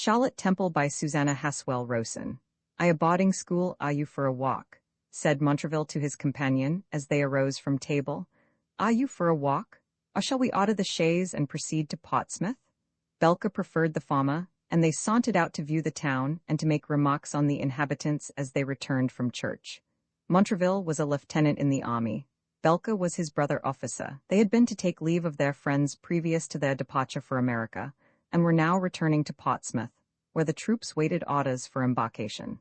Charlotte Temple by Susanna Haswell Rowson. "I a boarding school, are you for a walk?" said Montraville to his companion as they arose from table. "Are you for a walk? Or shall we order the chaise and proceed to Portsmouth?" Belka preferred the former, and they sauntered out to view the town and to make remarks on the inhabitants as they returned from church. Montraville was a lieutenant in the army. Belka was his brother officer. They had been to take leave of their friends previous to their departure for America, and were now returning to Portsmouth, where the troops waited orders for embarkation.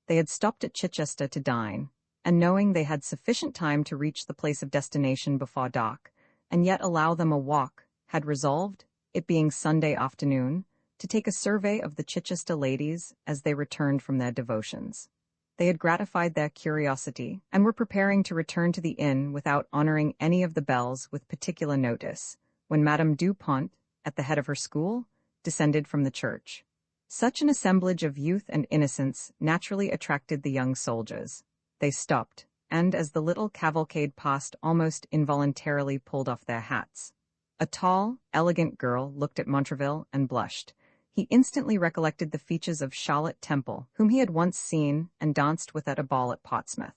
They had stopped at Chichester to dine, and knowing they had sufficient time to reach the place of destination before dark, and yet allow them a walk, had resolved, it being Sunday afternoon, to take a survey of the Chichester ladies as they returned from their devotions. They had gratified their curiosity, and were preparing to return to the inn without honoring any of the bells with particular notice, when Madame Dupont, at the head of her school, descended from the church. Such an assemblage of youth and innocence naturally attracted the young soldiers. They stopped, and as the little cavalcade passed, almost involuntarily pulled off their hats. A tall, elegant girl looked at Montraville and blushed. He instantly recollected the features of Charlotte Temple, whom he had once seen and danced with at a ball at Portsmouth.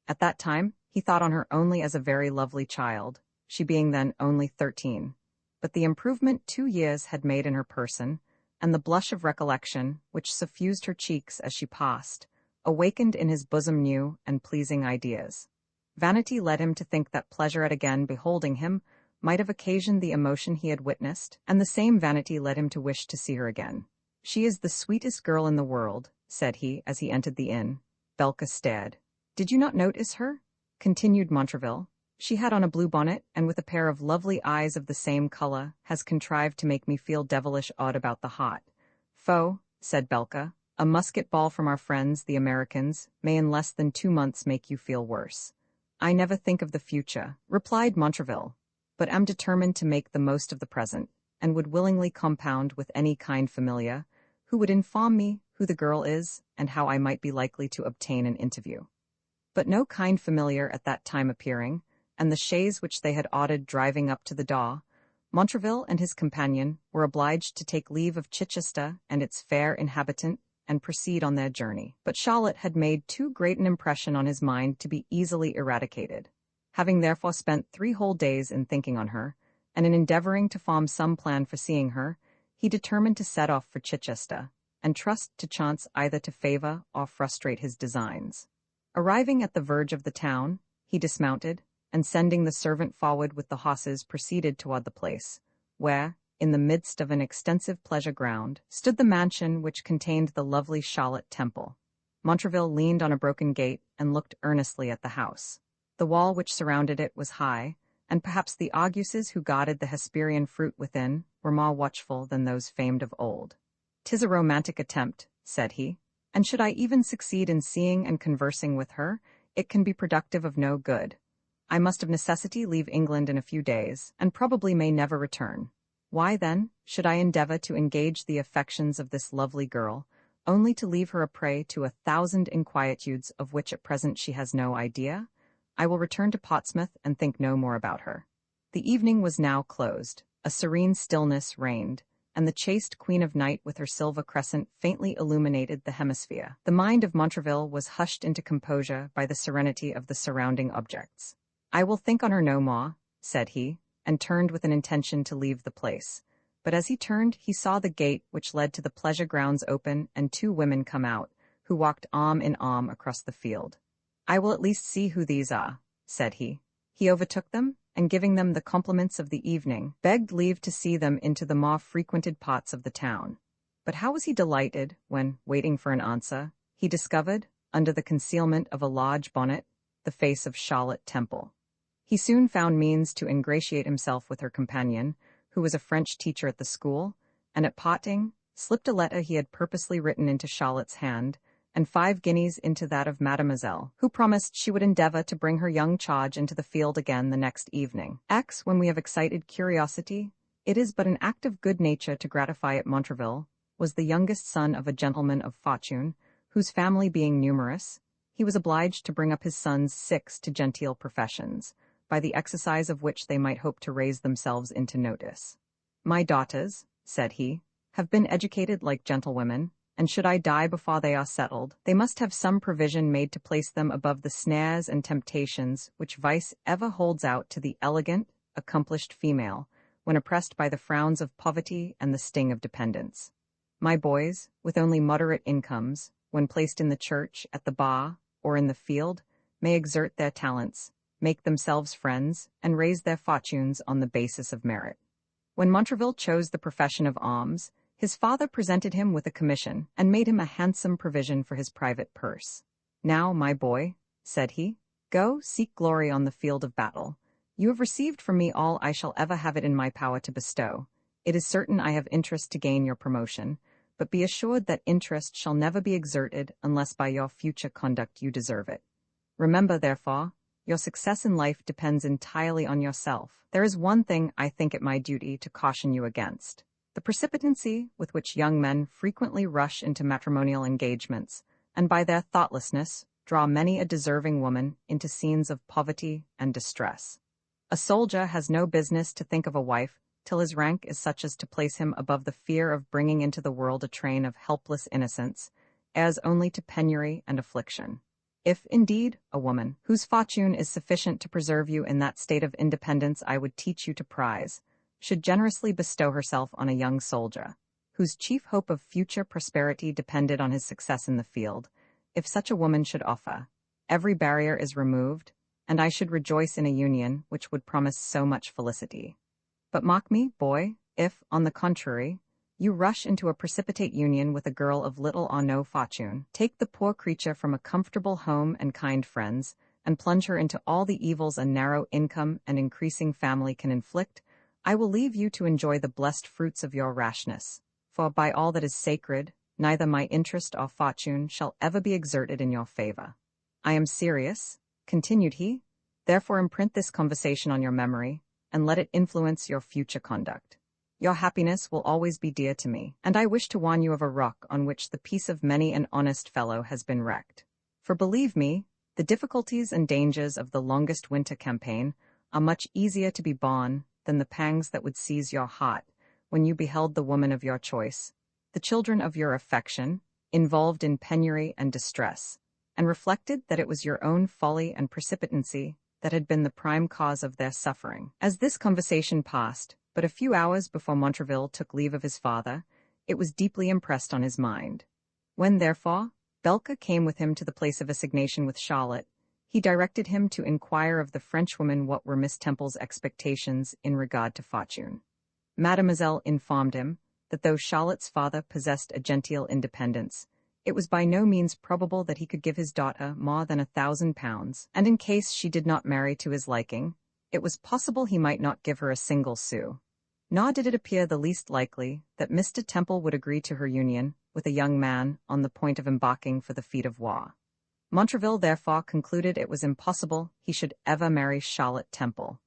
At that time, he thought on her only as a very lovely child, she being then only 13. But the improvement 2 years had made in her person, and the blush of recollection, which suffused her cheeks as she passed, awakened in his bosom new and pleasing ideas. Vanity led him to think that pleasure at again beholding him might have occasioned the emotion he had witnessed, and the same vanity led him to wish to see her again. "She is the sweetest girl in the world," said he as he entered the inn. Belka stared. "Did you not notice her?" continued Montraville. "She had on a blue bonnet, and with a pair of lovely eyes of the same color, has contrived to make me feel devilish odd about the heart." "Foh," said Belka, "a musket ball from our friends, the Americans, may in less than 2 months make you feel worse." "I never think of the future," replied Montraville, "but am determined to make the most of the present, and would willingly compound with any kind familiar, who would inform me who the girl is, and how I might be likely to obtain an interview." But no kind familiar at that time appearing, and the chaise which they had ordered driving up to the door, Montraville and his companion were obliged to take leave of Chichester and its fair inhabitant, and proceed on their journey. But Charlotte had made too great an impression on his mind to be easily eradicated. Having therefore spent 3 whole days in thinking on her, and in endeavoring to form some plan for seeing her, he determined to set off for Chichester, and trust to chance either to favor or frustrate his designs. Arriving at the verge of the town, he dismounted, and sending the servant forward with the horses, proceeded toward the place, where, in the midst of an extensive pleasure ground, stood the mansion which contained the lovely Charlotte Temple. Montraville leaned on a broken gate and looked earnestly at the house. The wall which surrounded it was high, and perhaps the arguses who guarded the Hesperian fruit within were more watchful than those famed of old. "'Tis a romantic attempt," said he, "and should I even succeed in seeing and conversing with her, it can be productive of no good. I must of necessity leave England in a few days, and probably may never return. Why, then, should I endeavor to engage the affections of this lovely girl, only to leave her a prey to 1,000 inquietudes of which at present she has no idea? I will return to Portsmouth and think no more about her." The evening was now closed. A serene stillness reigned, and the chaste Queen of Night with her silver crescent faintly illuminated the hemisphere. The mind of Montraville was hushed into composure by the serenity of the surrounding objects. "I will think on her no more," said he, and turned with an intention to leave the place. But as he turned, he saw the gate which led to the pleasure grounds open and 2 women come out, who walked arm in arm across the field. "I will at least see who these are," said he. He overtook them, and giving them the compliments of the evening, begged leave to see them into the more frequented parts of the town. But how was he delighted when, waiting for an answer, he discovered, under the concealment of a large bonnet, the face of Charlotte Temple. He soon found means to ingratiate himself with her companion, who was a French teacher at the school, and at parting, slipped a letter he had purposely written into Charlotte's hand, and 5 guineas into that of Mademoiselle, who promised she would endeavor to bring her young charge into the field again the next evening. When we have excited curiosity, it is but an act of good nature to gratify it. Montraville was the youngest son of a gentleman of fortune, whose family being numerous, he was obliged to bring up his sons 6 to genteel professions, by the exercise of which they might hope to raise themselves into notice. "My daughters," said he, have been educated like gentlewomen, and should I die before they are settled, they must have some provision made to place them above the snares and temptations which vice ever holds out to the elegant, accomplished female, when oppressed by the frowns of poverty and the sting of dependence. My boys, with only moderate incomes, when placed in the church, at the bar, or in the field, may exert their talents, make themselves friends, and raise their fortunes on the basis of merit. When Montraville chose the profession of arms, his father presented him with a commission, and made him a handsome provision for his private purse. Now, my boy, said he, go, seek glory on the field of battle. You have received from me all I shall ever have it in my power to bestow. It is certain I have interest to gain your promotion, but be assured that interest shall never be exerted unless by your future conduct you deserve it. Remember, therefore, your success in life depends entirely on yourself. There is one thing I think it my duty to caution you against: the precipitancy with which young men frequently rush into matrimonial engagements, and by their thoughtlessness draw many a deserving woman into scenes of poverty and distress. A soldier has no business to think of a wife till his rank is such as to place him above the fear of bringing into the world a train of helpless innocents, heirs only to penury and affliction. If, indeed, a woman, whose fortune is sufficient to preserve you in that state of independence I would teach you to prize, should generously bestow herself on a young soldier, whose chief hope of future prosperity depended on his success in the field, if such a woman should offer, every barrier is removed, and I should rejoice in a union which would promise so much felicity. But mark me, boy, if, on the contrary, you rush into a precipitate union with a girl of little or no fortune, take the poor creature from a comfortable home and kind friends, and plunge her into all the evils a narrow income and increasing family can inflict, I will leave you to enjoy the blessed fruits of your rashness, for by all that is sacred, neither my interest or fortune shall ever be exerted in your favor. I am serious, continued he, therefore imprint this conversation on your memory, and let it influence your future conduct. Your happiness will always be dear to me, and I wish to warn you of a rock on which the peace of many an honest fellow has been wrecked. For believe me, the difficulties and dangers of the longest winter campaign are much easier to be borne than the pangs that would seize your heart when you beheld the woman of your choice, the children of your affection, involved in penury and distress, and reflected that it was your own folly and precipitancy that had been the prime cause of their suffering. As this conversation passed, but a few hours before Montraville took leave of his father, it was deeply impressed on his mind. When, therefore, Belka came with him to the place of assignation with Charlotte, he directed him to inquire of the Frenchwoman what were Miss Temple's expectations in regard to fortune. Mademoiselle informed him that though Charlotte's father possessed a genteel independence, it was by no means probable that he could give his daughter more than £1,000, and in case she did not marry to his liking, it was possible he might not give her a single sou. Nor did it appear the least likely that Mr. Temple would agree to her union with a young man on the point of embarking for the feat of war. Montraville therefore concluded it was impossible he should ever marry Charlotte Temple,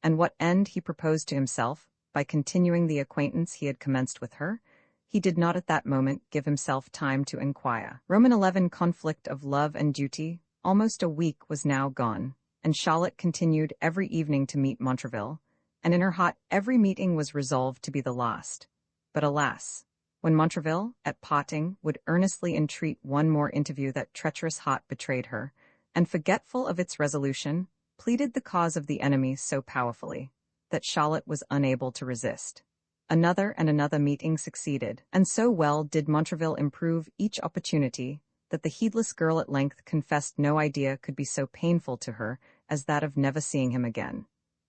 and what end he proposed to himself by continuing the acquaintance he had commenced with her, he did not at that moment give himself time to inquire. Roman 11 conflict of love and duty. Almost a week was now gone, and Charlotte continued every evening to meet Montraville, and in her heart every meeting was resolved to be the last. But alas, when Montraville, at parting, would earnestly entreat one more interview, that treacherous heart betrayed her, and forgetful of its resolution, pleaded the cause of the enemy so powerfully, that Charlotte was unable to resist. Another and another meeting succeeded, and so well did Montraville improve each opportunity, that the heedless girl at length confessed no idea could be so painful to her as that of never seeing him again.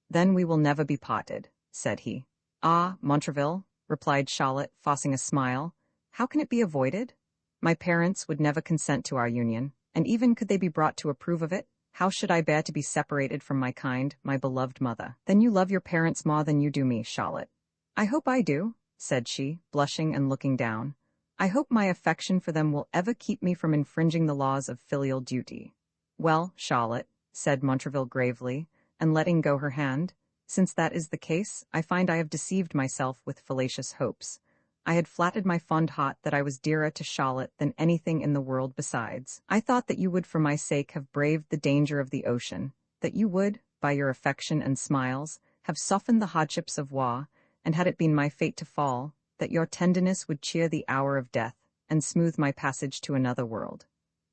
Then we will never be parted, said he. Ah, Montraville, replied Charlotte, forcing a smile, how can it be avoided? My parents would never consent to our union, and even could they be brought to approve of it, how should I bear to be separated from my kind, my beloved mother? Then you love your parents more than you do me, Charlotte. I hope I do, said she, blushing and looking down. I hope my affection for them will ever keep me from infringing the laws of filial duty. Well, Charlotte, said Montraville gravely, and letting go her hand, since that is the case, I find I have deceived myself with fallacious hopes. I had flattered my fond heart that I was dearer to Charlotte than anything in the world besides. I thought that you would for my sake have braved the danger of the ocean, that you would, by your affection and smiles, have softened the hardships of war, and had it been my fate to fall, that your tenderness would cheer the hour of death, and smooth my passage to another world.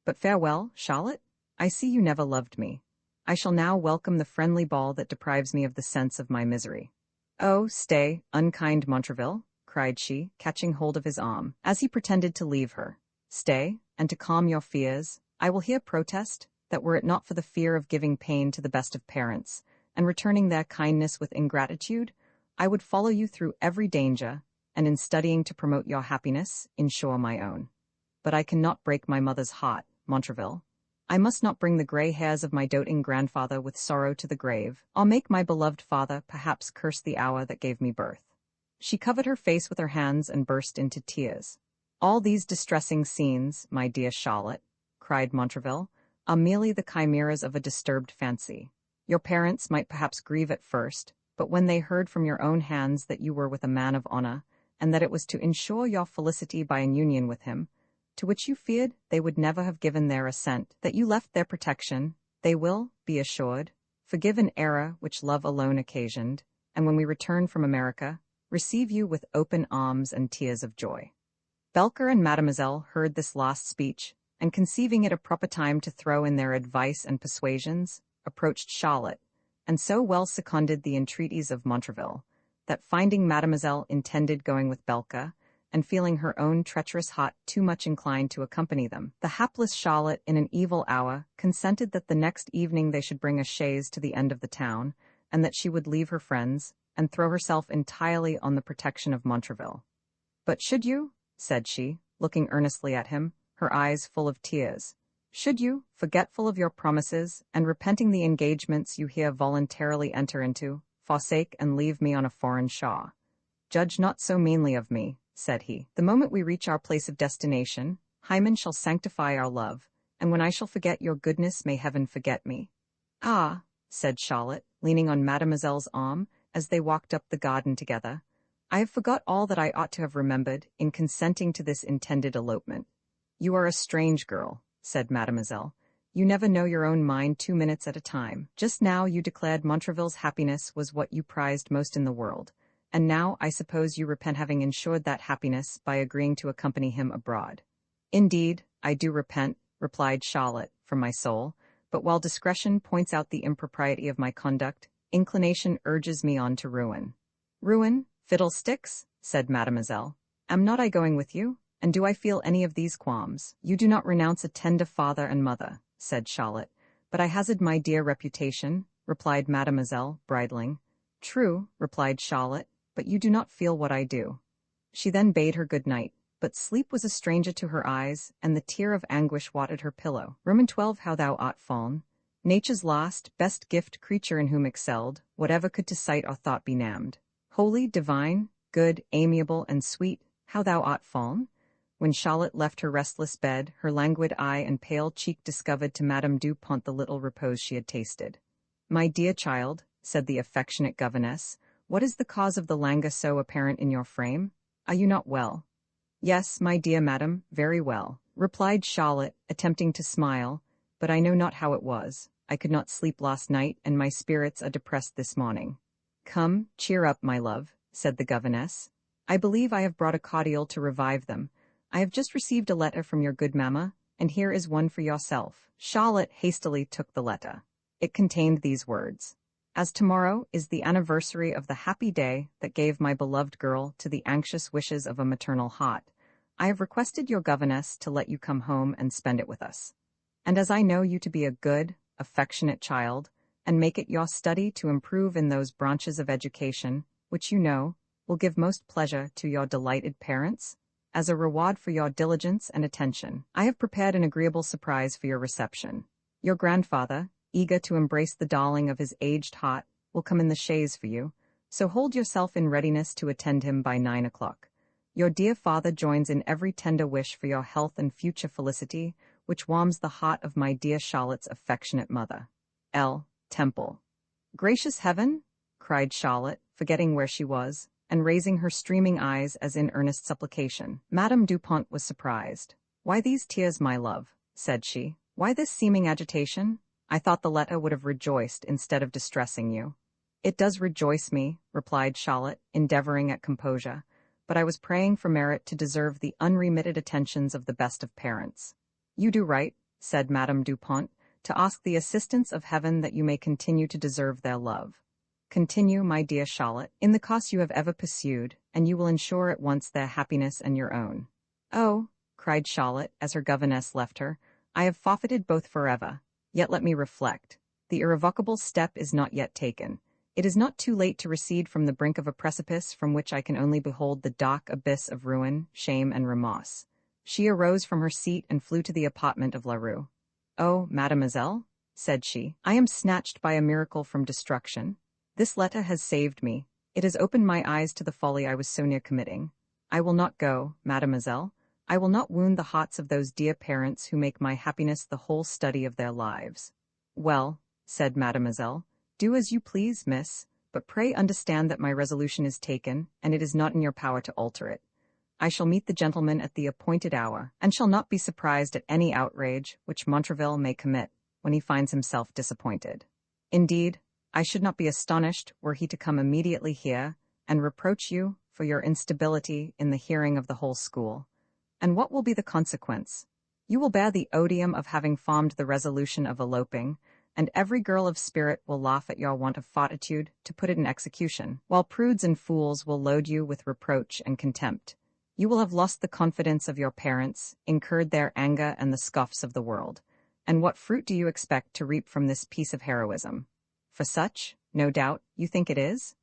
But farewell, Charlotte. I see you never loved me. I shall now welcome the friendly ball that deprives me of the sense of my misery. Oh, stay, unkind Montraville, cried she, catching hold of his arm, as he pretended to leave her. Stay, and to calm your fears, I will here protest, that were it not for the fear of giving pain to the best of parents, and returning their kindness with ingratitude, I would follow you through every danger, and in studying to promote your happiness, ensure my own. But I cannot break my mother's heart, Montraville. I must not bring the grey hairs of my doting grandfather with sorrow to the grave, or make my beloved father perhaps curse the hour that gave me birth. She covered her face with her hands and burst into tears. All these distressing scenes, my dear Charlotte, cried Montraville, are merely the chimeras of a disturbed fancy. Your parents might perhaps grieve at first, but when they heard from your own hands that you were with a man of honor, and that it was to ensure your felicity by an union with him, to which you feared they would never have given their assent, that you left their protection, they will, be assured, forgive an error which love alone occasioned, and when we return from America, receive you with open arms and tears of joy. Belker and Mademoiselle heard this last speech, and conceiving it a proper time to throw in their advice and persuasions, approached Charlotte, and so well seconded the entreaties of Montraville, that finding Mademoiselle intended going with Belka, and feeling her own treacherous heart too much inclined to accompany them, the hapless Charlotte, in an evil hour, consented that the next evening they should bring a chaise to the end of the town, and that she would leave her friends, and throw herself entirely on the protection of Montraville. But should you, said she, looking earnestly at him, her eyes full of tears, should you, forgetful of your promises, and repenting the engagements you here voluntarily enter into, forsake and leave me on a foreign shore? Judge not so meanly of me, said he. The moment we reach our place of destination, Hymen shall sanctify our love, and when I shall forget your goodness, may heaven forget me. Ah, said Charlotte, leaning on Mademoiselle's arm, as they walked up the garden together, I have forgot all that I ought to have remembered in consenting to this intended elopement. You are a strange girl, said Mademoiselle. You never know your own mind 2 minutes at a time. Just now you declared Montraville's happiness was what you prized most in the world, and now I suppose you repent having ensured that happiness by agreeing to accompany him abroad. Indeed, I do repent, replied Charlotte, from my soul, but while discretion points out the impropriety of my conduct, inclination urges me on to ruin. Ruin? Fiddlesticks, said Mademoiselle. Am not I going with you? And do I feel any of these qualms? You do not renounce a tender father and mother, said Charlotte. But I hazard my dear reputation, replied Mademoiselle, bridling. True, replied Charlotte, but you do not feel what I do. She then bade her good night, but sleep was a stranger to her eyes, and the tear of anguish watered her pillow. Roman 12. How thou art fallen, nature's last, best gift creature in whom excelled, whatever could to sight or thought be named. Holy, divine, good, amiable, and sweet, how thou art fallen? When Charlotte left her restless bed, her languid eye and pale cheek discovered to Madame du Pont the little repose she had tasted. My dear child, said the affectionate governess, what is the cause of the languor so apparent in your frame? Are you not well? Yes, my dear madam, very well, replied Charlotte, attempting to smile, but I know not how it was. I could not sleep last night, and my spirits are depressed this morning. Come, cheer up, my love, said the governess. I believe I have brought a cordial to revive them. I have just received a letter from your good mamma, and here is one for yourself. Charlotte hastily took the letter. It contained these words. As tomorrow is the anniversary of the happy day that gave my beloved girl to the anxious wishes of a maternal heart, I have requested your governess to let you come home and spend it with us. And as I know you to be a good, affectionate child, and make it your study to improve in those branches of education, which you know will give most pleasure to your delighted parents, as a reward for your diligence and attention, I have prepared an agreeable surprise for your reception. Your grandfather, eager to embrace the darling of his aged heart, will come in the chaise for you, so hold yourself in readiness to attend him by 9 o'clock. Your dear father joins in every tender wish for your health and future felicity, which warms the heart of my dear Charlotte's affectionate mother. L. Temple. Gracious heaven! cried Charlotte, forgetting where she was, and raising her streaming eyes as in earnest supplication. Madame du Pont was surprised. Why these tears, my love? Said she. Why this seeming agitation? I thought the letter would have rejoiced instead of distressing you. It does rejoice me, replied Charlotte, endeavoring at composure, but I was praying for merit to deserve the unremitted attentions of the best of parents. You do right, said Madame Dupont, to ask the assistance of heaven that you may continue to deserve their love. Continue, my dear Charlotte, in the course you have ever pursued, and you will ensure at once their happiness and your own. Oh, cried Charlotte, as her governess left her, I have forfeited both forever. Yet let me reflect. The irrevocable step is not yet taken. It is not too late to recede from the brink of a precipice from which I can only behold the dark abyss of ruin, shame, and remorse. She arose from her seat and flew to the apartment of La Rue. Oh, mademoiselle, said she, I am snatched by a miracle from destruction. This letter has saved me. It has opened my eyes to the folly I was so near committing. I will not go, mademoiselle. I will not wound the hearts of those dear parents who make my happiness the whole study of their lives. Well, said mademoiselle, do as you please, miss, but pray understand that my resolution is taken, and it is not in your power to alter it. I shall meet the gentleman at the appointed hour, and shall not be surprised at any outrage which Montraville may commit when he finds himself disappointed. Indeed, I should not be astonished were he to come immediately here and reproach you for your instability in the hearing of the whole school. And what will be the consequence? You will bear the odium of having formed the resolution of eloping, and every girl of spirit will laugh at your want of fortitude to put it in execution, while prudes and fools will load you with reproach and contempt. You will have lost the confidence of your parents, incurred their anger and the scoffs of the world. And what fruit do you expect to reap from this piece of heroism? For such, no doubt, you think it is?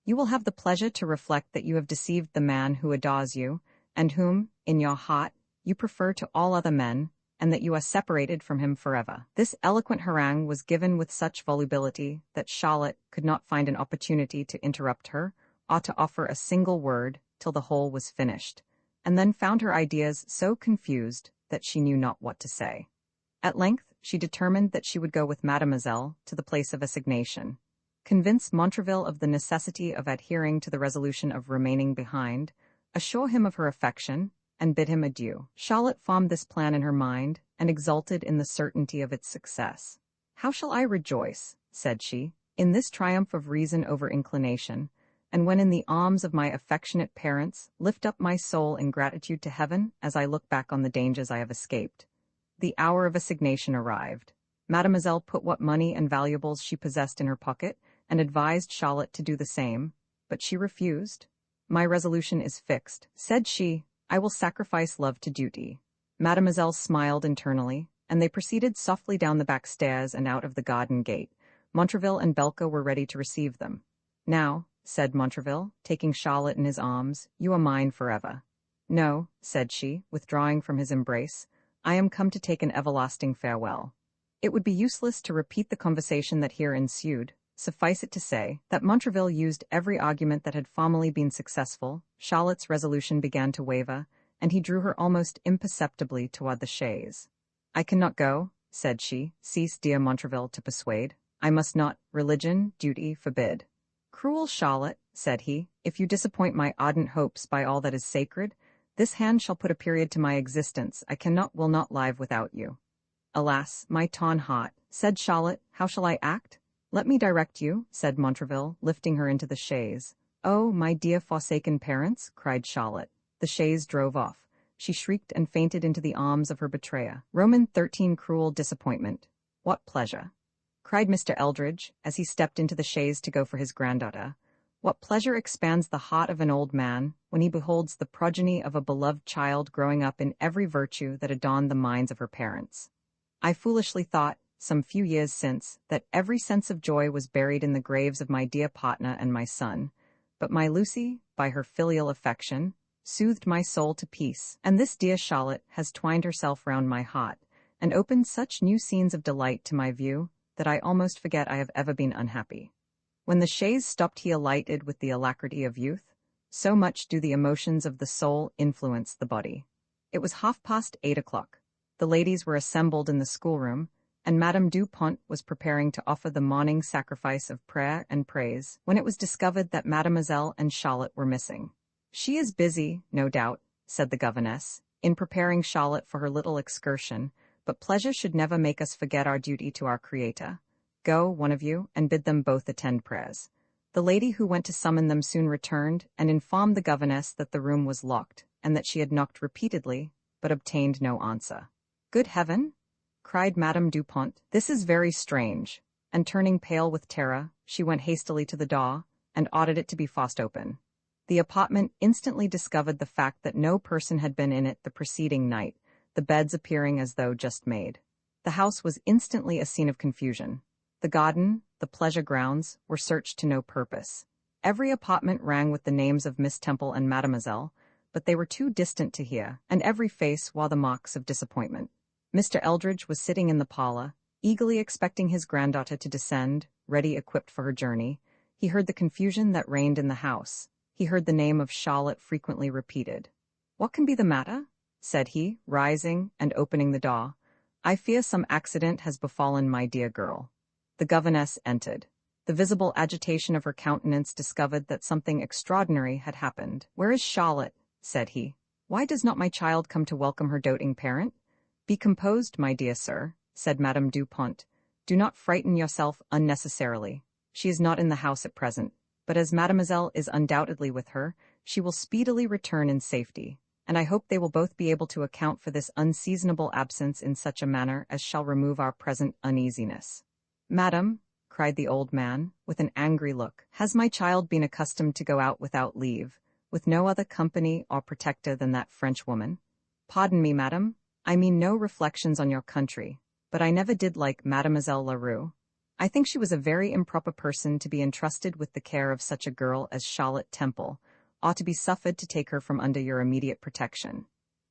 You will have the pleasure to reflect that you have deceived the man who adores you, and whom, in your heart, you prefer to all other men, and that you are separated from him forever. This eloquent harangue was given with such volubility that Charlotte could not find an opportunity to interrupt her, or to offer a single word till the whole was finished, and then found her ideas so confused that she knew not what to say. At length, she determined that she would go with mademoiselle to the place of assignation, convince Montraville of the necessity of adhering to the resolution of remaining behind, assure him of her affection, and bid him adieu. Charlotte formed this plan in her mind, and exulted in the certainty of its success. How shall I rejoice, said she, in this triumph of reason over inclination, and when in the arms of my affectionate parents, lift up my soul in gratitude to heaven as I look back on the dangers I have escaped. The hour of assignation arrived. Mademoiselle put what money and valuables she possessed in her pocket, and advised Charlotte to do the same, but she refused. My resolution is fixed, said she. I will sacrifice love to duty. Mademoiselle smiled internally, and they proceeded softly down the back stairs and out of the garden gate. Montraville and Belka were ready to receive them. Now, said Montraville, taking Charlotte in his arms, you are mine forever. No, said she, withdrawing from his embrace, I am come to take an everlasting farewell. It would be useless to repeat the conversation that here ensued. Suffice it to say that Montraville used every argument that had formerly been successful. Charlotte's resolution began to waver, and he drew her almost imperceptibly toward the chaise. I cannot go, said she. Cease, dear Montraville, to persuade. I must not. Religion, duty forbid. Cruel Charlotte, said he, if you disappoint my ardent hopes by all that is sacred, this hand shall put a period to my existence. I will not live without you. Alas, my torn heart, said Charlotte, how shall I act? Let me direct you, said Montraville, lifting her into the chaise. Oh, my dear forsaken parents, cried Charlotte. The chaise drove off. She shrieked and fainted into the arms of her betrayer. Roman 13 Cruel disappointment. What pleasure, cried Mr. Eldridge, as he stepped into the chaise to go for his granddaughter. What pleasure expands the heart of an old man when he beholds the progeny of a beloved child growing up in every virtue that adorned the minds of her parents. I foolishly thought, some few years since, that every sense of joy was buried in the graves of my dear partner and my son, but my Lucy, by her filial affection, soothed my soul to peace, and this dear Charlotte has twined herself round my heart, and opened such new scenes of delight to my view, that I almost forget I have ever been unhappy. When the chaise stopped he alighted with the alacrity of youth. So much do the emotions of the soul influence the body. It was 8:30. The ladies were assembled in the schoolroom, and Madame Dupont was preparing to offer the morning sacrifice of prayer and praise, when it was discovered that Mademoiselle and Charlotte were missing. She is busy, no doubt, said the governess, in preparing Charlotte for her little excursion, but pleasure should never make us forget our duty to our Creator. Go, one of you, and bid them both attend prayers. The lady who went to summon them soon returned and informed the governess that the room was locked and that she had knocked repeatedly, but obtained no answer. "Good heaven!" cried Madame Dupont. "This is very strange." And turning pale with terror, she went hastily to the door and ordered it to be forced open. The apartment instantly discovered the fact that no person had been in it the preceding night, the beds appearing as though just made. The house was instantly a scene of confusion. The garden, the pleasure grounds, were searched to no purpose. Every apartment rang with the names of Miss Temple and Mademoiselle, but they were too distant to hear, and every face wore the marks of disappointment. Mr. Eldridge was sitting in the parlor, eagerly expecting his granddaughter to descend, ready equipped for her journey. He heard the confusion that reigned in the house. He heard the name of Charlotte frequently repeated. "What can be the matter?" said he, rising and opening the door. "I fear some accident has befallen my dear girl." The governess entered. The visible agitation of her countenance discovered that something extraordinary had happened. "Where is Charlotte?" said he. "Why does not my child come to welcome her doting parent?" "Be composed, my dear sir," said Madame Dupont. "Do not frighten yourself unnecessarily. She is not in the house at present, but as Mademoiselle is undoubtedly with her, she will speedily return in safety, and I hope they will both be able to account for this unseasonable absence in such a manner as shall remove our present uneasiness." "Madam," cried the old man, with an angry look, "has my child been accustomed to go out without leave, with no other company or protector than that French woman? Pardon me, madam, I mean no reflections on your country, but I never did like Mademoiselle Leroux. I think she was a very improper person to be entrusted with the care of such a girl as Charlotte Temple, or to be suffered to take her from under your immediate protection."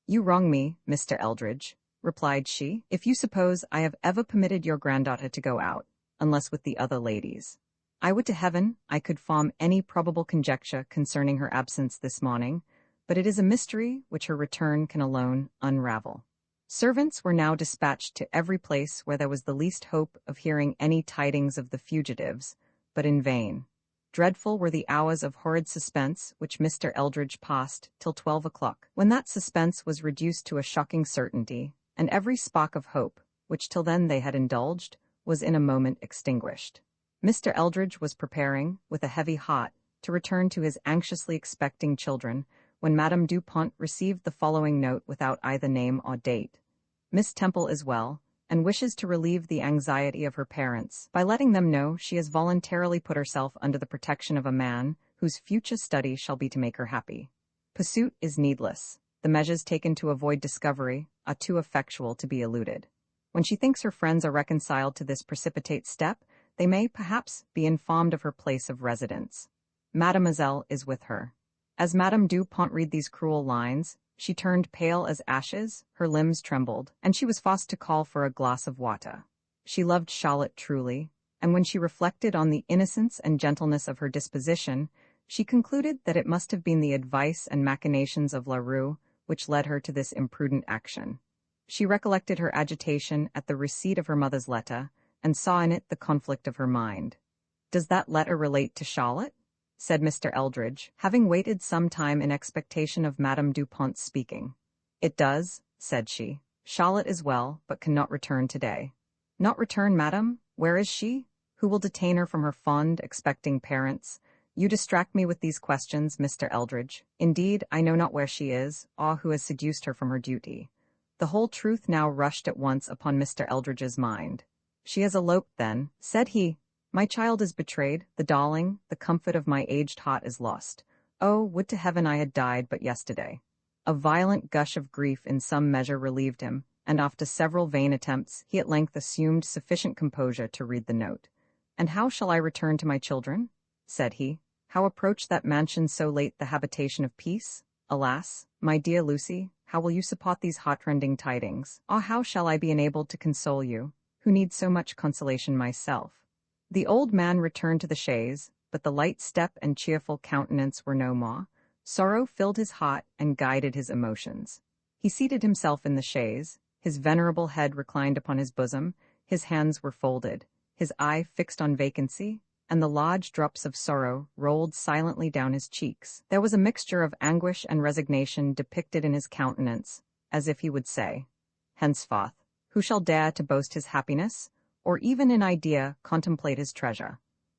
"You wrong me, Mr. Eldridge," replied she, "if you suppose I have ever permitted your granddaughter to go out, unless with the other ladies. I would to heaven I could form any probable conjecture concerning her absence this morning, but it is a mystery which her return can alone unravel." Servants were now dispatched to every place where there was the least hope of hearing any tidings of the fugitives, but in vain. Dreadful were the hours of horrid suspense which Mr. Eldridge passed till 12 o'clock, when that suspense was reduced to a shocking certainty, and every spark of hope, which till then they had indulged, was in a moment extinguished. Mr. Eldridge was preparing, with a heavy heart, to return to his anxiously expecting children, when Madame Dupont received the following note without either name or date. "Miss Temple is well, and wishes to relieve the anxiety of her parents by letting them know she has voluntarily put herself under the protection of a man whose future study shall be to make her happy. Pursuit is needless. The measures taken to avoid discovery are too effectual to be eluded. When she thinks her friends are reconciled to this precipitate step, they may, perhaps, be informed of her place of residence. Mademoiselle is with her." As Madame Dupont read these cruel lines, she turned pale as ashes, her limbs trembled, and she was forced to call for a glass of water. She loved Charlotte truly, and when she reflected on the innocence and gentleness of her disposition, she concluded that it must have been the advice and machinations of Leroux which led her to this imprudent action. She recollected her agitation at the receipt of her mother's letter, and saw in it the conflict of her mind. "Does that letter relate to Charlotte?" said Mr. Eldridge, having waited some time in expectation of Madame Dupont's speaking. "It does," said she. "Charlotte is well, but cannot return today." "Not return, madam? Where is she? Who will detain her from her fond, expecting parents? You distract me with these questions, Mr. Eldridge. Indeed, I know not where she is, or who has seduced her from her duty." The whole truth now rushed at once upon Mr. Eldridge's mind. "She has eloped, then," said he. "My child is betrayed, the darling, the comfort of my aged heart is lost. Oh, would to heaven I had died but yesterday." A violent gush of grief in some measure relieved him, and after several vain attempts, he at length assumed sufficient composure to read the note. "And how shall I return to my children?" said he. "How approach that mansion so late the habitation of peace? Alas, my dear Lucy, how will you support these heartrending tidings? Or how shall I be enabled to console you, who need so much consolation myself?" The old man returned to the chaise, but the light step and cheerful countenance were no more. Sorrow filled his heart and guided his emotions. He seated himself in the chaise, his venerable head reclined upon his bosom, his hands were folded, his eye fixed on vacancy, and the large drops of sorrow rolled silently down his cheeks. There was a mixture of anguish and resignation depicted in his countenance, as if he would say, "Henceforth, who shall dare to boast his happiness, or even in idea contemplate his treasure?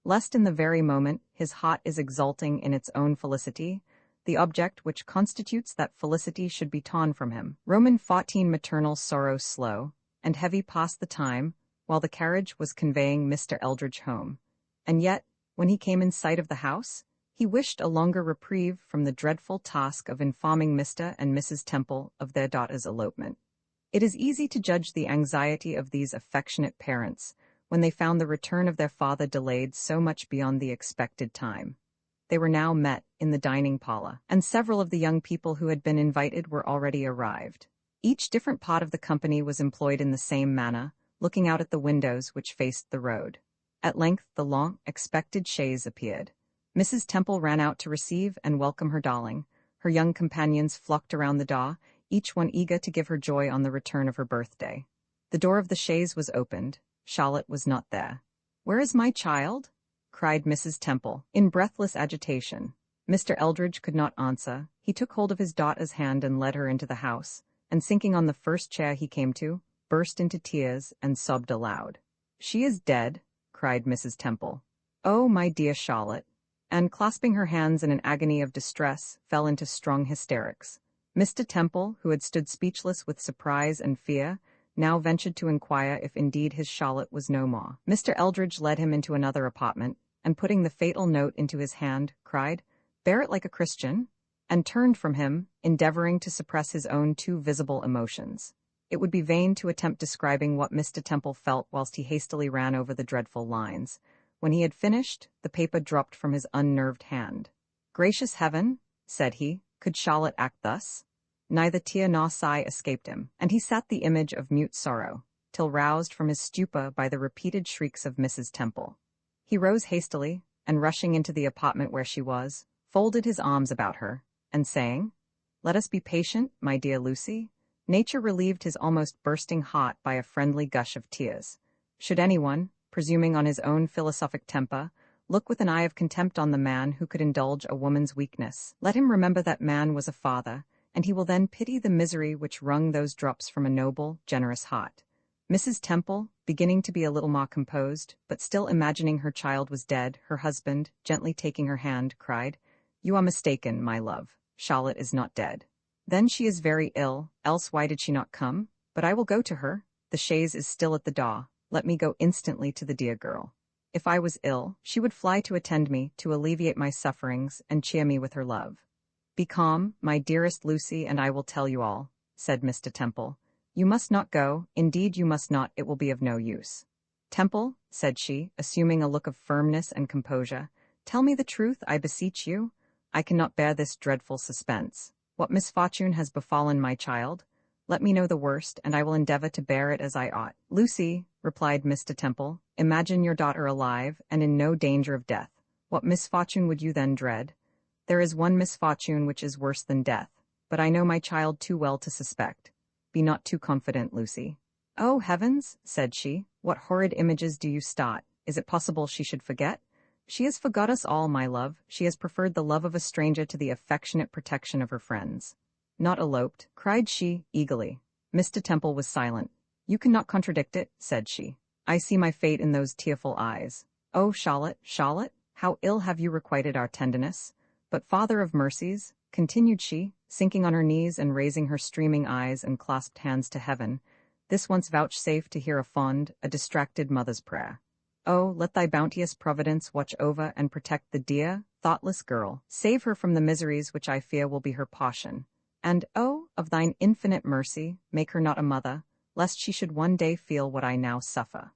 lest in the very moment his heart is exulting in its own felicity, the object which constitutes that felicity should be torn from him. Roman 14 maternal sorrow slow and heavy passed the time, while the carriage was conveying Mr. Eldridge home. And yet, when he came in sight of the house, he wished a longer reprieve from the dreadful task of informing Mr. and Mrs. Temple of their daughter's elopement. It is easy to judge the anxiety of these affectionate parents when they found the return of their father delayed so much beyond the expected time. They were now met in the dining parlor, and several of the young people who had been invited were already arrived. Each different part of the company was employed in the same manner, looking out at the windows which faced the road. At length the long-expected chaise appeared. Mrs. Temple ran out to receive and welcome her darling. Her young companions flocked around the door, each one eager to give her joy on the return of her birthday. The door of the chaise was opened. Charlotte was not there. "Where is my child?" cried Mrs. Temple, in breathless agitation. Mr. Eldridge could not answer. He took hold of his daughter's hand and led her into the house, and sinking on the first chair he came to, burst into tears and sobbed aloud. "She is dead," cried Mrs. Temple. "Oh, my dear Charlotte," and clasping her hands in an agony of distress, fell into strong hysterics. Mr. Temple, who had stood speechless with surprise and fear, now ventured to inquire if indeed his Charlotte was no more. Mr. Eldridge led him into another apartment, and putting the fatal note into his hand, cried, "Bear it like a Christian," and turned from him, endeavoring to suppress his own too visible emotions. It would be vain to attempt describing what Mr. Temple felt whilst he hastily ran over the dreadful lines. When he had finished, the paper dropped from his unnerved hand. "Gracious heaven," said he, "could Charlotte act thus?" Neither tear nor sigh escaped him, and he sat the image of mute sorrow, till roused from his stupor by the repeated shrieks of Mrs. Temple. He rose hastily, and rushing into the apartment where she was, folded his arms about her, and saying, "Let us be patient, my dear Lucy," nature relieved his almost bursting heart by a friendly gush of tears. Should anyone, presuming on his own philosophic temper, look with an eye of contempt on the man who could indulge a woman's weakness, let him remember that man was a father, and he will then pity the misery which wrung those drops from a noble, generous heart. Mrs. Temple, beginning to be a little more composed, but still imagining her child was dead, her husband, gently taking her hand, cried, "You are mistaken, my love. Charlotte is not dead." "Then she is very ill, else why did she not come? But I will go to her. The chaise is still at the door. Let me go instantly to the dear girl. If I was ill, she would fly to attend me, to alleviate my sufferings, and cheer me with her love." "Be calm, my dearest Lucy, and I will tell you all," said Mr. Temple. "You must not go, indeed you must not, it will be of no use." "Temple," said she, assuming a look of firmness and composure, "tell me the truth, I beseech you. I cannot bear this dreadful suspense. What misfortune has befallen my child? Let me know the worst, and I will endeavor to bear it as I ought." "Lucy," replied Mr. Temple, "imagine your daughter alive, and in no danger of death. What misfortune would you then dread? There is one misfortune which is worse than death, but I know my child too well to suspect. Be not too confident, Lucy." "Oh, heavens," said she, "what horrid images do you start? Is it possible she should forget? She has forgot us all, my love. She has preferred the love of a stranger to the affectionate protection of her friends." "Not eloped," cried she, eagerly. Mr. Temple was silent. "You cannot contradict it," said she. "I see my fate in those tearful eyes. Oh, Charlotte, Charlotte, how ill have you requited our tenderness! But, Father of mercies," continued she, sinking on her knees and raising her streaming eyes and clasped hands to heaven, "this once vouchsafe to hear a fond, a distracted mother's prayer. Oh, let thy bounteous providence watch over and protect the dear, thoughtless girl. Save her from the miseries which I fear will be her portion. And, oh, of thine infinite mercy, make her not a mother, lest she should one day feel what I now suffer."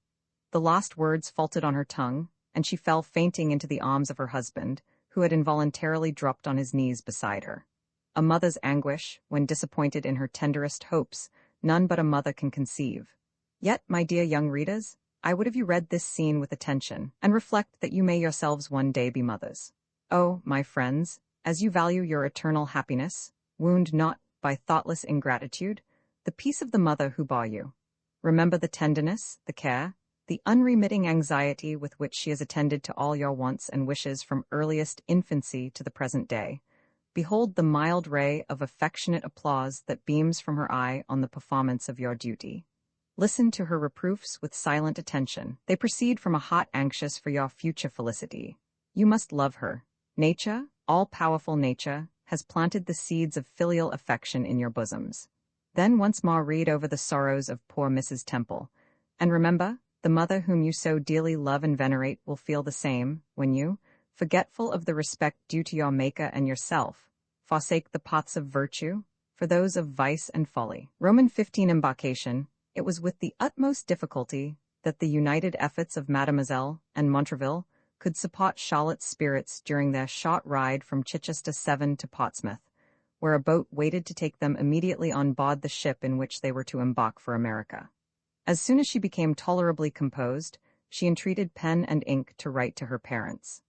The last words faltered on her tongue, and she fell fainting into the arms of her husband, who had involuntarily dropped on his knees beside her. A mother's anguish, when disappointed in her tenderest hopes, none but a mother can conceive. Yet, my dear young readers, I would have you read this scene with attention, and reflect that you may yourselves one day be mothers. Oh, my friends, as you value your eternal happiness, wound not, by thoughtless ingratitude, the peace of the mother who bore you. Remember the tenderness, the care, the unremitting anxiety with which she has attended to all your wants and wishes from earliest infancy to the present day. Behold the mild ray of affectionate applause that beams from her eye on the performance of your duty. Listen to her reproofs with silent attention. They proceed from a heart anxious for your future felicity. You must love her. Nature, all-powerful nature, has planted the seeds of filial affection in your bosoms. Then once more read over the sorrows of poor Mrs. Temple. And remember, the mother whom you so dearly love and venerate will feel the same, when you, forgetful of the respect due to your Maker and yourself, forsake the paths of virtue, for those of vice and folly. Roman 15 Embarkation. It was with the utmost difficulty that the united efforts of Mademoiselle and Montraville could support Charlotte's spirits during their short ride from Chichester 7 to Portsmouth, where a boat waited to take them immediately on board the ship in which they were to embark for America. As soon as she became tolerably composed, she entreated pen and ink to write to her parents.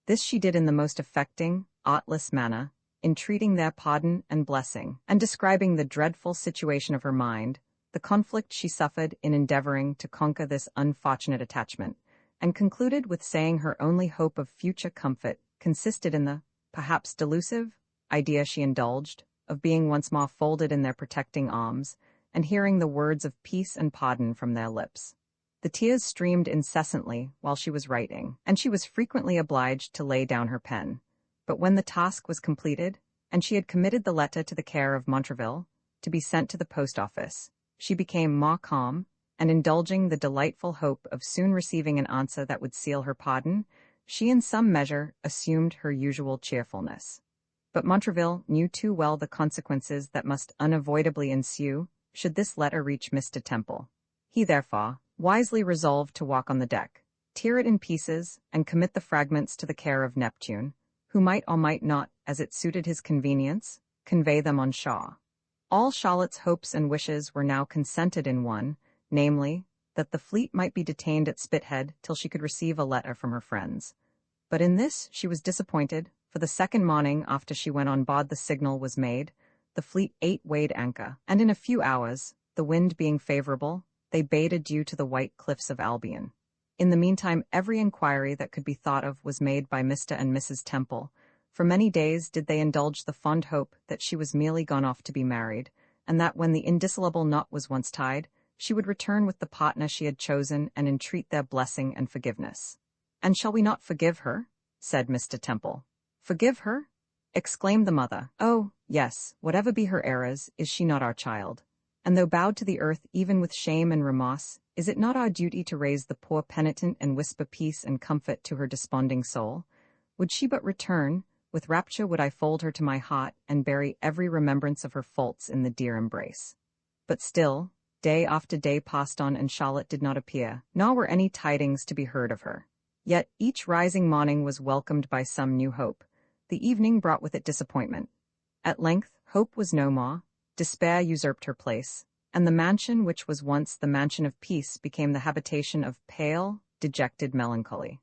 This she did in the most affecting, artless manner, entreating their pardon and blessing, and describing the dreadful situation of her mind, the conflict she suffered in endeavoring to conquer this unfortunate attachment, and concluded with saying her only hope of future comfort consisted in the, perhaps delusive, idea she indulged, of being once more folded in their protecting arms, and hearing the words of peace and pardon from their lips. The tears streamed incessantly while she was writing, and she was frequently obliged to lay down her pen. But when the task was completed, and she had committed the letter to the care of Montraville, to be sent to the post office, she became more calm, and indulging the delightful hope of soon receiving an answer that would seal her pardon, she in some measure assumed her usual cheerfulness. But Montraville knew too well the consequences that must unavoidably ensue should this letter reach Mr. Temple. He therefore wisely resolved to walk on the deck, tear it in pieces, and commit the fragments to the care of Neptune, who might or might not, as it suited his convenience, convey them on shore. All Charlotte's hopes and wishes were now concented in one, namely, that the fleet might be detained at Spithead till she could receive a letter from her friends. But in this she was disappointed, for the second morning after she went on board the signal was made, the fleet weighed anchor, and in a few hours, the wind being favorable, they bade adieu to the white cliffs of Albion. In the meantime every inquiry that could be thought of was made by Mr. and Mrs. Temple. For many days did they indulge the fond hope that she was merely gone off to be married, and that when the indissoluble knot was once tied, she would return with the partner she had chosen and entreat their blessing and forgiveness. "And shall we not forgive her?" said Mr. Temple. "Forgive her?" exclaimed the mother. "Oh, yes, whatever be her errors, is she not our child? And though bowed to the earth even with shame and remorse, is it not our duty to raise the poor penitent and whisper peace and comfort to her desponding soul? Would she but return, with rapture would I fold her to my heart and bury every remembrance of her faults in the dear embrace." But still, day after day passed on and Charlotte did not appear, nor were any tidings to be heard of her. Yet each rising morning was welcomed by some new hope. The evening brought with it disappointment. At length, hope was no more, despair usurped her place, and the mansion which was once the mansion of peace became the habitation of pale, dejected melancholy.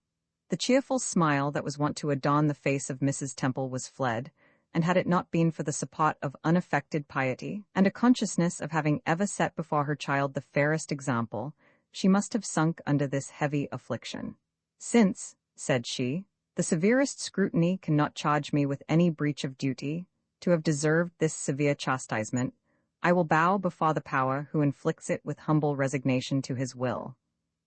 The cheerful smile that was wont to adorn the face of Mrs. Temple was fled, and had it not been for the support of unaffected piety, and a consciousness of having ever set before her child the fairest example, she must have sunk under this heavy affliction. "Since," said she, "the severest scrutiny cannot charge me with any breach of duty, to have deserved this severe chastisement, I will bow before the power who inflicts it with humble resignation to his will.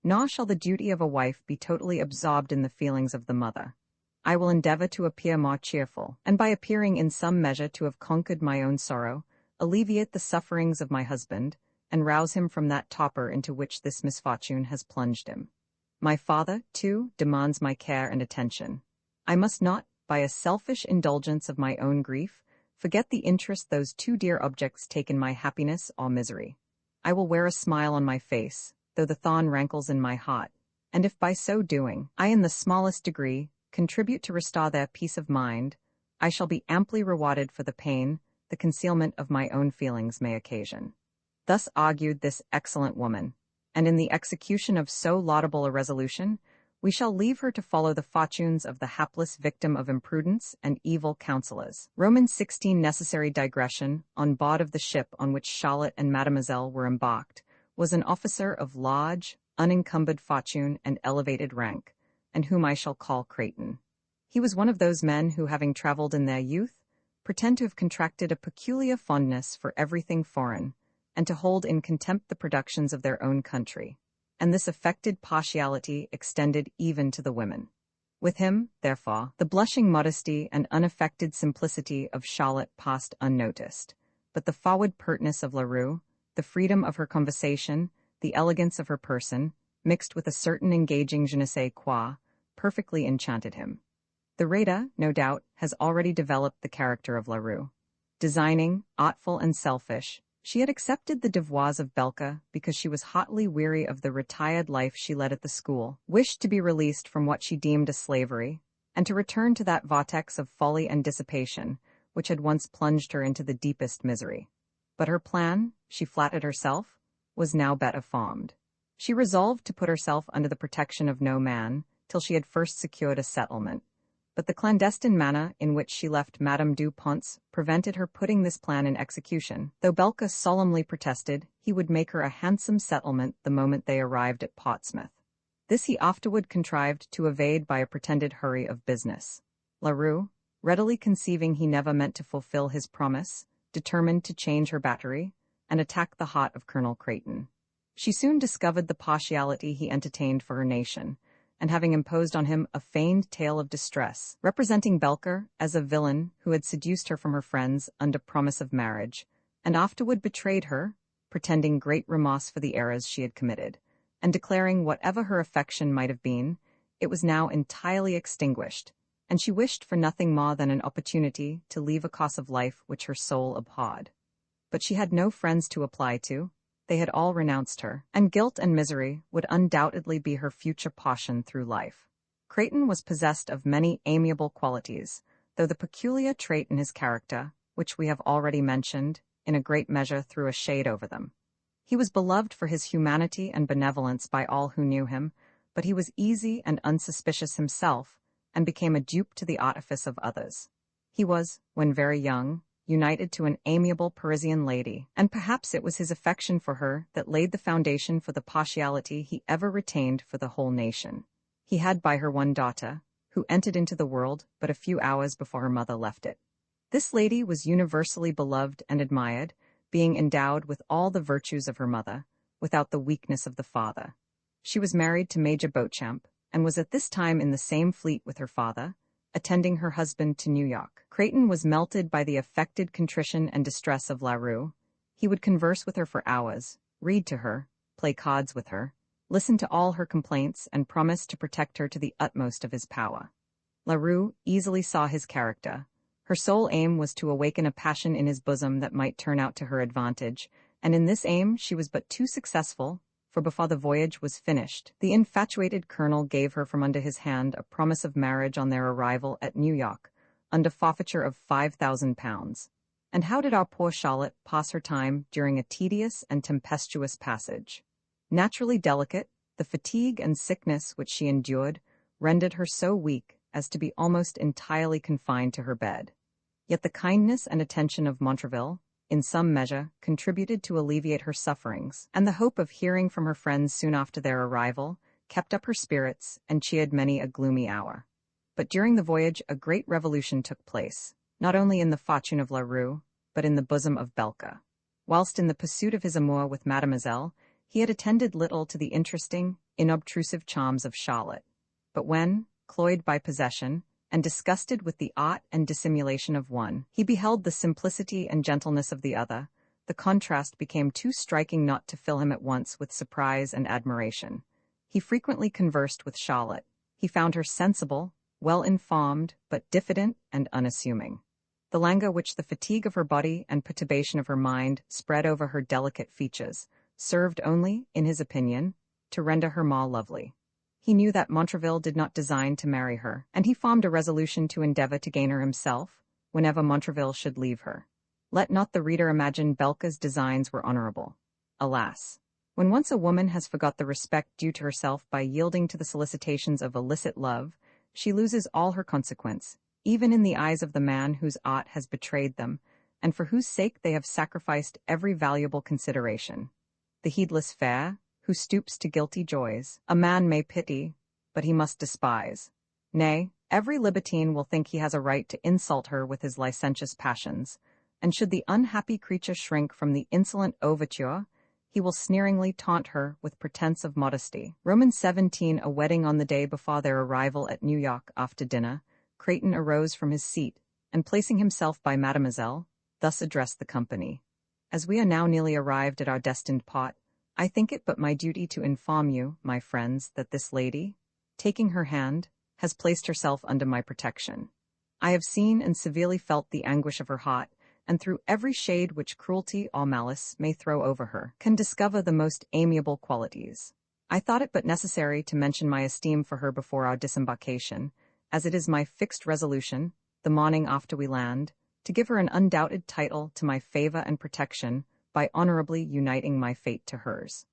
Nor shall the duty of a wife be totally absorbed in the feelings of the mother. I will endeavor to appear more cheerful, and by appearing in some measure to have conquered my own sorrow, alleviate the sufferings of my husband, and rouse him from that torpor into which this misfortune has plunged him. My father, too, demands my care and attention. I must not, by a selfish indulgence of my own grief, forget the interest those two dear objects take in my happiness or misery. I will wear a smile on my face, though the thorn rankles in my heart, and if by so doing, I in the smallest degree contribute to restore their peace of mind, I shall be amply rewarded for the pain the concealment of my own feelings may occasion." Thus argued this excellent woman, and in the execution of so laudable a resolution, we shall leave her to follow the fortunes of the hapless victim of imprudence and evil counselors. Roman 16 Necessary digression. On board of the ship on which Charlotte and Mademoiselle were embarked was an officer of large, unencumbered fortune and elevated rank, and whom I shall call Creighton. He was one of those men who, having travelled in their youth, pretend to have contracted a peculiar fondness for everything foreign, and to hold in contempt the productions of their own country. And this affected partiality extended even to the women. With him, therefore, the blushing modesty and unaffected simplicity of Charlotte passed unnoticed, but the forward pertness of Leroux, the freedom of her conversation, the elegance of her person, mixed with a certain engaging je ne sais quoi, perfectly enchanted him. The reader, no doubt, has already developed the character of Leroux. Designing, artful and selfish, she had accepted the devoirs of Belka because she was hotly weary of the retired life she led at the school, wished to be released from what she deemed a slavery, and to return to that vortex of folly and dissipation which had once plunged her into the deepest misery. But her plan, she flattered herself, was now better formed. She resolved to put herself under the protection of no man till she had first secured a settlement. But the clandestine manner in which she left Madame du Pont's prevented her putting this plan in execution, though Belka solemnly protested he would make her a handsome settlement the moment they arrived at Portsmouth. This he afterward contrived to evade by a pretended hurry of business. Leroux, readily conceiving he never meant to fulfill his promise, determined to change her battery and attack the heart of Colonel Creighton. She soon discovered the partiality he entertained for her nation, and having imposed on him a feigned tale of distress, representing Belka as a villain who had seduced her from her friends under promise of marriage, and afterward betrayed her, pretending great remorse for the errors she had committed, and declaring whatever her affection might have been, it was now entirely extinguished, and she wished for nothing more than an opportunity to leave a course of life which her soul abhorred. But she had no friends to apply to. They had all renounced her, and guilt and misery would undoubtedly be her future portion through life. Creighton was possessed of many amiable qualities, though the peculiar trait in his character, which we have already mentioned, in a great measure threw a shade over them. He was beloved for his humanity and benevolence by all who knew him, but he was easy and unsuspicious himself, and became a dupe to the artifice of others. He was, when very young, united to an amiable Parisian lady, and perhaps it was his affection for her that laid the foundation for the partiality he ever retained for the whole nation. He had by her one daughter, who entered into the world but a few hours before her mother left it. This lady was universally beloved and admired, being endowed with all the virtues of her mother, without the weakness of the father. She was married to Major Beauchamp, and was at this time in the same fleet with her father, attending her husband to New York. Creighton was melted by the affected contrition and distress of Leroux. He would converse with her for hours, read to her, play cards with her, listen to all her complaints, and promise to protect her to the utmost of his power. Leroux easily saw his character. Her sole aim was to awaken a passion in his bosom that might turn out to her advantage, and in this aim she was but too successful, for before the voyage was finished, the infatuated colonel gave her from under his hand a promise of marriage on their arrival at New York, under forfeiture of £5,000. And how did our poor Charlotte pass her time during a tedious and tempestuous passage? Naturally delicate, the fatigue and sickness which she endured rendered her so weak as to be almost entirely confined to her bed. Yet the kindness and attention of Montraville, in some measure, contributed to alleviate her sufferings, and the hope of hearing from her friends soon after their arrival kept up her spirits and cheered many a gloomy hour. But during the voyage a great revolution took place, not only in the fortune of Leroux, but in the bosom of Belka. Whilst in the pursuit of his amour with Mademoiselle, he had attended little to the interesting, inobtrusive charms of Charlotte. But when, cloyed by possession, and disgusted with the art and dissimulation of one, he beheld the simplicity and gentleness of the other, the contrast became too striking not to fill him at once with surprise and admiration. He frequently conversed with Charlotte. He found her sensible, well-informed, but diffident and unassuming. The languor which the fatigue of her body and perturbation of her mind spread over her delicate features served only, in his opinion, to render her more lovely. He knew that Montraville did not design to marry her, and he formed a resolution to endeavor to gain her himself, whenever Montraville should leave her. Let not the reader imagine Belka's designs were honorable. Alas! When once a woman has forgot the respect due to herself by yielding to the solicitations of illicit love, she loses all her consequence, even in the eyes of the man whose art has betrayed them, and for whose sake they have sacrificed every valuable consideration. The heedless fair, who stoops to guilty joys, a man may pity, but he must despise. Nay, every libertine will think he has a right to insult her with his licentious passions, and should the unhappy creature shrink from the insolent overture, he will sneeringly taunt her with pretense of modesty. Roman 17. A wedding. On the day before their arrival at New York after dinner, Creighton arose from his seat, and placing himself by Mademoiselle, thus addressed the company. As we are now nearly arrived at our destined pot, I think it but my duty to inform you, my friends, that this lady, taking her hand, has placed herself under my protection. I have seen and severely felt the anguish of her heart, and through every shade which cruelty or malice may throw over her, can discover the most amiable qualities. I thought it but necessary to mention my esteem for her before our disembarkation, as it is my fixed resolution, the morning after we land, to give her an undoubted title to my favor and protection by honorably uniting my fate to hers.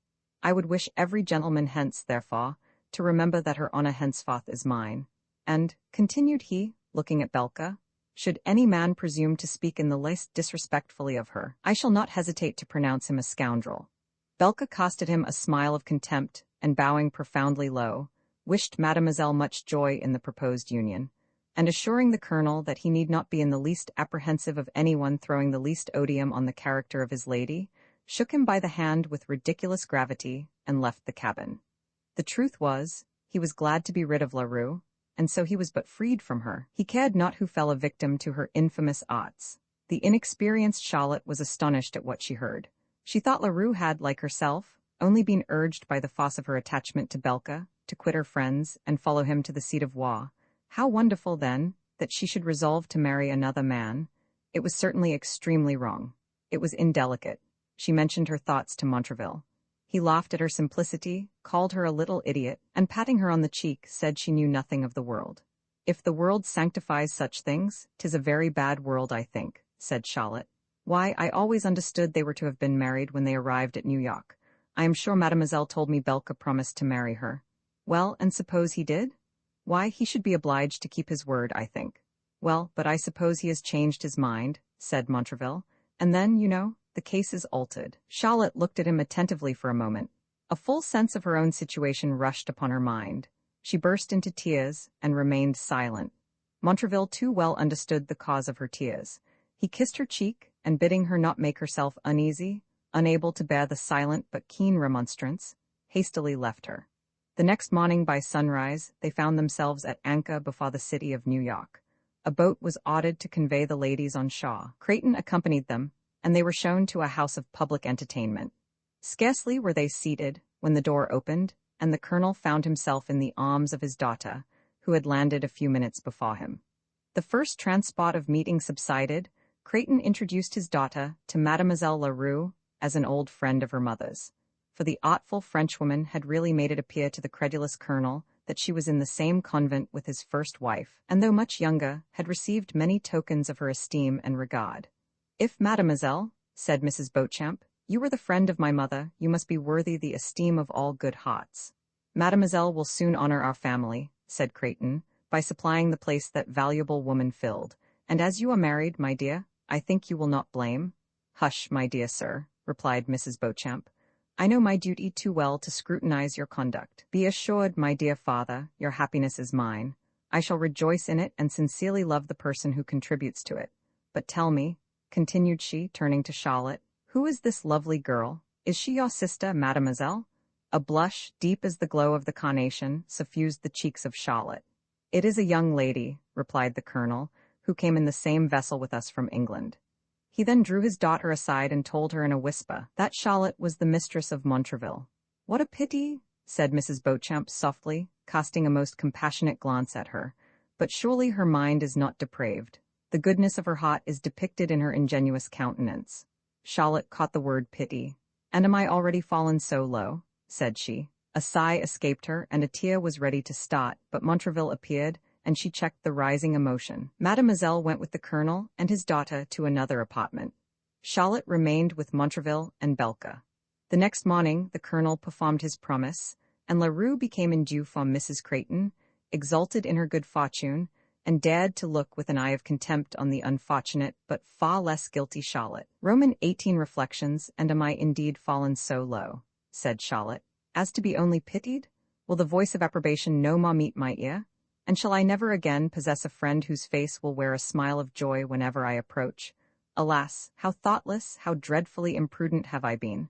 I would wish every gentleman hence, therefore, to remember that her honor henceforth is mine, and, continued he, looking at Belka, should any man presume to speak in the least disrespectfully of her, I shall not hesitate to pronounce him a scoundrel. Belka cast at him a smile of contempt, and bowing profoundly low, wished Mademoiselle much joy in the proposed union, and assuring the colonel that he need not be in the least apprehensive of anyone throwing the least odium on the character of his lady, shook him by the hand with ridiculous gravity, and left the cabin. The truth was, he was glad to be rid of LaRue, and so he was but freed from her. He cared not who fell a victim to her infamous arts. The inexperienced Charlotte was astonished at what she heard. She thought LaRue had, like herself, only been urged by the force of her attachment to Belka, to quit her friends, and follow him to the seat of war. How wonderful, then, that she should resolve to marry another man. It was certainly extremely wrong. It was indelicate. She mentioned her thoughts to Montraville. He laughed at her simplicity, called her a little idiot, and patting her on the cheek, said she knew nothing of the world. If the world sanctifies such things, 'tis a very bad world, I think, said Charlotte. Why, I always understood they were to have been married when they arrived at New York. I am sure Mademoiselle told me Belka promised to marry her. Well, and suppose he did? Why, he should be obliged to keep his word, I think. Well, but I suppose he has changed his mind, said Montraville, and then, you know, the case is altered. Charlotte looked at him attentively for a moment. A full sense of her own situation rushed upon her mind. She burst into tears, and remained silent. Montraville too well understood the cause of her tears. He kissed her cheek, and bidding her not make herself uneasy, unable to bear the silent but keen remonstrance, hastily left her. The next morning by sunrise, they found themselves at anchor before the city of New York. A boat was ordered to convey the ladies on shore. Creighton accompanied them, and they were shown to a house of public entertainment. Scarcely were they seated, when the door opened, and the colonel found himself in the arms of his daughter, who had landed a few minutes before him. The first transport of meeting subsided, Creighton introduced his daughter to Mademoiselle LaRue as an old friend of her mother's, for the artful Frenchwoman had really made it appear to the credulous colonel that she was in the same convent with his first wife, and though much younger, had received many tokens of her esteem and regard. If, Mademoiselle, said Mrs. Beauchamp, you were the friend of my mother, you must be worthy the esteem of all good hearts. Mademoiselle will soon honor our family, said Creighton, by supplying the place that valuable woman filled, and as you are married, my dear, I think you will not blame. Hush, my dear sir, replied Mrs. Beauchamp. I know my duty too well to scrutinize your conduct. Be assured, my dear father, your happiness is mine. I shall rejoice in it and sincerely love the person who contributes to it. But tell me, continued she, turning to Charlotte, who is this lovely girl? Is she your sister, Mademoiselle? A blush, deep as the glow of the carnation, suffused the cheeks of Charlotte. It is a young lady, replied the colonel, who came in the same vessel with us from England. He then drew his daughter aside and told her in a whisper that Charlotte was the mistress of Montraville. What a pity, said Mrs. Beauchamp softly, casting a most compassionate glance at her. But surely her mind is not depraved. The goodness of her heart is depicted in her ingenuous countenance. Charlotte caught the word pity. And am I already fallen so low? Said she. A sigh escaped her, and a tear was ready to start, but Montraville appeared, and she checked the rising emotion. Mademoiselle went with the colonel and his daughter to another apartment. Charlotte remained with Montraville and Belka. The next morning the colonel performed his promise, and LaRue became in due form Mrs. Creighton, exulted in her good fortune, and dared to look with an eye of contempt on the unfortunate but far less guilty Charlotte. Roman 18 Reflections, and am I indeed fallen so low, said Charlotte, as to be only pitied? Will the voice of approbation no more meet my ear? And shall I never again possess a friend whose face will wear a smile of joy whenever I approach? Alas, how thoughtless, how dreadfully imprudent have I been!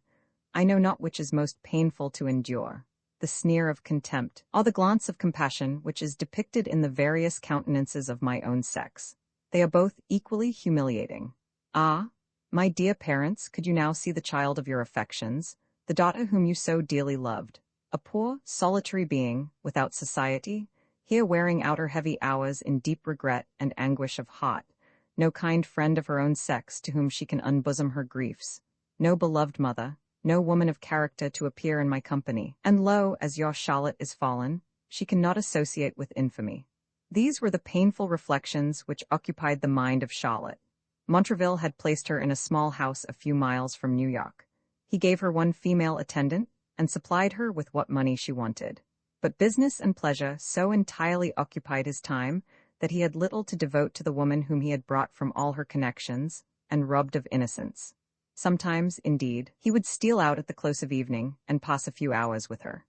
I know not which is most painful to endure, the sneer of contempt, or the glance of compassion which is depicted in the various countenances of my own sex. They are both equally humiliating. Ah, my dear parents, could you now see the child of your affections, the daughter whom you so dearly loved, a poor, solitary being, without society, here wearing out her heavy hours in deep regret and anguish of heart, no kind friend of her own sex to whom she can unbosom her griefs, no beloved mother, no woman of character to appear in my company, and lo, as your Charlotte is fallen, she cannot associate with infamy. These were the painful reflections which occupied the mind of Charlotte. Montraville had placed her in a small house a few miles from New York. He gave her one female attendant, and supplied her with what money she wanted. But business and pleasure so entirely occupied his time that he had little to devote to the woman whom he had brought from all her connections, and robbed of innocence. Sometimes, indeed, he would steal out at the close of evening and pass a few hours with her.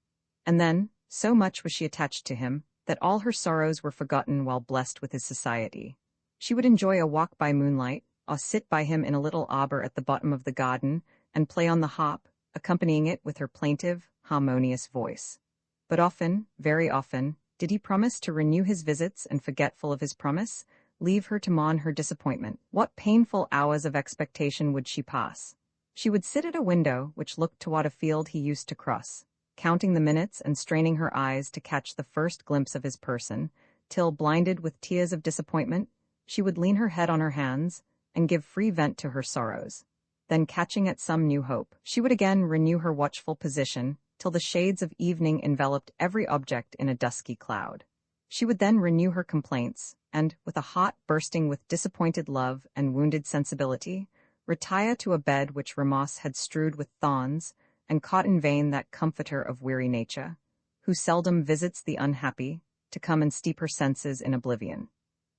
And then, so much was she attached to him, that all her sorrows were forgotten while blessed with his society. She would enjoy a walk by moonlight, or sit by him in a little arbor at the bottom of the garden, and play on the harp, accompanying it with her plaintive, harmonious voice. But often, very often, did he promise to renew his visits and, forgetful of his promise, leave her to mourn her disappointment. What painful hours of expectation would she pass! She would sit at a window which looked toward a field he used to cross, counting the minutes and straining her eyes to catch the first glimpse of his person, till, blinded with tears of disappointment, she would lean her head on her hands and give free vent to her sorrows. Then, catching at some new hope, she would again renew her watchful position till the shades of evening enveloped every object in a dusky cloud. She would then renew her complaints, and, with a heart bursting with disappointed love and wounded sensibility, retire to a bed which Ramas had strewed with thorns, and caught in vain that comforter of weary nature, who seldom visits the unhappy, to come and steep her senses in oblivion.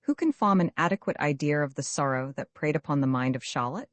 Who can form an adequate idea of the sorrow that preyed upon the mind of Charlotte?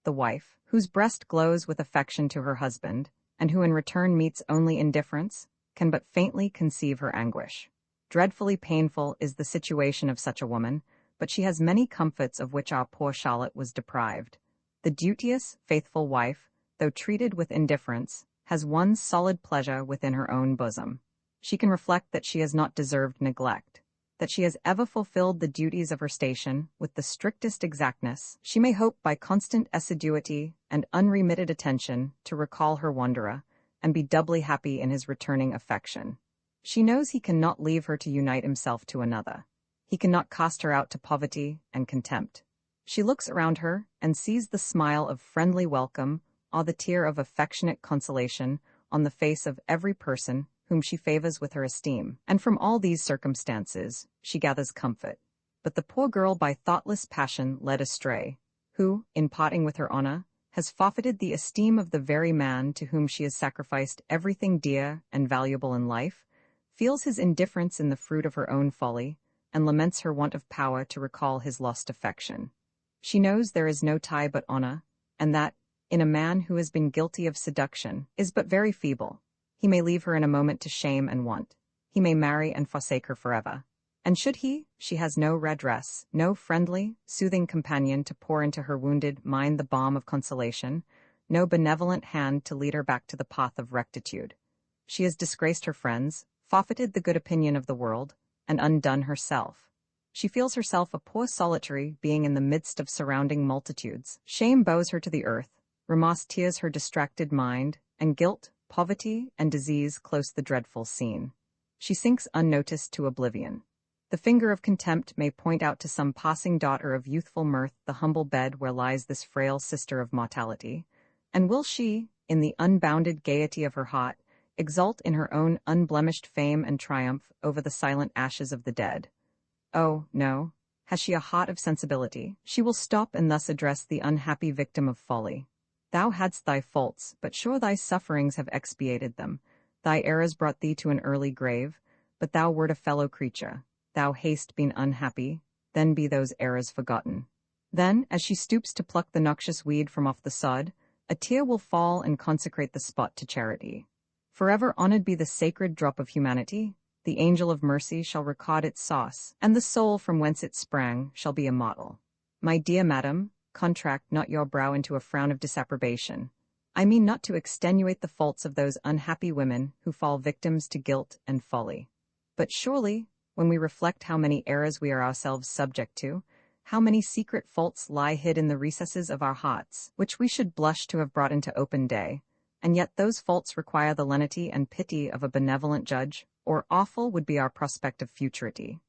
The wife, whose breast glows with affection to her husband, and who in return meets only indifference, can but faintly conceive her anguish. Dreadfully painful is the situation of such a woman, but she has many comforts of which our poor Charlotte was deprived. The duteous, faithful wife, though treated with indifference, has one solid pleasure within her own bosom. She can reflect that she has not deserved neglect, that she has ever fulfilled the duties of her station with the strictest exactness. She may hope by constant assiduity and unremitted attention to recall her wanderer, and be doubly happy in his returning affection. She knows he cannot leave her to unite himself to another. He cannot cast her out to poverty and contempt. She looks around her and sees the smile of friendly welcome or the tear of affectionate consolation on the face of every person whom she favors with her esteem, and from all these circumstances she gathers comfort. But the poor girl by thoughtless passion led astray, who, in parting with her honor, has forfeited the esteem of the very man to whom she has sacrificed everything dear and valuable in life, feels his indifference in the fruit of her own folly, and laments her want of power to recall his lost affection. She knows there is no tie but honor, and that, in a man who has been guilty of seduction, is but very feeble. He may leave her in a moment to shame and want. He may marry and forsake her forever. And should he, she has no redress, no friendly, soothing companion to pour into her wounded mind the balm of consolation, no benevolent hand to lead her back to the path of rectitude. She has disgraced her friends, forfeited the good opinion of the world, and undone herself. She feels herself a poor solitary being in the midst of surrounding multitudes. Shame bows her to the earth, remorse tears her distracted mind, and guilt, poverty, and disease close the dreadful scene. She sinks unnoticed to oblivion. The finger of contempt may point out to some passing daughter of youthful mirth the humble bed where lies this frail sister of mortality, and will she, in the unbounded gaiety of her heart, exult in her own unblemished fame and triumph over the silent ashes of the dead? Oh, no. Has she a heart of sensibility? She will stop and thus address the unhappy victim of folly. Thou hadst thy faults, but sure thy sufferings have expiated them. Thy errors brought thee to an early grave, but thou wert a fellow creature. Thou hast been unhappy, then be those errors forgotten. Then, as she stoops to pluck the noxious weed from off the sod, a tear will fall and consecrate the spot to charity. Forever honored be the sacred drop of humanity. The angel of mercy shall record its source, and the soul from whence it sprang shall be a model. My dear madam, contract not your brow into a frown of disapprobation. I mean not to extenuate the faults of those unhappy women who fall victims to guilt and folly. But surely, when we reflect how many errors we are ourselves subject to, how many secret faults lie hid in the recesses of our hearts, which we should blush to have brought into open day, and yet those faults require the lenity and pity of a benevolent judge, or awful would be our prospect of futurity.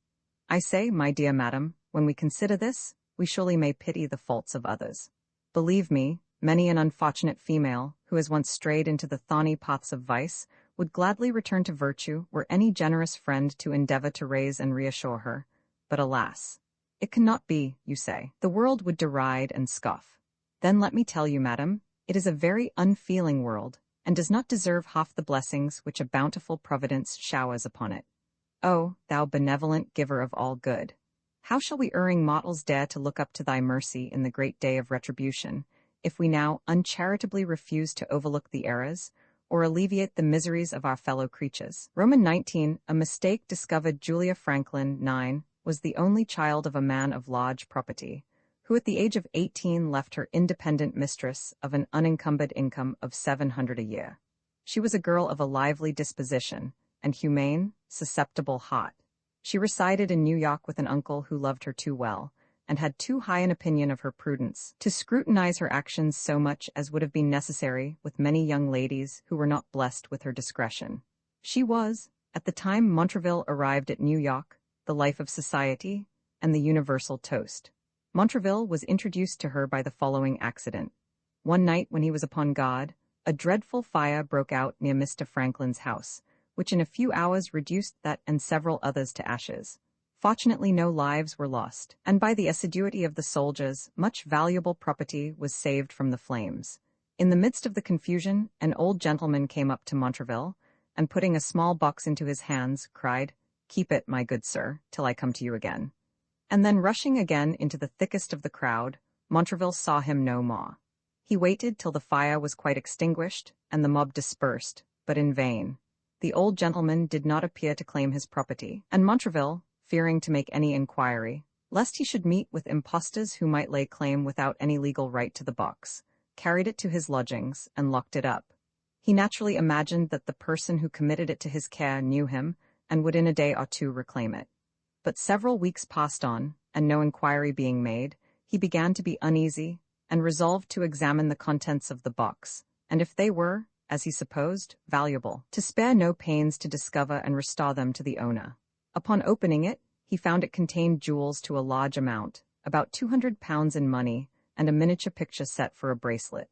I say, my dear madam, when we consider this, we surely may pity the faults of others. Believe me, many an unfortunate female, who has once strayed into the thorny paths of vice, would gladly return to virtue were any generous friend to endeavor to raise and reassure her. But alas! It cannot be, you say. The world would deride and scoff. Then let me tell you, madam, it is a very unfeeling world, and does not deserve half the blessings which a bountiful providence showers upon it. O, thou benevolent giver of all good! How shall we erring mortals dare to look up to thy mercy in the great day of retribution, if we now uncharitably refuse to overlook the errors, or alleviate the miseries of our fellow creatures? Roman 19, a mistake discovered. Julia Franklin, 9, was the only child of a man of large property, who at the age of 18 left her independent mistress of an unencumbered income of $700 a year. She was a girl of a lively disposition, and humane, susceptible heart. She resided in New York with an uncle who loved her too well, and had too high an opinion of her prudence, to scrutinize her actions so much as would have been necessary with many young ladies who were not blessed with her discretion. She was, at the time Montraville arrived at New York, the life of society, and the universal toast. Montraville was introduced to her by the following accident. One night when he was upon guard, a dreadful fire broke out near Mr. Franklin's house, which in a few hours reduced that and several others to ashes. Fortunately no lives were lost, and by the assiduity of the soldiers, much valuable property was saved from the flames. In the midst of the confusion, an old gentleman came up to Montraville, and putting a small box into his hands, cried, "Keep it, my good sir, till I come to you again." And then rushing again into the thickest of the crowd, Montraville saw him no more. He waited till the fire was quite extinguished, and the mob dispersed, but in vain. The old gentleman did not appear to claim his property, and Montraville, fearing to make any inquiry, lest he should meet with impostors who might lay claim without any legal right to the box, carried it to his lodgings and locked it up. He naturally imagined that the person who committed it to his care knew him, and would in a day or two reclaim it. But several weeks passed on, and no inquiry being made, he began to be uneasy, and resolved to examine the contents of the box, and if they were, as he supposed, valuable, to spare no pains to discover and restore them to the owner. Upon opening it, he found it contained jewels to a large amount, about £200 in money, and a miniature picture set for a bracelet.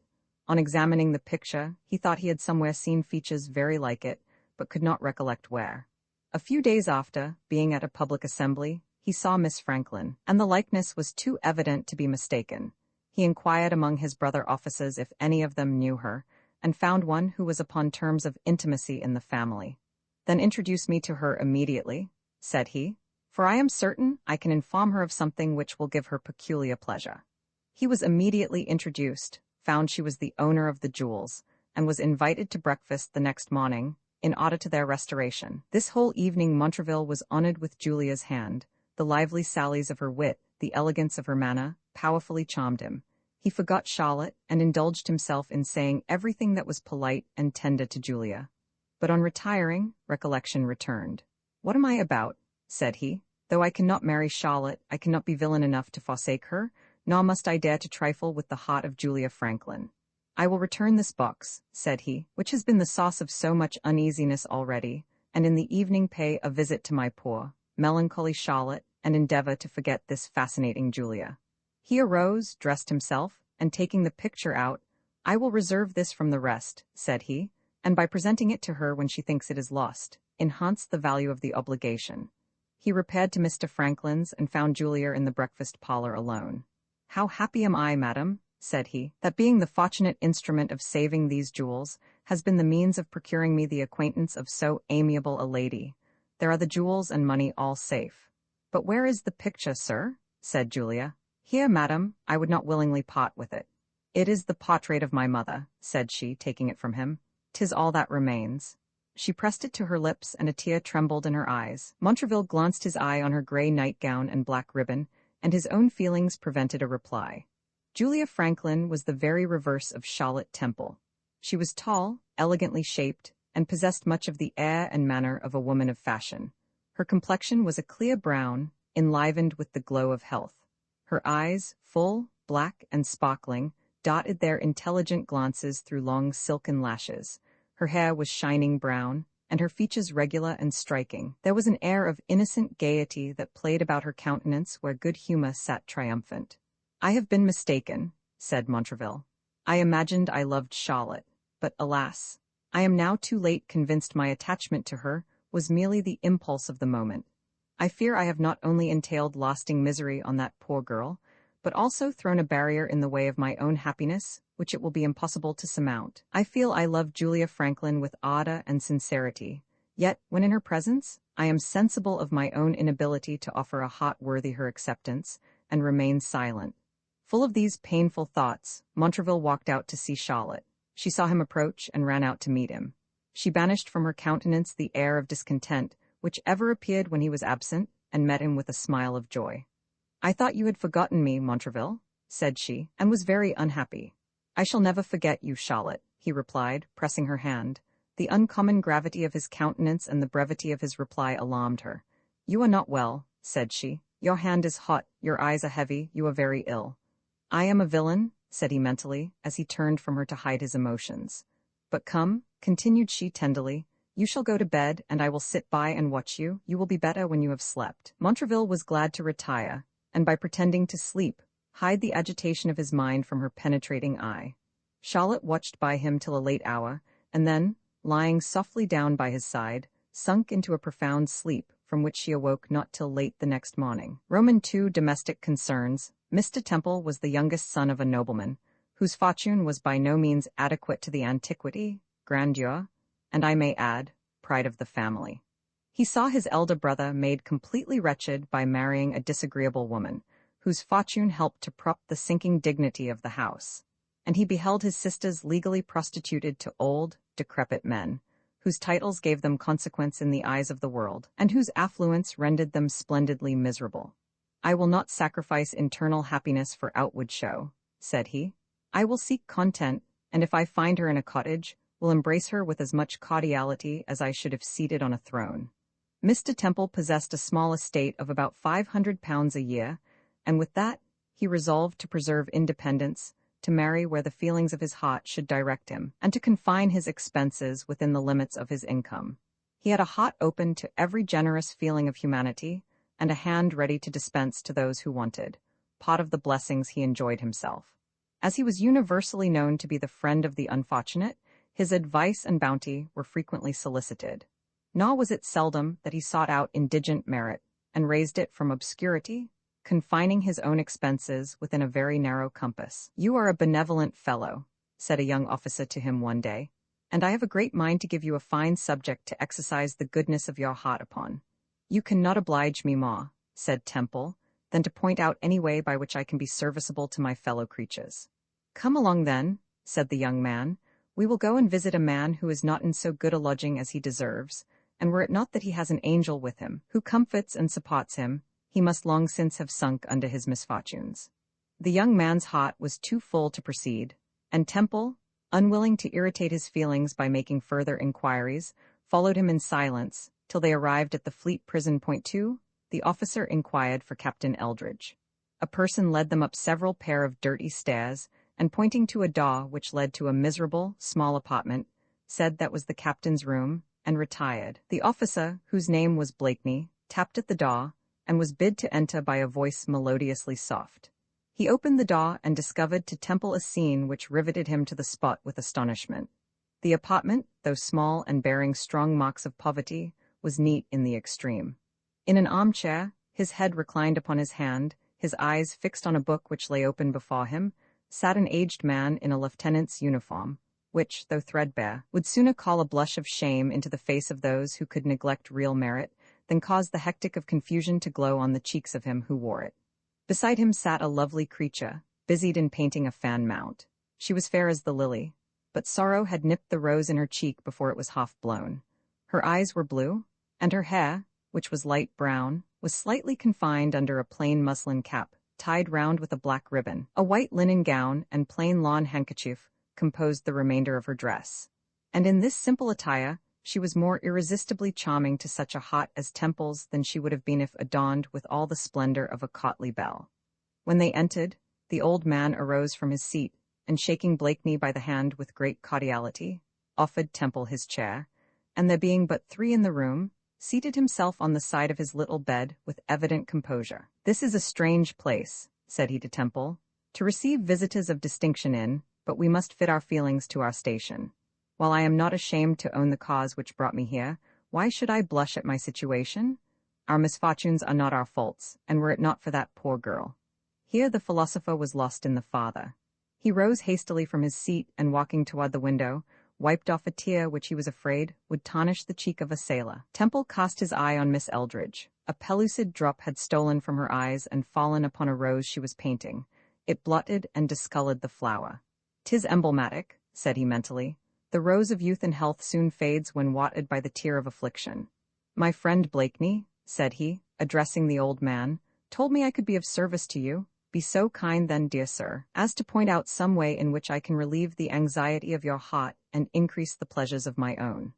On examining the picture, he thought he had somewhere seen features very like it, but could not recollect where. A few days after, being at a public assembly, he saw Miss Franklin, and the likeness was too evident to be mistaken. He inquired among his brother officers if any of them knew her, and found one who was upon terms of intimacy in the family. "Then introduce me to her immediately," said he, "for I am certain I can inform her of something which will give her peculiar pleasure." He was immediately introduced, found she was the owner of the jewels, and was invited to breakfast the next morning, in order to their restoration. This whole evening Montraville was honored with Julia's hand. The lively sallies of her wit, the elegance of her manner, powerfully charmed him. He forgot Charlotte, and indulged himself in saying everything that was polite and tender to Julia. But on retiring, recollection returned. "What am I about?" said he. "Though I cannot marry Charlotte, I cannot be villain enough to forsake her, nor must I dare to trifle with the heart of Julia Franklin. I will return this box," said he, "which has been the source of so much uneasiness already, and in the evening pay a visit to my poor, melancholy Charlotte, and endeavor to forget this fascinating Julia." He arose, dressed himself, and taking the picture out, "I will reserve this from the rest," said he, "and by presenting it to her when she thinks it is lost, enhance the value of the obligation." He repaired to Mr. Franklin's, and found Julia in the breakfast parlor alone. "How happy am I, madam," said he, "that being the fortunate instrument of saving these jewels, has been the means of procuring me the acquaintance of so amiable a lady. There are the jewels and money all safe." "But where is the picture, sir?" said Julia. "Here, madam, I would not willingly part with it." "It is the portrait of my mother," said she, taking it from him. "'Tis all that remains." She pressed it to her lips, and a tear trembled in her eyes. Montraville glanced his eye on her grey nightgown and black ribbon, and his own feelings prevented a reply. Julia Franklin was the very reverse of Charlotte Temple. She was tall, elegantly shaped, and possessed much of the air and manner of a woman of fashion. Her complexion was a clear brown, enlivened with the glow of health. Her eyes, full, black, and sparkling, darted their intelligent glances through long silken lashes. Her hair was shining brown, and her features regular and striking. There was an air of innocent gaiety that played about her countenance where good humor sat triumphant. "I have been mistaken," said Montraville. "I imagined I loved Charlotte, but alas, I am now too late convinced my attachment to her was merely the impulse of the moment. I fear I have not only entailed lasting misery on that poor girl, but also thrown a barrier in the way of my own happiness, which it will be impossible to surmount. I feel I love Julia Franklin with ardor and sincerity, yet, when in her presence, I am sensible of my own inability to offer a heart worthy her acceptance, and remain silent." Full of these painful thoughts, Montraville walked out to see Charlotte. She saw him approach and ran out to meet him. She banished from her countenance the air of discontent which ever appeared when he was absent, and met him with a smile of joy. "I thought you had forgotten me, Montraville," said she, "and was very unhappy." "I shall never forget you, Charlotte," he replied, pressing her hand. The uncommon gravity of his countenance and the brevity of his reply alarmed her. "You are not well," said she. "Your hand is hot, your eyes are heavy, you are very ill." "I am a villain," said he mentally, as he turned from her to hide his emotions. "But come," continued she tenderly, "you shall go to bed, and I will sit by and watch you. You will be better when you have slept." Montraville was glad to retire, and by pretending to sleep, hide the agitation of his mind from her penetrating eye. Charlotte watched by him till a late hour, and then, lying softly down by his side, sunk into a profound sleep, from which she awoke not till late the next morning. II. Domestic concerns. Mr. Temple was the youngest son of a nobleman, whose fortune was by no means adequate to the antiquity, grandeur, and I may add, pride of the family. He saw his elder brother made completely wretched by marrying a disagreeable woman, whose fortune helped to prop the sinking dignity of the house, and he beheld his sisters legally prostituted to old, decrepit men, whose titles gave them consequence in the eyes of the world, and whose affluence rendered them splendidly miserable. "I will not sacrifice internal happiness for outward show," said he. "I will seek content, and if I find her in a cottage, will embrace her with as much cordiality as I should if seated on a throne." Mr. Temple possessed a small estate of about £500 a year, and with that, he resolved to preserve independence, to marry where the feelings of his heart should direct him, and to confine his expenses within the limits of his income. He had a heart open to every generous feeling of humanity, and a hand ready to dispense to those who wanted, part of the blessings he enjoyed himself. As he was universally known to be the friend of the unfortunate, his advice and bounty were frequently solicited. Nor was it seldom that he sought out indigent merit, and raised it from obscurity, confining his own expenses within a very narrow compass. "You are a benevolent fellow," said a young officer to him one day, "and I have a great mind to give you a fine subject to exercise the goodness of your heart upon." "You cannot oblige me more," said Temple, "than to point out any way by which I can be serviceable to my fellow creatures." "Come along then," said the young man. "We will go and visit a man who is not in so good a lodging as he deserves, and were it not that he has an angel with him, who comforts and supports him, he must long since have sunk under his misfortunes." The young man's heart was too full to proceed, and Temple, unwilling to irritate his feelings by making further inquiries, followed him in silence, till they arrived at the Fleet Prison. Point 2, the officer inquired for Captain Eldridge. A person led them up several pair of dirty stairs, and pointing to a door which led to a miserable, small apartment, said that was the captain's room, and retired. The officer, whose name was Blakeney, tapped at the door, and was bid to enter by a voice melodiously soft. He opened the door and discovered to Temple a scene which riveted him to the spot with astonishment. The apartment, though small and bearing strong marks of poverty, was neat in the extreme. In an armchair, his head reclined upon his hand, his eyes fixed on a book which lay open before him, sat an aged man in a lieutenant's uniform, which, though threadbare, would sooner call a blush of shame into the face of those who could neglect real merit, than cause the hectic of confusion to glow on the cheeks of him who wore it. Beside him sat a lovely creature, busied in painting a fan mount. She was fair as the lily, but sorrow had nipped the rose in her cheek before it was half blown. Her eyes were blue, and her hair, which was light brown, was slightly confined under a plain muslin cap, tied round with a black ribbon. A white linen gown and plain lawn handkerchief composed the remainder of her dress. And in this simple attire, she was more irresistibly charming to such a hot as Temples than she would have been if adorned with all the splendor of a courtly belle. When they entered, the old man arose from his seat, and shaking Blakeney by the hand with great cordiality, offered Temple his chair, and there being but 3 in the room, seated himself on the side of his little bed with evident composure. "This is a strange place," said he to Temple, "to receive visitors of distinction in, but we must fit our feelings to our station. While I am not ashamed to own the cause which brought me here, why should I blush at my situation? Our misfortunes are not our faults, and were it not for that poor girl—" Here the philosopher was lost in the father. He rose hastily from his seat and, walking toward the window, wiped off a tear which he was afraid would tarnish the cheek of a sailor. Temple cast his eye on Miss Eldridge. A pellucid drop had stolen from her eyes and fallen upon a rose she was painting. It blotted and discolored the flower. "'Tis emblematic," said he mentally. "The rose of youth and health soon fades when watered by the tear of affliction. My friend Blakeney," said he, addressing the old man, "told me I could be of service to you. Be so kind then, dear sir, as to point out some way in which I can relieve the anxiety of your heart and increase the pleasures of my own."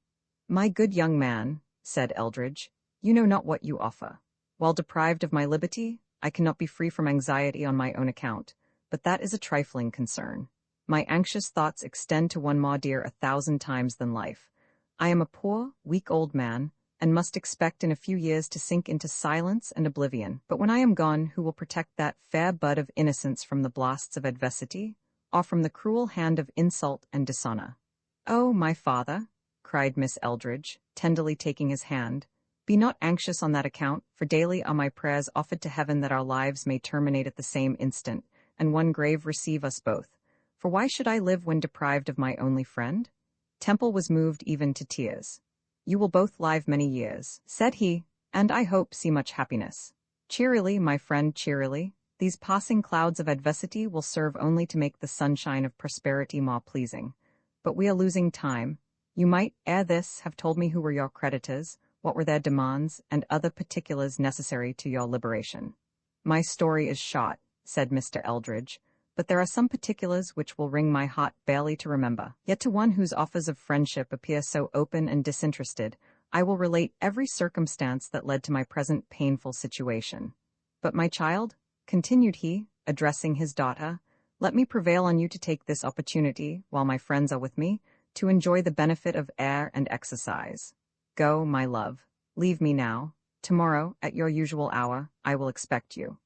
"My good young man," said Eldridge, "you know not what you offer. While deprived of my liberty, I cannot be free from anxiety on my own account, but that is a trifling concern. My anxious thoughts extend to one more dear 1,000 times than life. I am a poor, weak old man, and must expect in a few years to sink into silence and oblivion. But when I am gone, who will protect that fair bud of innocence from the blasts of adversity, or from the cruel hand of insult and dishonor?" "Oh, my father," cried Miss Eldridge, tenderly taking his hand, "be not anxious on that account, for daily are my prayers offered to heaven that our lives may terminate at the same instant, and one grave receive us both. For why should I live when deprived of my only friend?" Temple was moved even to tears. "You will both live many years," said he, "and I hope see much happiness. Cheerily, my friend, cheerily. These passing clouds of adversity will serve only to make the sunshine of prosperity more pleasing. But we are losing time. You might, ere this, have told me who were your creditors, what were their demands, and other particulars necessary to your liberation." "My story is short," said Mr. Eldridge, "but there are some particulars which will wring my heart barely to remember. Yet to one whose offers of friendship appear so open and disinterested, I will relate every circumstance that led to my present painful situation. But my child," continued he, addressing his daughter, "let me prevail on you to take this opportunity, while my friends are with me, to enjoy the benefit of air and exercise. Go, my love. Leave me now. Tomorrow, at your usual hour, I will expect you."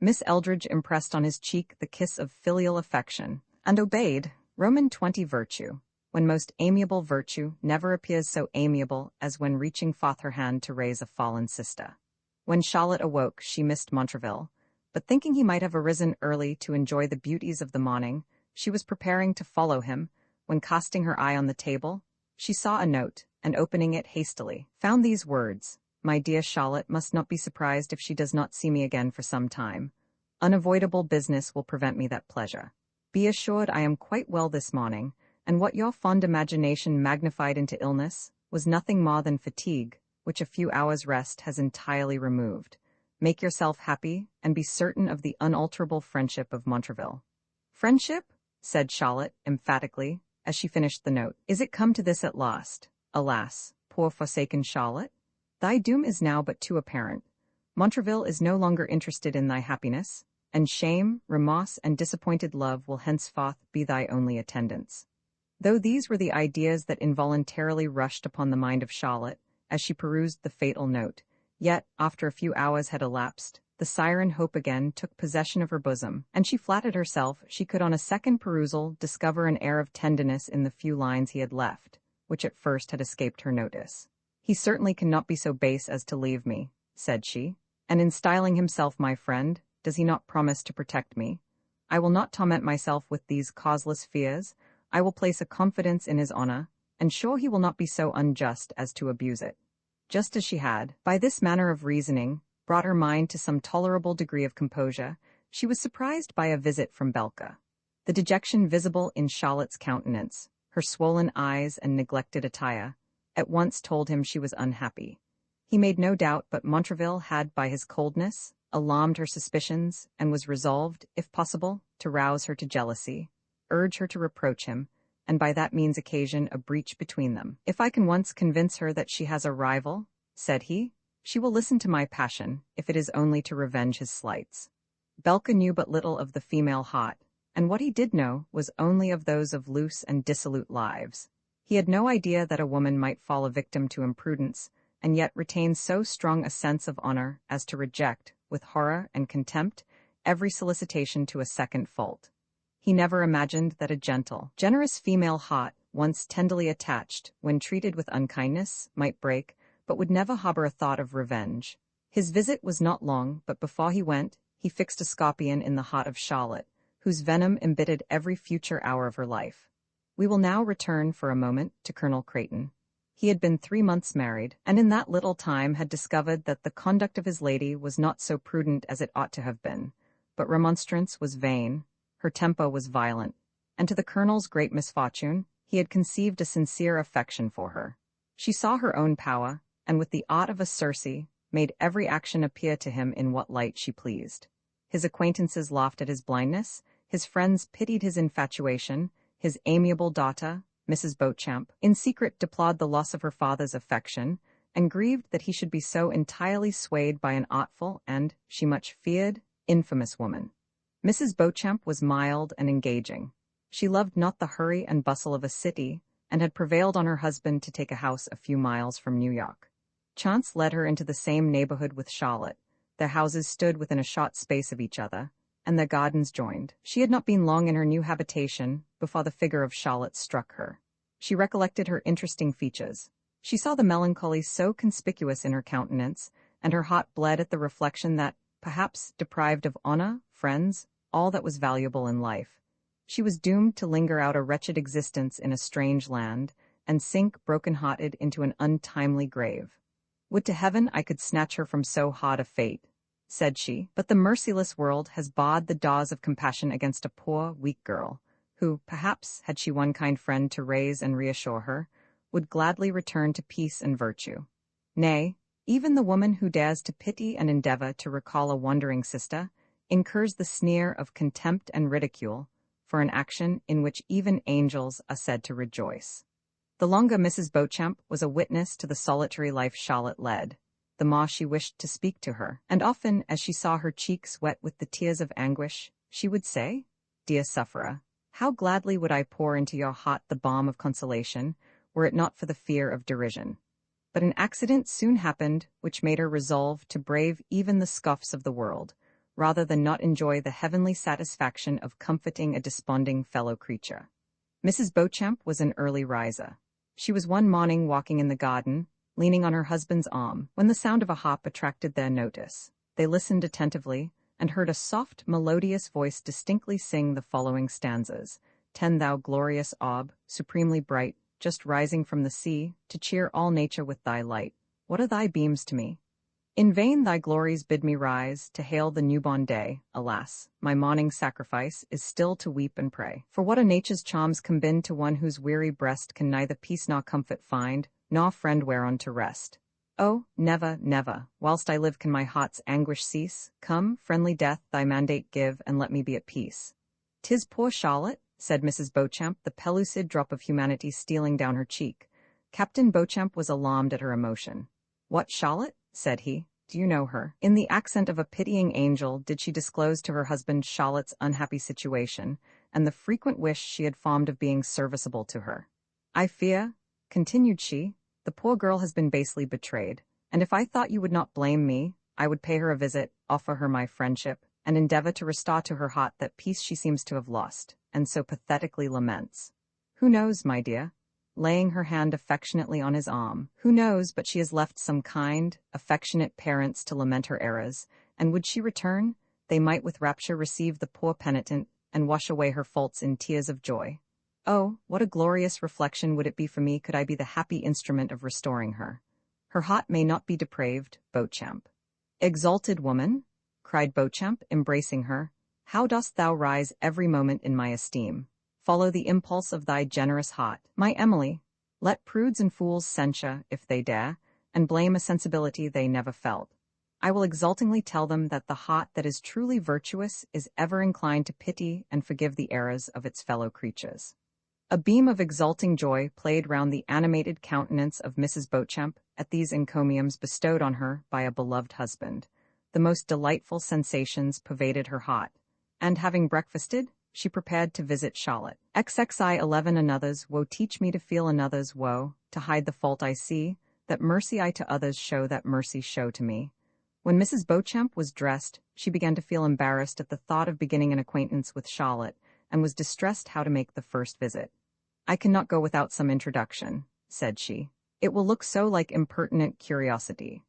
Miss Eldridge impressed on his cheek the kiss of filial affection, and obeyed. Roman 20 virtue. When most amiable virtue never appears so amiable as when reaching forth her hand to raise a fallen sister. When Charlotte awoke, she missed Montraville, but thinking he might have arisen early to enjoy the beauties of the morning, she was preparing to follow him, when casting her eye on the table, she saw a note, and opening it hastily, found these words: "My dear Charlotte must not be surprised if she does not see me again for some time. Unavoidable business will prevent me that pleasure. Be assured I am quite well this morning, and what your fond imagination magnified into illness was nothing more than fatigue, which a few hours' rest has entirely removed. Make yourself happy, and be certain of the unalterable friendship of Montraville." "Friendship?" said Charlotte, emphatically, as she finished the note. "Is it come to this at last? Alas, poor forsaken Charlotte! Thy doom is now but too apparent. Montraville is no longer interested in thy happiness, and shame, remorse, and disappointed love will henceforth be thy only attendants." Though these were the ideas that involuntarily rushed upon the mind of Charlotte as she perused the fatal note, yet, after a few hours had elapsed, the siren hope again took possession of her bosom, and she flattered herself she could on a second perusal discover an air of tenderness in the few lines he had left, which at first had escaped her notice. "He certainly cannot be so base as to leave me," said she, "and in styling himself my friend, does he not promise to protect me? I will not torment myself with these causeless fears. I will place a confidence in his honor, and sure he will not be so unjust as to abuse it." Just as she had, by this manner of reasoning, brought her mind to some tolerable degree of composure, she was surprised by a visit from Belka. The dejection visible in Charlotte's countenance, her swollen eyes and neglected attire, at once told him she was unhappy. He made no doubt but Montraville had by his coldness, alarmed her suspicions, and was resolved, if possible, to rouse her to jealousy, urge her to reproach him, and by that means occasion a breach between them. "If I can once convince her that she has a rival," said he, "she will listen to my passion, if it is only to revenge his slights." Belka knew but little of the female heart, and what he did know was only of those of loose and dissolute lives. He had no idea that a woman might fall a victim to imprudence, and yet retain so strong a sense of honor as to reject, with horror and contempt, every solicitation to a second fault. He never imagined that a gentle, generous female heart, once tenderly attached, when treated with unkindness, might break, but would never harbor a thought of revenge. His visit was not long, but before he went, he fixed a scorpion in the heart of Charlotte, whose venom embittered every future hour of her life. We will now return for a moment to Colonel Creighton. He had been 3 months married, and in that little time had discovered that the conduct of his lady was not so prudent as it ought to have been. But remonstrance was vain, her temper was violent, and to the Colonel's great misfortune, he had conceived a sincere affection for her. She saw her own power, and with the art of a Circe, made every action appear to him in what light she pleased. His acquaintances laughed at his blindness, his friends pitied his infatuation, his amiable daughter, Mrs. Beauchamp, in secret deplored the loss of her father's affection, and grieved that he should be so entirely swayed by an artful and, she much feared, infamous woman. Mrs. Beauchamp was mild and engaging. She loved not the hurry and bustle of a city, and had prevailed on her husband to take a house a few miles from New York. Chance led her into the same neighborhood with Charlotte. Their houses stood within a short space of each other, and their gardens joined. She had not been long in her new habitation before the figure of Charlotte struck her. She recollected her interesting features. She saw the melancholy so conspicuous in her countenance, and her heart bled at the reflection that, perhaps deprived of honor, friends, all that was valuable in life, she was doomed to linger out a wretched existence in a strange land, and sink broken-hearted into an untimely grave. "Would to heaven I could snatch her from so hard a fate," said she, "but the merciless world has barred the doors of compassion against a poor, weak girl, who, perhaps, had she one kind friend to raise and reassure her, would gladly return to peace and virtue. Nay, even the woman who dares to pity and endeavor to recall a wandering sister, incurs the sneer of contempt and ridicule for an action in which even angels are said to rejoice." The longer Mrs. Beauchamp was a witness to the solitary life Charlotte led, the more she wished to speak to her, and often, as she saw her cheeks wet with the tears of anguish, she would say, "Dear sufferer, how gladly would I pour into your heart the balm of consolation, were it not for the fear of derision." But an accident soon happened which made her resolve to brave even the scoffs of the world, rather than not enjoy the heavenly satisfaction of comforting a desponding fellow creature. Mrs. Beauchamp was an early riser. She was one morning walking in the garden, leaning on her husband's arm, when the sound of a harp attracted their notice. They listened attentively, and heard a soft, melodious voice distinctly sing the following stanzas: "Ten thou glorious orb, supremely bright, just rising from the sea, to cheer all nature with thy light. What are thy beams to me? In vain thy glories bid me rise, to hail the newborn day. Alas, my morning sacrifice is still to weep and pray. For what are nature's charms combined to one whose weary breast can neither peace nor comfort find, nor friend whereon to rest? Oh, never, never, whilst I live can my heart's anguish cease. Come, friendly death, thy mandate give, and let me be at peace." "'Tis poor Charlotte," said Mrs. Beauchamp, the pellucid drop of humanity stealing down her cheek. Captain Beauchamp was alarmed at her emotion. "What, Charlotte?" said he. "Do you know her?" In the accent of a pitying angel did she disclose to her husband Charlotte's unhappy situation, and the frequent wish she had formed of being serviceable to her. "I fear," continued she, "the poor girl has been basely betrayed, and if I thought you would not blame me, I would pay her a visit, offer her my friendship, and endeavor to restore to her heart that peace she seems to have lost, and so pathetically laments. Who knows, my dear?" laying her hand affectionately on his arm, "who knows but she has left some kind, affectionate parents to lament her errors, and would she return, they might with rapture receive the poor penitent, and wash away her faults in tears of joy. Oh, what a glorious reflection would it be for me could I be the happy instrument of restoring her. Her heart may not be depraved, Beauchamp." "Exalted woman," cried Beauchamp, embracing her, "how dost thou rise every moment in my esteem! Follow the impulse of thy generous heart, my Emily. Let prudes and fools censure, if they dare, and blame a sensibility they never felt. I will exultingly tell them that the heart that is truly virtuous is ever inclined to pity and forgive the errors of its fellow creatures. A beam of exulting joy played round the animated countenance of Mrs. Beauchamp at these encomiums bestowed on her by a beloved husband. The most delightful sensations pervaded her heart, and having breakfasted, she prepared to visit Charlotte. XXI 11 Another's woe teach me to feel another's woe, to hide the fault I see, that mercy I to others show, that mercy show to me. When Mrs. Beauchamp was dressed, she began to feel embarrassed at the thought of beginning an acquaintance with Charlotte, and was distressed how to make the first visit. I cannot go without some introduction, said she. It will look so like impertinent curiosity.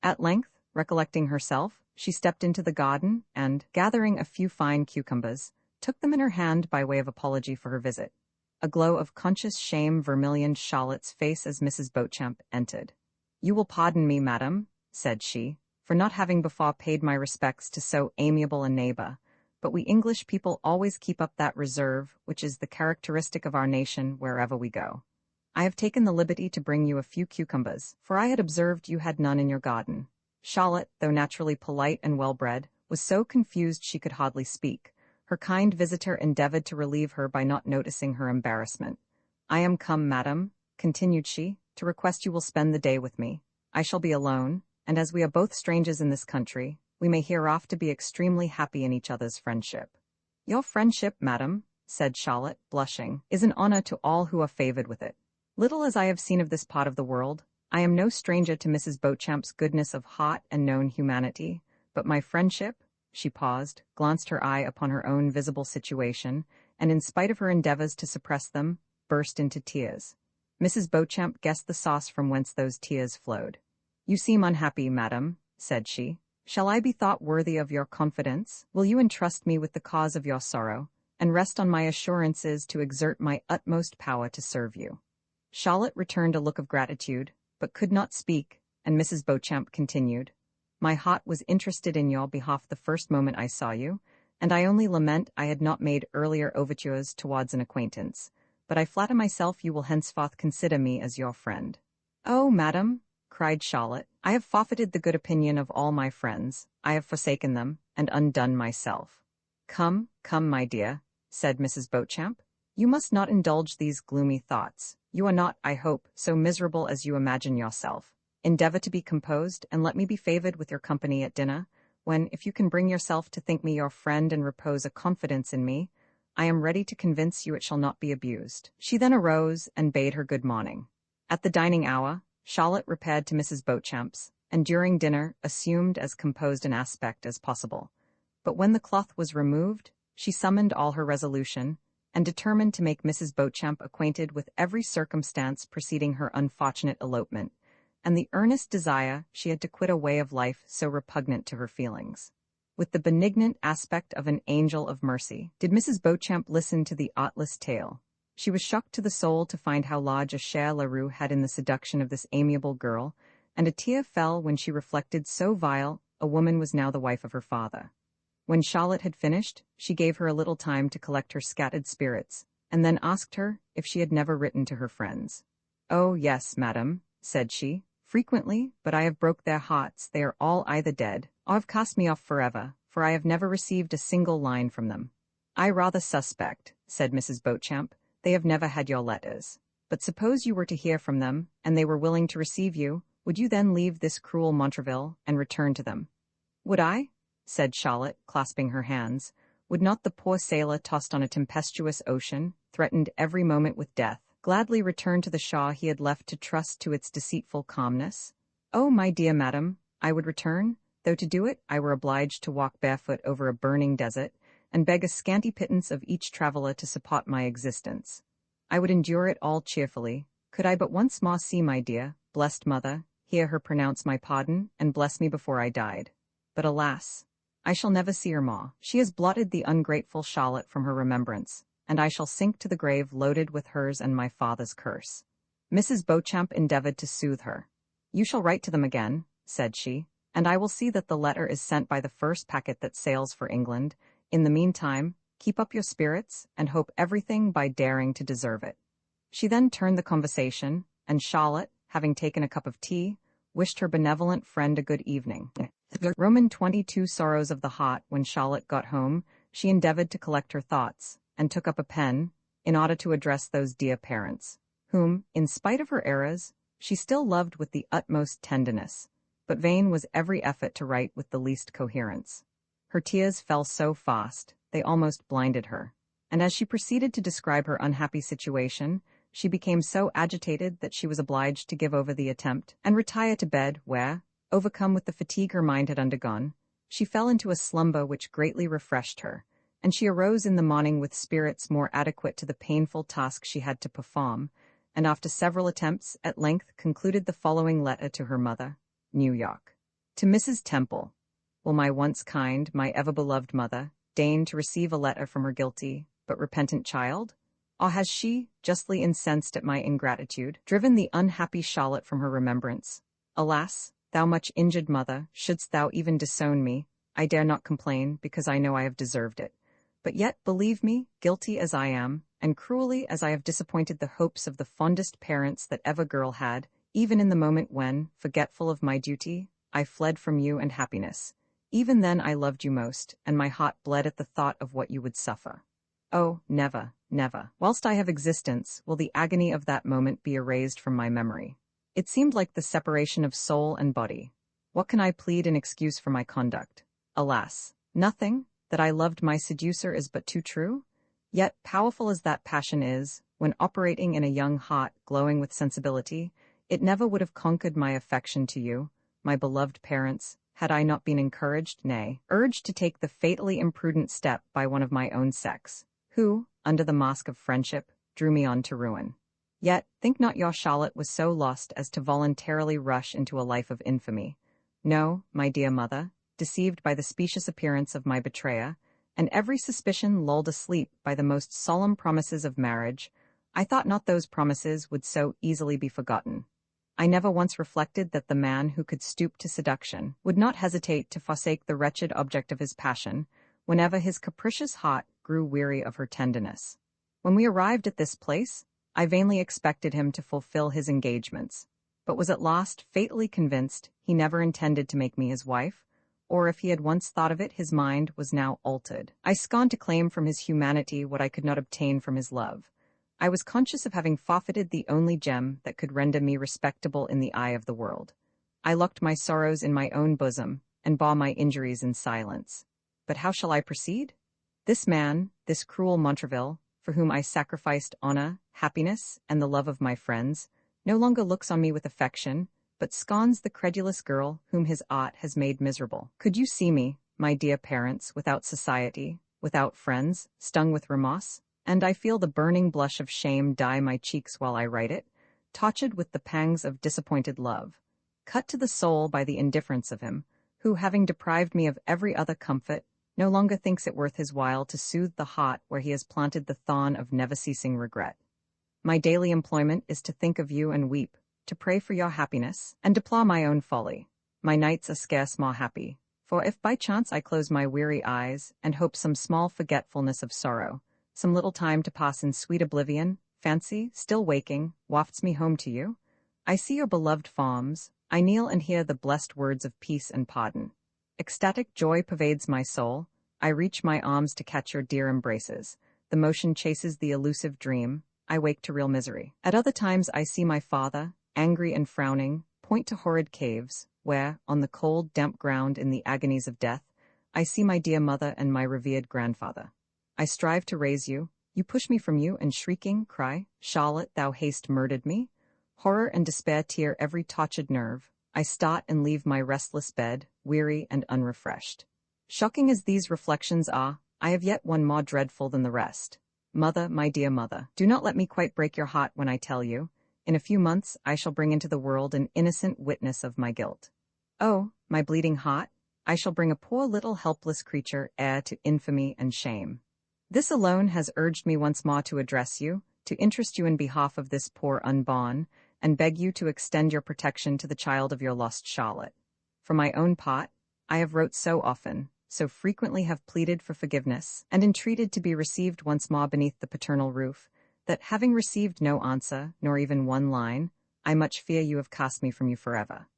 At length, recollecting herself, she stepped into the garden, and, gathering a few fine cucumbers, took them in her hand by way of apology for her visit. A glow of conscious shame vermillioned Charlotte's face as Mrs. Beauchamp entered. You will pardon me, madam, said she, for not having before paid my respects to so amiable a neighbor, but we English people always keep up that reserve which is the characteristic of our nation wherever we go. I have taken the liberty to bring you a few cucumbers, for I had observed you had none in your garden. Charlotte, though naturally polite and well-bred, was so confused she could hardly speak. Her kind visitor endeavored to relieve her by not noticing her embarrassment. I am come, madam, continued she, to request you will spend the day with me. I shall be alone, and as we are both strangers in this country, we may hereafter be extremely happy in each other's friendship. Your friendship, madam, said Charlotte, blushing, is an honor to all who are favored with it. Little as I have seen of this part of the world, I am no stranger to Mrs. Beauchamp's goodness of heart and known humanity, but my friendship, she paused, glanced her eye upon her own visible situation, and in spite of her endeavors to suppress them, burst into tears. Mrs. Beauchamp guessed the source from whence those tears flowed. You seem unhappy, madam, said she. Shall I be thought worthy of your confidence? Will you entrust me with the cause of your sorrow, and rest on my assurances to exert my utmost power to serve you? Charlotte returned a look of gratitude, but could not speak, and Mrs. Beauchamp continued. My heart was interested in your behalf the first moment I saw you, and I only lament I had not made earlier overtures towards an acquaintance, but I flatter myself you will henceforth consider me as your friend. Oh, madam, cried Charlotte, I have forfeited the good opinion of all my friends, I have forsaken them, and undone myself. Come, come, my dear, said Mrs. Beauchamp, you must not indulge these gloomy thoughts. You are not, I hope, so miserable as you imagine yourself. Endeavor to be composed, and let me be favored with your company at dinner, when, if you can bring yourself to think me your friend and repose a confidence in me, I am ready to convince you it shall not be abused. She then arose and bade her good morning. At the dining hour, Charlotte repaired to Mrs. Beauchamp's, and during dinner assumed as composed an aspect as possible. But when the cloth was removed, she summoned all her resolution, and determined to make Mrs. Beauchamp acquainted with every circumstance preceding her unfortunate elopement, and the earnest desire she had to quit a way of life so repugnant to her feelings. With the benignant aspect of an angel of mercy, did Mrs. Beauchamp listen to the artless tale. She was shocked to the soul to find how large a share Leroux had in the seduction of this amiable girl, and a tear fell when she reflected so vile a woman was now the wife of her father. When Charlotte had finished, she gave her a little time to collect her scattered spirits, and then asked her if she had never written to her friends. Oh, yes, madam, said she, frequently, but I have broke their hearts, they are all either dead, or have cast me off forever, for I have never received a single line from them. I rather suspect, said Mrs. Beauchamp, they have never had your letters. But suppose you were to hear from them, and they were willing to receive you, would you then leave this cruel Montraville, and return to them? Would I? Said Charlotte, clasping her hands. Would not the poor sailor tossed on a tempestuous ocean, threatened every moment with death, gladly return to the shore he had left to trust to its deceitful calmness? Oh, my dear madam, I would return, though to do it I were obliged to walk barefoot over a burning desert, and beg a scanty pittance of each traveller to support my existence. I would endure it all cheerfully, could I but once more see my dear, blessed mother, hear her pronounce my pardon, and bless me before I died. But alas! I shall never see her more. She has blotted the ungrateful Charlotte from her remembrance, and I shall sink to the grave loaded with hers and my father's curse. Mrs. Beauchamp endeavored to soothe her. You shall write to them again, said she, and I will see that the letter is sent by the first packet that sails for England. In the meantime, keep up your spirits, and hope everything by daring to deserve it. She then turned the conversation, and Charlotte, having taken a cup of tea, wished her benevolent friend a good evening. Roman 22 Sorrows of the Heart. When Charlotte got home, she endeavored to collect her thoughts, and took up a pen, in order to address those dear parents, whom, in spite of her errors, she still loved with the utmost tenderness, but vain was every effort to write with the least coherence. Her tears fell so fast, they almost blinded her, and as she proceeded to describe her unhappy situation, she became so agitated that she was obliged to give over the attempt, and retire to bed, where, overcome with the fatigue her mind had undergone, she fell into a slumber which greatly refreshed her, and she arose in the morning with spirits more adequate to the painful task she had to perform, and after several attempts, at length concluded the following letter to her mother, New York. To Mrs. Temple. Will my once kind, my ever-beloved mother, deign to receive a letter from her guilty, but repentant child? Or has she, justly incensed at my ingratitude, driven the unhappy Charlotte from her remembrance? Alas, thou much injured mother, shouldst thou even disown me, I dare not complain, because I know I have deserved it. But yet, believe me, guilty as I am, and cruelly as I have disappointed the hopes of the fondest parents that ever girl had, even in the moment when, forgetful of my duty, I fled from you and happiness. Even then I loved you most, and my heart bled at the thought of what you would suffer. Oh, never, never, whilst I have existence, will the agony of that moment be erased from my memory. It seemed like the separation of soul and body. What can I plead in excuse for my conduct? Alas, nothing. That I loved my seducer is but too true? Yet, powerful as that passion is, when operating in a young heart glowing with sensibility, it never would have conquered my affection to you, my beloved parents, had I not been encouraged, nay, urged to take the fatally imprudent step by one of my own sex, who, under the mask of friendship, drew me on to ruin. Yet, think not your Charlotte was so lost as to voluntarily rush into a life of infamy. No, my dear mother, deceived by the specious appearance of my betrayer, and every suspicion lulled asleep by the most solemn promises of marriage, I thought not those promises would so easily be forgotten. I never once reflected that the man who could stoop to seduction would not hesitate to forsake the wretched object of his passion whenever his capricious heart grew weary of her tenderness. When we arrived at this place, I vainly expected him to fulfill his engagements, but was at last fatally convinced he never intended to make me his wife, or if he had once thought of it, his mind was now altered. I scorned to claim from his humanity what I could not obtain from his love. I was conscious of having forfeited the only gem that could render me respectable in the eye of the world. I locked my sorrows in my own bosom, and bore my injuries in silence. But how shall I proceed? This man, this cruel Montraville, for whom I sacrificed honor, happiness, and the love of my friends, no longer looks on me with affection, but scorns the credulous girl whom his art has made miserable. Could you see me, my dear parents, without society, without friends, stung with remorse? And I feel the burning blush of shame dye my cheeks while I write it, tortured with the pangs of disappointed love, cut to the soul by the indifference of him, who, having deprived me of every other comfort, no longer thinks it worth his while to soothe the heart where he has planted the thorn of never-ceasing regret. My daily employment is to think of you and weep, to pray for your happiness, and deplore my own folly. My nights are scarce more happy, for if by chance I close my weary eyes and hope some small forgetfulness of sorrow, some little time to pass in sweet oblivion, fancy, still waking, wafts me home to you. I see your beloved forms, I kneel and hear the blessed words of peace and pardon. Ecstatic joy pervades my soul, I reach my arms to catch your dear embraces, the motion chases the elusive dream, I wake to real misery. At other times I see my father, angry and frowning, point to horrid caves, where, on the cold, damp ground in the agonies of death, I see my dear mother and my revered grandfather. I strive to raise you, you push me from you and shrieking, cry, Charlotte, thou hast murdered me. Horror and despair tear every tortured nerve. I start and leave my restless bed, weary and unrefreshed. Shocking as these reflections are, I have yet one more dreadful than the rest. Mother, my dear mother, do not let me quite break your heart when I tell you, in a few months I shall bring into the world an innocent witness of my guilt. Oh, my bleeding heart, I shall bring a poor little helpless creature heir to infamy and shame. This alone has urged me once more to address you, to interest you in behalf of this poor unborn, and beg you to extend your protection to the child of your lost Charlotte. For my own part, I have wrote so often, so frequently have pleaded for forgiveness, and entreated to be received once more beneath the paternal roof, that having received no answer, nor even one line, I much fear you have cast me from you forever.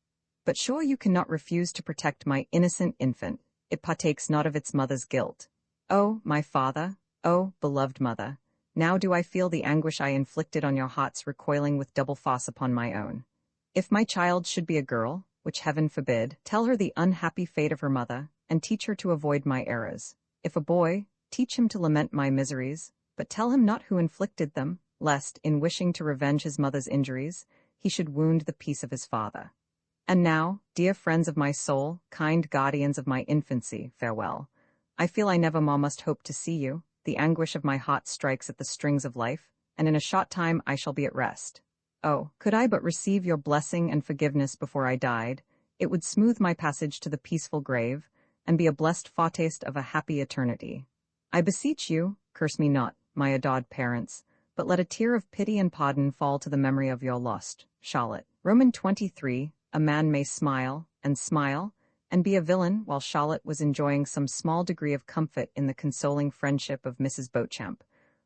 But sure you cannot refuse to protect my innocent infant. It partakes not of its mother's guilt. Oh, my father, oh, beloved mother, now do I feel the anguish I inflicted on your hearts recoiling with double force upon my own. If my child should be a girl, which heaven forbid, tell her the unhappy fate of her mother, and teach her to avoid my errors. If a boy, teach him to lament my miseries, but tell him not who inflicted them, lest, in wishing to revenge his mother's injuries, he should wound the peace of his father. And now, dear friends of my soul, kind guardians of my infancy, farewell. I feel I never more must hope to see you. The anguish of my heart strikes at the strings of life, and in a short time I shall be at rest. Oh, could I but receive your blessing and forgiveness before I died, it would smooth my passage to the peaceful grave, and be a blessed foretaste of a happy eternity. I beseech you, curse me not, my adored parents, but let a tear of pity and pardon fall to the memory of your lost Charlotte. Roman 23. A man may smile, and be a villain, while Charlotte was enjoying some small degree of comfort in the consoling friendship of Mrs. Beauchamp.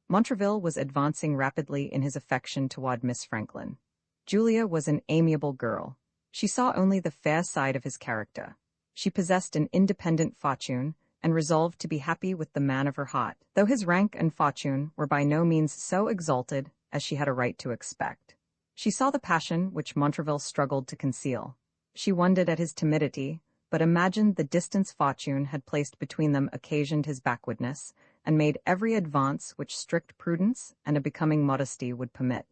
Montraville was advancing rapidly in his affection toward Miss Franklin. Julia was an amiable girl. She saw only the fair side of his character. She possessed an independent fortune, and resolved to be happy with the man of her heart, though his rank and fortune were by no means so exalted as she had a right to expect. She saw the passion which Montraville struggled to conceal. She wondered at his timidity, but imagined the distance fortune had placed between them occasioned his backwardness, and made every advance which strict prudence and a becoming modesty would permit.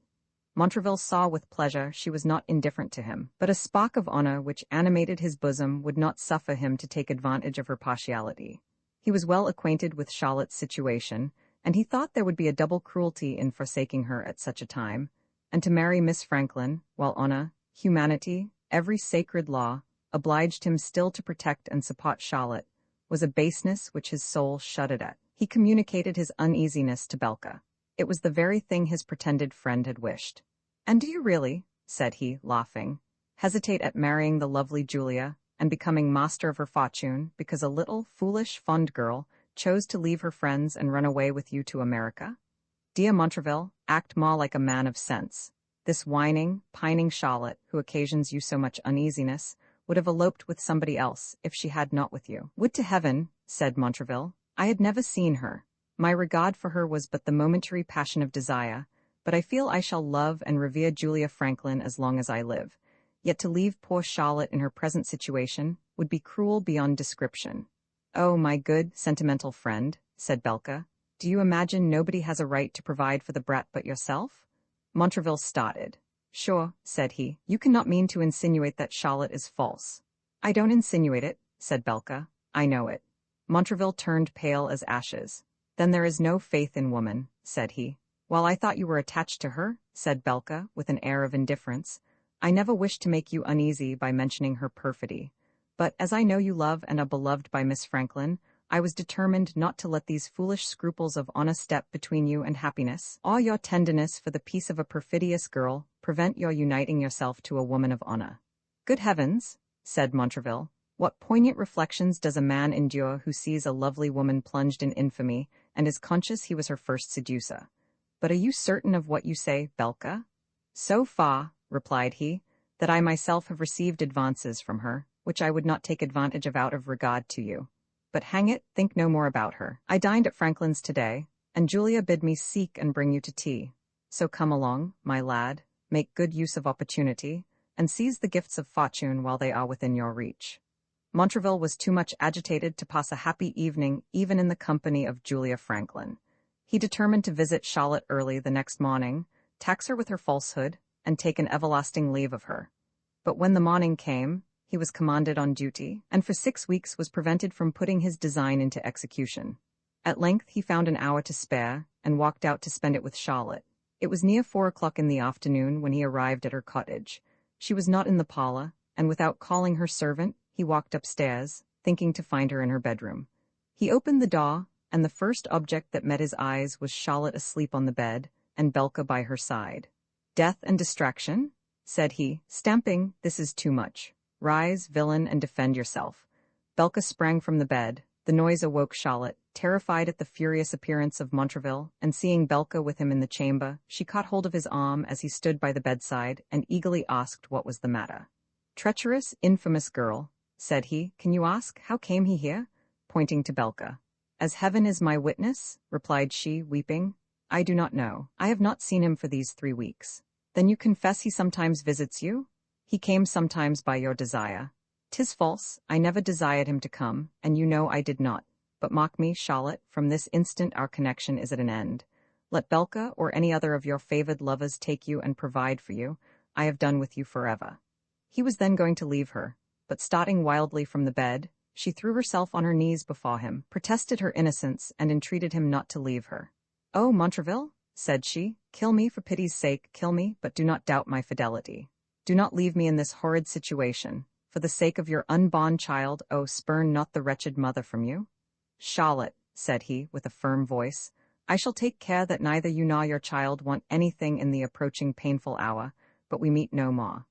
Montraville saw with pleasure she was not indifferent to him, but a spark of honor which animated his bosom would not suffer him to take advantage of her partiality. He was well acquainted with Charlotte's situation, and he thought there would be a double cruelty in forsaking her at such a time, and to marry Miss Franklin, while honor, humanity, every sacred law, obliged him still to protect and support Charlotte, was a baseness which his soul shuddered at. He communicated his uneasiness to Belka. It was the very thing his pretended friend had wished. "And do you really," said he, laughing, "hesitate at marrying the lovely Julia, and becoming master of her fortune, because a little, foolish, fond girl chose to leave her friends and run away with you to America? Dear Montraville, act more like a man of sense. This whining, pining Charlotte, who occasions you so much uneasiness, would have eloped with somebody else, if she had not with you." "Would to heaven," said Montraville, "I had never seen her. My regard for her was but the momentary passion of desire, but I feel I shall love and revere Julia Franklin as long as I live. Yet to leave poor Charlotte in her present situation would be cruel beyond description." "Oh, my good, sentimental friend," said Belka, "do you imagine nobody has a right to provide for the brat but yourself?" Montraville started. "Sure," said he, "you cannot mean to insinuate that Charlotte is false." "I don't insinuate it," said Belka, "I know it." Montraville turned pale as ashes. "Then there is no faith in woman," said he. "Well, I thought you were attached to her," said Belka, with an air of indifference. "I never wished to make you uneasy by mentioning her perfidy. But, as I know you love and are beloved by Miss Franklin, I was determined not to let these foolish scruples of honor step between you and happiness. All your tenderness for the peace of a perfidious girl prevent your uniting yourself to a woman of honor." "Good heavens," said Montraville, "what poignant reflections does a man endure who sees a lovely woman plunged in infamy, and is conscious he was her first seducer? But are you certain of what you say, Belka?" "So far," replied he, "that I myself have received advances from her, which I would not take advantage of out of regard to you. But hang it, think no more about her. I dined at Franklin's today, and Julia bid me seek and bring you to tea. So come along, my lad, make good use of opportunity, and seize the gifts of fortune while they are within your reach." Montraville was too much agitated to pass a happy evening even in the company of Julia Franklin. He determined to visit Charlotte early the next morning, tax her with her falsehood, and take an everlasting leave of her. But when the morning came, he was commanded on duty, and for 6 weeks was prevented from putting his design into execution. At length he found an hour to spare, and walked out to spend it with Charlotte. It was near 4 o'clock in the afternoon when he arrived at her cottage. She was not in the parlor, and without calling her servant, he walked upstairs, thinking to find her in her bedroom. He opened the door, and the first object that met his eyes was Charlotte asleep on the bed, and Belka by her side. "Death and distraction?" said he, stamping, "this is too much. Rise, villain, and defend yourself." Belka sprang from the bed. The noise awoke Charlotte. Terrified at the furious appearance of Montraville, and seeing Belka with him in the chamber, she caught hold of his arm as he stood by the bedside, and eagerly asked what was the matter. Treacherous, infamous girl, said he. Can you ask, how came he here? Pointing to Belka. As heaven is my witness, replied she, weeping, I do not know. I have not seen him for these 3 weeks. Then you confess he sometimes visits you? He came sometimes by your desire. 'Tis false, I never desired him to come, and you know I did not. But mock me, Charlotte, from this instant our connection is at an end. Let Belka or any other of your favored lovers take you and provide for you. I have done with you forever. He was then going to leave her, but starting wildly from the bed, she threw herself on her knees before him, protested her innocence, and entreated him not to leave her. Oh, Montraville, said she, kill me for pity's sake, kill me, but do not doubt my fidelity. Do not leave me in this horrid situation. For the sake of your unborn child, oh, spurn not the wretched mother from you. Charlotte, said he, with a firm voice, I shall take care that neither you nor your child want anything in the approaching painful hour, but we meet no more.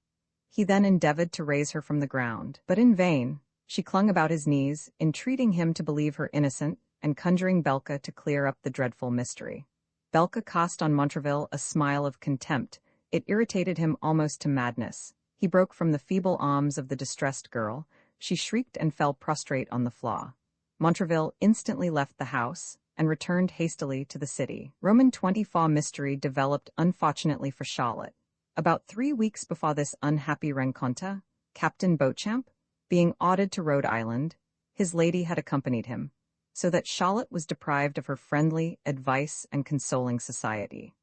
He then endeavored to raise her from the ground, but in vain. She clung about his knees, entreating him to believe her innocent, and conjuring Belka to clear up the dreadful mystery. Belka cast on Montraville a smile of contempt. It irritated him almost to madness. He broke from the feeble arms of the distressed girl. She shrieked and fell prostrate on the floor. Montraville instantly left the house, and returned hastily to the city. Roman 24 mystery developed unfortunately for Charlotte. About 3 weeks before this unhappy rencontre, Captain Beauchamp, being ordered to Rhode Island, his lady had accompanied him, so that Charlotte was deprived of her friendly advice and consoling society.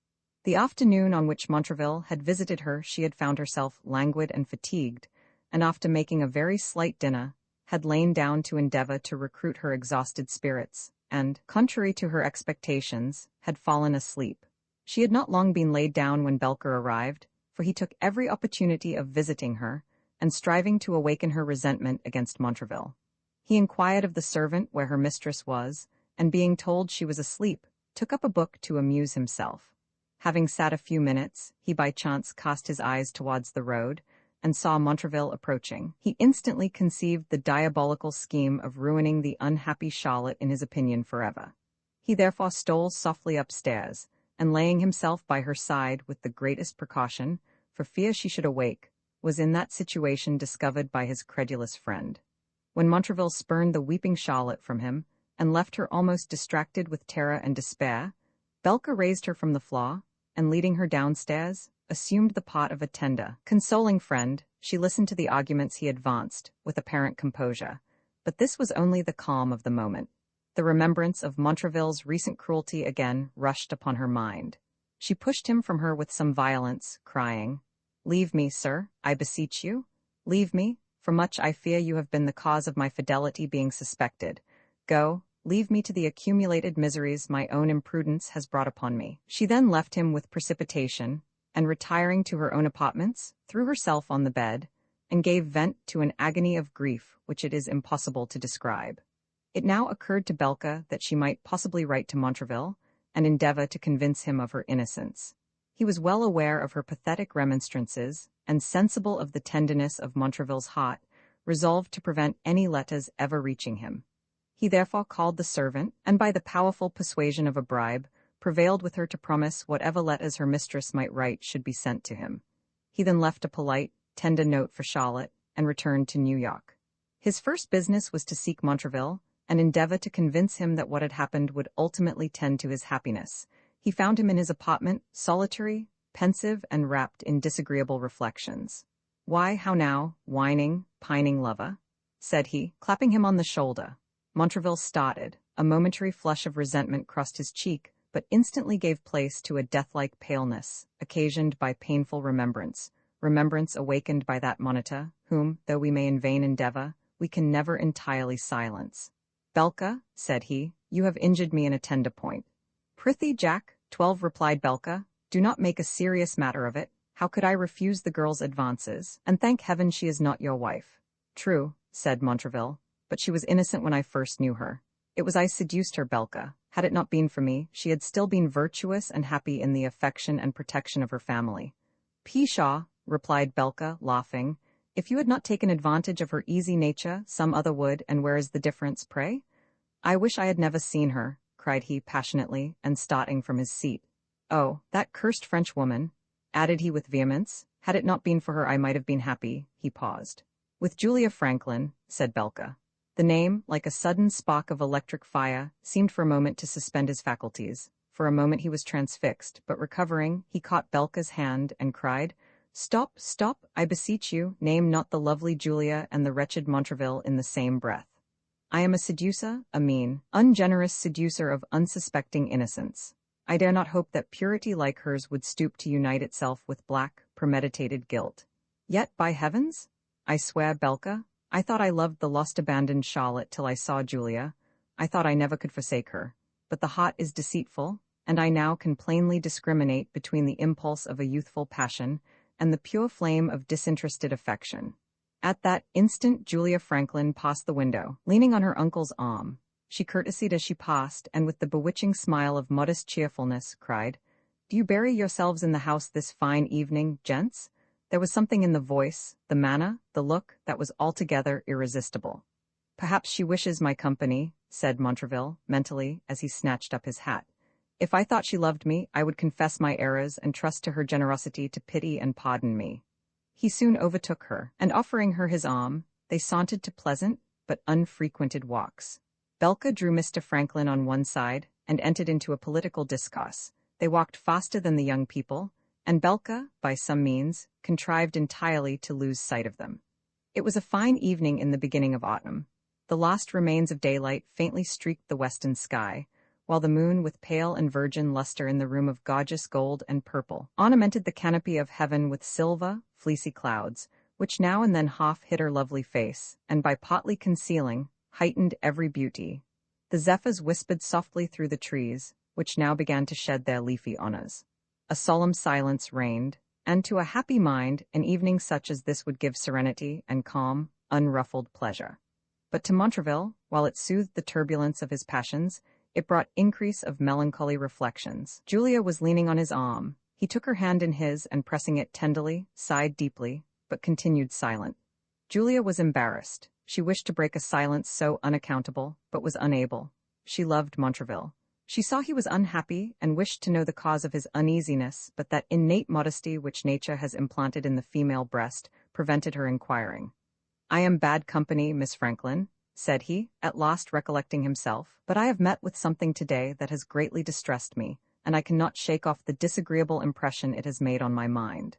The afternoon on which Montraville had visited her she had found herself languid and fatigued, and after making a very slight dinner, had lain down to endeavor to recruit her exhausted spirits, and, contrary to her expectations, had fallen asleep. She had not long been laid down when Belka arrived, for he took every opportunity of visiting her, and striving to awaken her resentment against Montraville. He inquired of the servant where her mistress was, and being told she was asleep, took up a book to amuse himself. Having sat a few minutes, he by chance cast his eyes towards the road, and saw Montraville approaching. He instantly conceived the diabolical scheme of ruining the unhappy Charlotte in his opinion forever. He therefore stole softly upstairs, and laying himself by her side with the greatest precaution, for fear she should awake, was in that situation discovered by his credulous friend. When Montraville spurned the weeping Charlotte from him, and left her almost distracted with terror and despair, Belka raised her from the floor, and leading her downstairs, assumed the part of a tender, consoling friend. She listened to the arguments he advanced, with apparent composure, but this was only the calm of the moment. The remembrance of Montraville's recent cruelty again rushed upon her mind. She pushed him from her with some violence, crying, Leave me, sir, I beseech you. Leave me, for much I fear you have been the cause of my fidelity being suspected. Go, leave me to the accumulated miseries my own imprudence has brought upon me. She then left him with precipitation, and retiring to her own apartments, threw herself on the bed, and gave vent to an agony of grief which it is impossible to describe. It now occurred to Belka that she might possibly write to Montraville, and endeavor to convince him of her innocence. He was well aware of her pathetic remonstrances, and sensible of the tenderness of Montraville's heart, resolved to prevent any letters ever reaching him. He therefore called the servant, and by the powerful persuasion of a bribe, prevailed with her to promise whatever letters her mistress might write should be sent to him. He then left a polite, tender note for Charlotte, and returned to New York. His first business was to seek Montraville, and endeavor to convince him that what had happened would ultimately tend to his happiness. He found him in his apartment, solitary, pensive, and wrapped in disagreeable reflections. Why, how now, whining, pining lover? Said he, clapping him on the shoulder. Montraville started. A momentary flush of resentment crossed his cheek, but instantly gave place to a death-like paleness, occasioned by painful remembrance awakened by that monitor, whom, though we may in vain endeavor, we can never entirely silence. Belka, said he, you have injured me in a tender point. Prithee, Jack, 12, replied Belka, do not make a serious matter of it. How could I refuse the girl's advances? And thank heaven she is not your wife. True, said Montraville, but she was innocent when I first knew her. It was I seduced her, Belka. Had it not been for me, she had still been virtuous and happy in the affection and protection of her family. Pshaw, replied Belka, laughing. If you had not taken advantage of her easy nature, some other would, and where is the difference, pray? I wish I had never seen her, cried he passionately, and starting from his seat. Oh, that cursed French woman, added he with vehemence, Had it not been for her I might have been happy." He paused. "With Julia Franklin," said Belka. The name, like a sudden spark of electric fire, seemed for a moment to suspend his faculties. For a moment he was transfixed, but recovering, he caught Belka's hand and cried, "Stop, stop, I beseech you, name not the lovely Julia and the wretched Montraville in the same breath. I am a seducer, a mean, ungenerous seducer of unsuspecting innocence. I dare not hope that purity like hers would stoop to unite itself with black, premeditated guilt. Yet, by heavens, I swear, Belka, I thought I loved the lost abandoned Charlotte till I saw Julia. I thought I never could forsake her. But the heart is deceitful, and I now can plainly discriminate between the impulse of a youthful passion and the pure flame of disinterested affection." At that instant Julia Franklin passed the window, leaning on her uncle's arm. She courtesied as she passed, and with the bewitching smile of modest cheerfulness, cried, "Do you bury yourselves in the house this fine evening, gents?" There was something in the voice, the manner, the look, that was altogether irresistible. "Perhaps she wishes my company," said Montraville, mentally, as he snatched up his hat. "If I thought she loved me, I would confess my errors and trust to her generosity to pity and pardon me." He soon overtook her, and offering her his arm, they sauntered to pleasant but unfrequented walks. Belka drew Mr. Franklin on one side, and entered into a political discourse. They walked faster than the young people, and Belka, by some means, contrived entirely to lose sight of them. It was a fine evening in the beginning of autumn. The last remains of daylight faintly streaked the western sky, while the moon, with pale and virgin luster in the room of gorgeous gold and purple, ornamented the canopy of heaven with silver, fleecy clouds, which now and then half hid her lovely face, and by partly concealing, heightened every beauty. The zephyrs whispered softly through the trees, which now began to shed their leafy honors. A solemn silence reigned, and to a happy mind, an evening such as this would give serenity and calm, unruffled pleasure. But to Montraville, while it soothed the turbulence of his passions, it brought increase of melancholy reflections. Julia was leaning on his arm. He took her hand in his, and pressing it tenderly, sighed deeply, but continued silent. Julia was embarrassed. She wished to break a silence so unaccountable, but was unable. She loved Montraville. She saw he was unhappy, and wished to know the cause of his uneasiness, but that innate modesty which nature has implanted in the female breast prevented her inquiring. "I am bad company, Miss Franklin," said he, at last recollecting himself, "but I have met with something today that has greatly distressed me, and I cannot shake off the disagreeable impression it has made on my mind."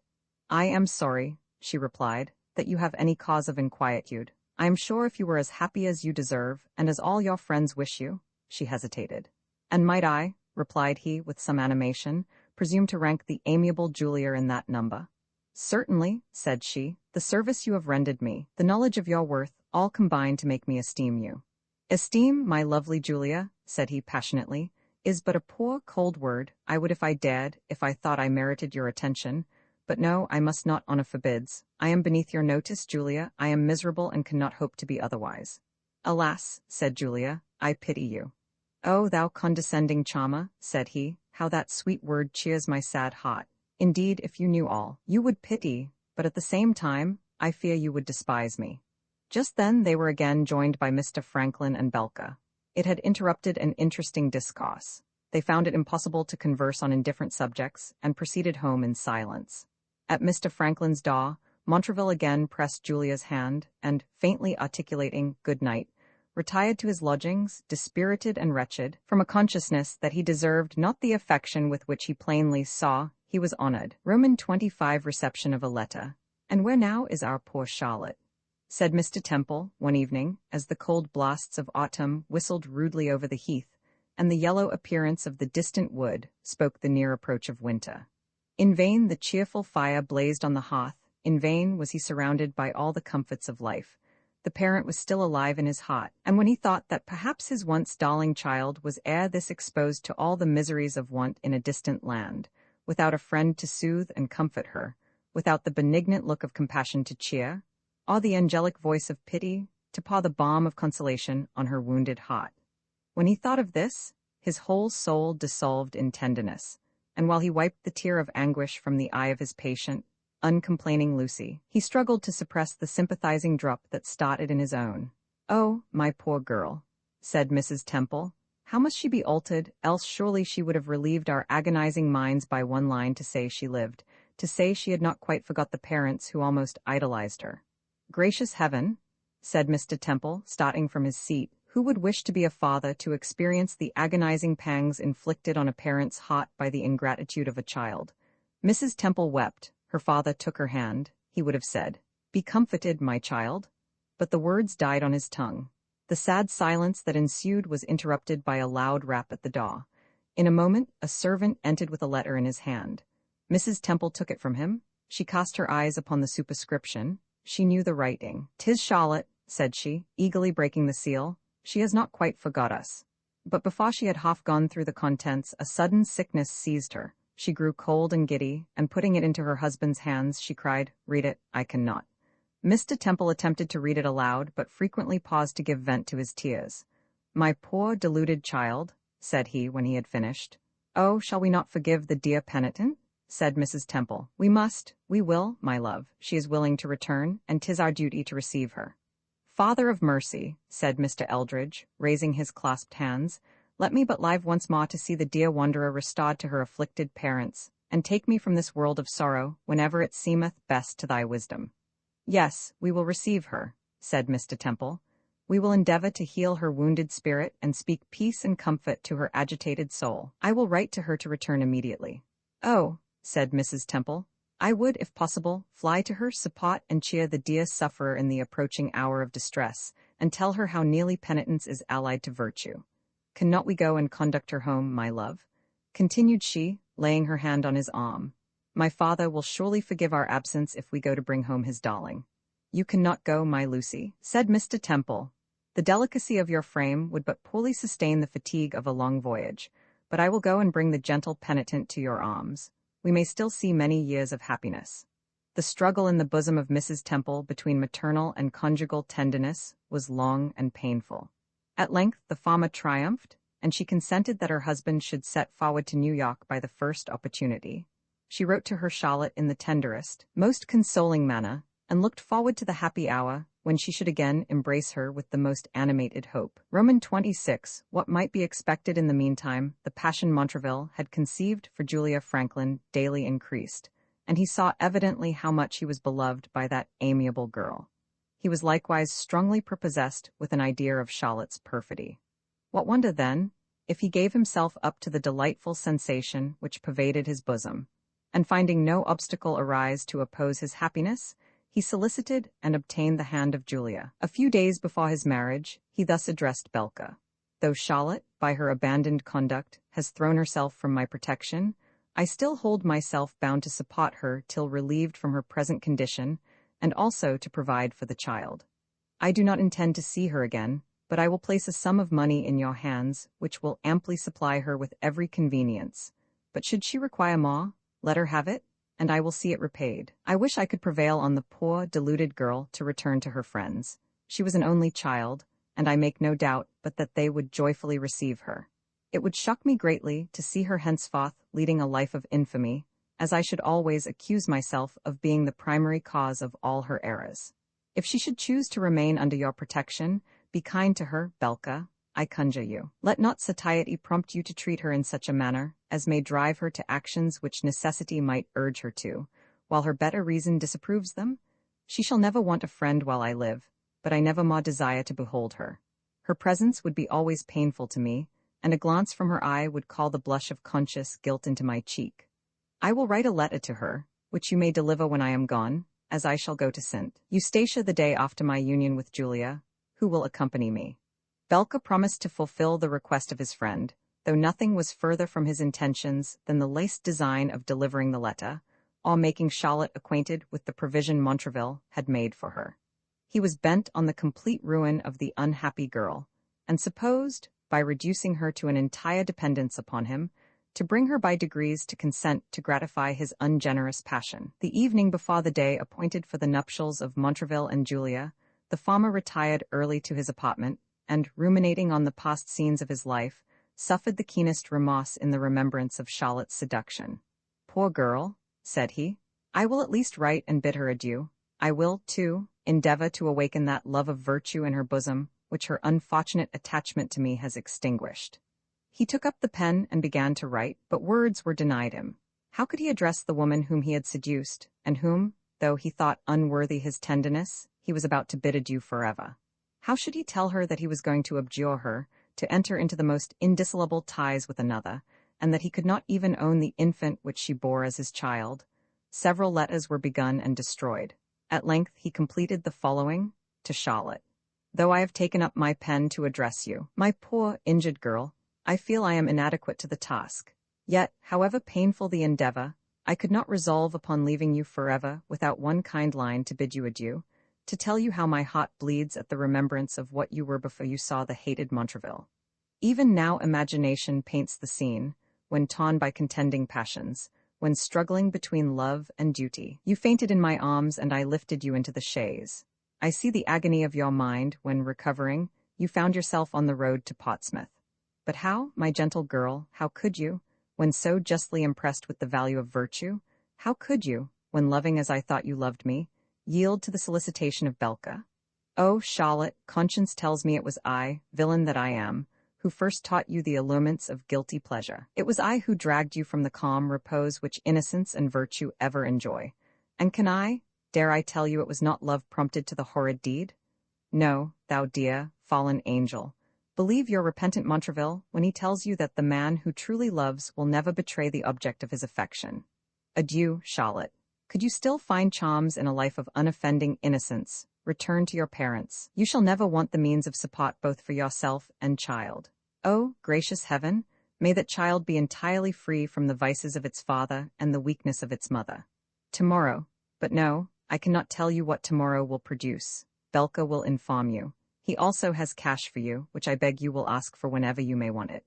"I am sorry," she replied, "that you have any cause of inquietude. I am sure if you were as happy as you deserve, and as all your friends wish you—" She hesitated. "And might I," replied he with some animation, "presume to rank the amiable Julia in that number?" "Certainly," said she. "The service you have rendered me, the knowledge of your worth, all combine to make me esteem you." "Esteem, my lovely Julia," said he passionately, "is but a poor, cold word. I would if I dared, if I thought I merited your attention. But no, I must not, honor forbids. I am beneath your notice, Julia. I am miserable and cannot hope to be otherwise." "Alas," said Julia, "I pity you." "Oh, thou condescending charmer," said he, "how that sweet word cheers my sad heart. Indeed, if you knew all, you would pity, but at the same time, I fear you would despise me." Just then they were again joined by Mr. Franklin and Belka. It had interrupted an interesting discourse. They found it impossible to converse on indifferent subjects, and proceeded home in silence. At Mr. Franklin's door, Montraville again pressed Julia's hand, and, faintly articulating "good night," retired to his lodgings, dispirited and wretched, from a consciousness that he deserved not the affection with which he plainly saw he was honored. Roman 25 reception of a letter. "And where now is our poor Charlotte?" said Mr. Temple, one evening, as the cold blasts of autumn whistled rudely over the heath, and the yellow appearance of the distant wood spoke the near approach of winter. In vain the cheerful fire blazed on the hearth, in vain was he surrounded by all the comforts of life. The parent was still alive in his heart, and when he thought that perhaps his once darling child was ere this exposed to all the miseries of want in a distant land, without a friend to soothe and comfort her, without the benignant look of compassion to cheer, or the angelic voice of pity to pour the balm of consolation on her wounded heart. When he thought of this, his whole soul dissolved in tenderness, and while he wiped the tear of anguish from the eye of his patient, uncomplaining Lucy, he struggled to suppress the sympathizing drop that started in his own. "Oh, my poor girl," said Mrs. Temple, "how must she be altered, else surely she would have relieved our agonizing minds by one line to say she lived. to say she had not quite forgot the parents who almost idolized her. "Gracious heaven," said Mr. Temple, starting from his seat, "who would wish to be a father to experience the agonizing pangs inflicted on a parent's heart by the ingratitude of a child?" Mrs. Temple wept. Her father took her hand. He would have said, "Be comforted, my child," but the words died on his tongue. The sad silence that ensued was interrupted by a loud rap at the door. In a moment, a servant entered with a letter in his hand. Mrs. Temple took it from him. She cast her eyes upon the superscription. She knew the writing. "'Tis Charlotte," said she, eagerly breaking the seal. "She has not quite forgot us." But before she had half gone through the contents, a sudden sickness seized her. She grew cold and giddy, and putting it into her husband's hands, she cried, "Read it, I cannot." Mr. Temple attempted to read it aloud, but frequently paused to give vent to his tears. "My poor deluded child," said he when he had finished. "Oh, shall we not forgive the dear penitent?" said Mrs. Temple. "We must, we will, my love. She is willing to return, and 'tis our duty to receive her." "Father of mercy," said Mr. Eldridge, raising his clasped hands, "let me but live once more to see the dear wanderer restored to her afflicted parents, and take me from this world of sorrow whenever it seemeth best to thy wisdom." "Yes, we will receive her," said Mr. Temple. "We will endeavor to heal her wounded spirit and speak peace and comfort to her agitated soul. I will write to her to return immediately." "Oh," said Mrs. Temple, "I would, if possible, fly to her, support and cheer the dear sufferer in the approaching hour of distress, and tell her how nearly penitence is allied to virtue. Cannot we go and conduct her home, my love?" continued she, laying her hand on his arm. "My father will surely forgive our absence if we go to bring home his darling." "You cannot go, my Lucy," said Mr. Temple. "The delicacy of your frame would but poorly sustain the fatigue of a long voyage, but I will go and bring the gentle penitent to your arms. We may still see many years of happiness." The struggle in the bosom of Mrs. Temple between maternal and conjugal tenderness was long and painful. At length the farmer triumphed, and she consented that her husband should set forward to New York by the first opportunity. She wrote to her Charlotte in the tenderest, most consoling manner, and looked forward to the happy hour when she should again embrace her with the most animated hope. Roman 26. What might be expected in the meantime, the passion Montraville had conceived for Julia Franklin daily increased, and he saw evidently how much he was beloved by that amiable girl. He was likewise strongly prepossessed with an idea of Charlotte's perfidy. What wonder, then, if he gave himself up to the delightful sensation which pervaded his bosom, and finding no obstacle arise to oppose his happiness, he solicited and obtained the hand of Julia. A few days before his marriage, he thus addressed Belka. "Though Charlotte, by her abandoned conduct, has thrown herself from my protection, I still hold myself bound to support her till relieved from her present condition, and also to provide for the child. I do not intend to see her again, but I will place a sum of money in your hands, which will amply supply her with every convenience. But should she require more, let her have it, and I will see it repaid. I wish I could prevail on the poor, deluded girl to return to her friends. She was an only child, and I make no doubt but that they would joyfully receive her. It would shock me greatly to see her henceforth leading a life of infamy, as I should always accuse myself of being the primary cause of all her errors. If she should choose to remain under your protection, be kind to her, Belka, I conjure you. Let not satiety prompt you to treat her in such a manner as may drive her to actions which necessity might urge her to, while her better reason disapproves them. She shall never want a friend while I live, but I never more desire to behold her. Her presence would be always painful to me, and a glance from her eye would call the blush of conscious guilt into my cheek. I will write a letter to her, which you may deliver when I am gone, as I shall go to St. Eustatia the day after my union with Julia, who will accompany me." Belka promised to fulfill the request of his friend, though nothing was further from his intentions than the laced design of delivering the letter, or making Charlotte acquainted with the provision Montraville had made for her. He was bent on the complete ruin of the unhappy girl, and supposed, by reducing her to an entire dependence upon him, to bring her by degrees to consent to gratify his ungenerous passion. The evening before the day appointed for the nuptials of Montraville and Julia, the farmer retired early to his apartment, and, ruminating on the past scenes of his life, suffered the keenest remorse in the remembrance of Charlotte's seduction. "Poor girl," said he, "I will at least write and bid her adieu. I will, too, endeavor to awaken that love of virtue in her bosom which her unfortunate attachment to me has extinguished." He took up the pen and began to write, but words were denied him. How could he address the woman whom he had seduced, and whom, though he thought unworthy his tenderness, he was about to bid adieu forever? How should he tell her that he was going to abjure her, to enter into the most indissoluble ties with another, and that he could not even own the infant which she bore as his child? Several letters were begun and destroyed. At length he completed the following: to Charlotte. Though I have taken up my pen to address you, my poor, injured girl, I feel I am inadequate to the task. Yet, however painful the endeavor, I could not resolve upon leaving you forever without one kind line to bid you adieu, to tell you how my heart bleeds at the remembrance of what you were before you saw the hated Montraville. Even now imagination paints the scene, when torn by contending passions, when struggling between love and duty. You fainted in my arms and I lifted you into the chaise. I see the agony of your mind when, recovering, you found yourself on the road to Portsmouth. But how, my gentle girl, how could you, when so justly impressed with the value of virtue, how could you, when loving as I thought you loved me, yield to the solicitation of Belka? Oh, Charlotte, conscience tells me it was I, villain that I am, who first taught you the allurements of guilty pleasure. It was I who dragged you from the calm repose which innocence and virtue ever enjoy. And dare I tell you it was not love prompted to the horrid deed? No, thou dear, fallen angel. Believe your repentant Montraville when he tells you that the man who truly loves will never betray the object of his affection. Adieu, Charlotte. Could you still find charms in a life of unoffending innocence, return to your parents. You shall never want the means of support both for yourself and child. Oh, gracious heaven, may that child be entirely free from the vices of its father and the weakness of its mother. Tomorrow, but no, I cannot tell you what tomorrow will produce. Belka will inform you. He also has cash for you, which I beg you will ask for whenever you may want it.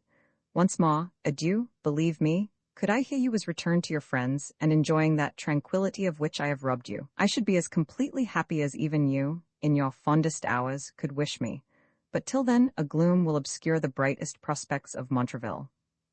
Once more, adieu. Believe me, could I hear you was returned to your friends, and enjoying that tranquillity of which I have robbed you, I should be as completely happy as even you, in your fondest hours, could wish me. But till then a gloom will obscure the brightest prospects of Montraville.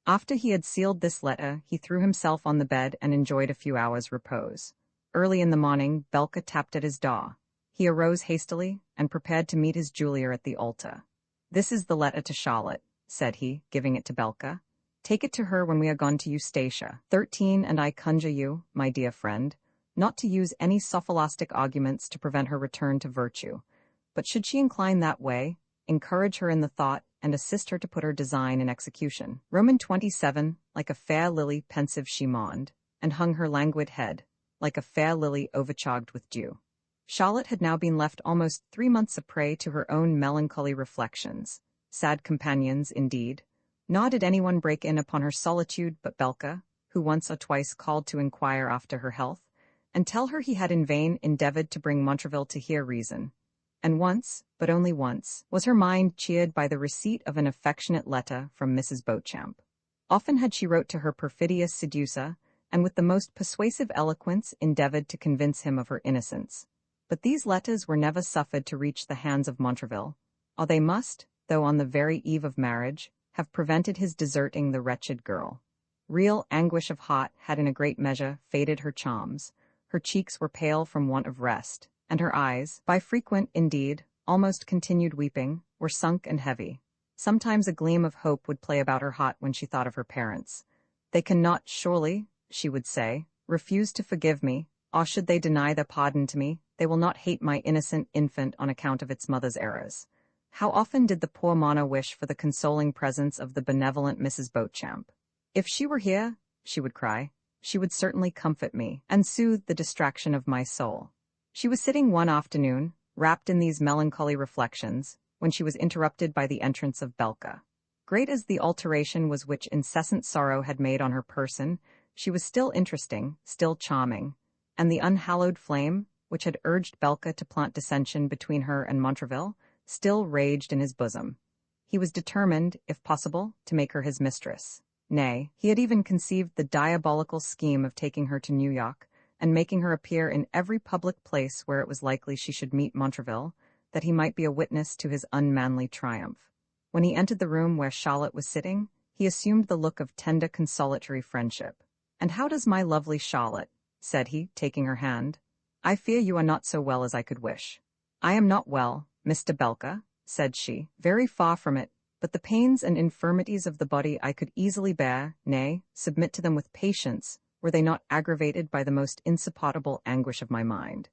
After he had sealed this letter, he threw himself on the bed and enjoyed a few hours' repose. Early in the morning, Belka tapped at his door. He arose hastily, and prepared to meet his Julia at the altar. "This is the letter to Charlotte," said he, giving it to Belka. "Take it to her when we are gone to Eustatia 13, and I conjure you, my dear friend, not to use any sophilastic arguments to prevent her return to virtue, but should she incline that way, encourage her in the thought, and assist her to put her design in execution." Roman 27, like a fair lily pensive she mourned, and hung her languid head, like a fair lily overcharged with dew. Charlotte had now been left almost 3 months a prey to her own melancholy reflections. Sad companions, indeed. Nor did anyone break in upon her solitude but Belka, who once or twice called to inquire after her health, and tell her he had in vain endeavored to bring Montraville to hear reason. And once, but only once, was her mind cheered by the receipt of an affectionate letter from Mrs. Beauchamp. Often had she wrote to her perfidious seducer, and with the most persuasive eloquence endeavored to convince him of her innocence. But these letters were never suffered to reach the hands of Montraville, or they must, though on the very eve of marriage, have prevented his deserting the wretched girl. Real anguish of heart had in a great measure faded her charms. Her cheeks were pale from want of rest, and her eyes, by frequent, indeed, almost continued weeping, were sunk and heavy. Sometimes a gleam of hope would play about her heart when she thought of her parents. "They cannot, surely," she would say, "refuse to forgive me, or should they deny their pardon to me, they will not hate my innocent infant on account of its mother's errors." How often did the poor Mona wish for the consoling presence of the benevolent Mrs. Beauchamp. "If she were here," she would cry, "she would certainly comfort me, and soothe the distraction of my soul." She was sitting one afternoon, wrapped in these melancholy reflections, when she was interrupted by the entrance of Belka. Great as the alteration was which incessant sorrow had made on her person, she was still interesting, still charming, and the unhallowed flame, which had urged Belka to plant dissension between her and Montraville, still raged in his bosom. He was determined, if possible, to make her his mistress. Nay, he had even conceived the diabolical scheme of taking her to New York, and making her appear in every public place where it was likely she should meet Montraville, that he might be a witness to his unmanly triumph. When he entered the room where Charlotte was sitting, he assumed the look of tender consolatory friendship. "And how does my lovely Charlotte?" said he, taking her hand. "I fear you are not so well as I could wish." "I am not well, Mr. Belka," said she, "very far from it, but the pains and infirmities of the body I could easily bear, nay, submit to them with patience, were they not aggravated by the most insupportable anguish of my mind.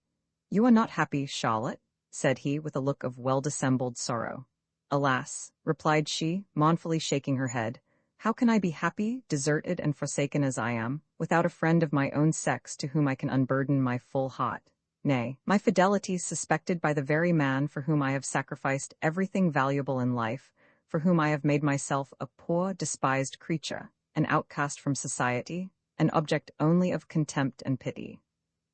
"You are not happy, Charlotte?" said he with a look of well-dissembled sorrow. "Alas," replied she, mournfully shaking her head, "how can I be happy, deserted and forsaken as I am, without a friend of my own sex to whom I can unburden my full heart? Nay, my fidelity is suspected by the very man for whom I have sacrificed everything valuable in life, for whom I have made myself a poor, despised creature, an outcast from society, an object only of contempt and pity.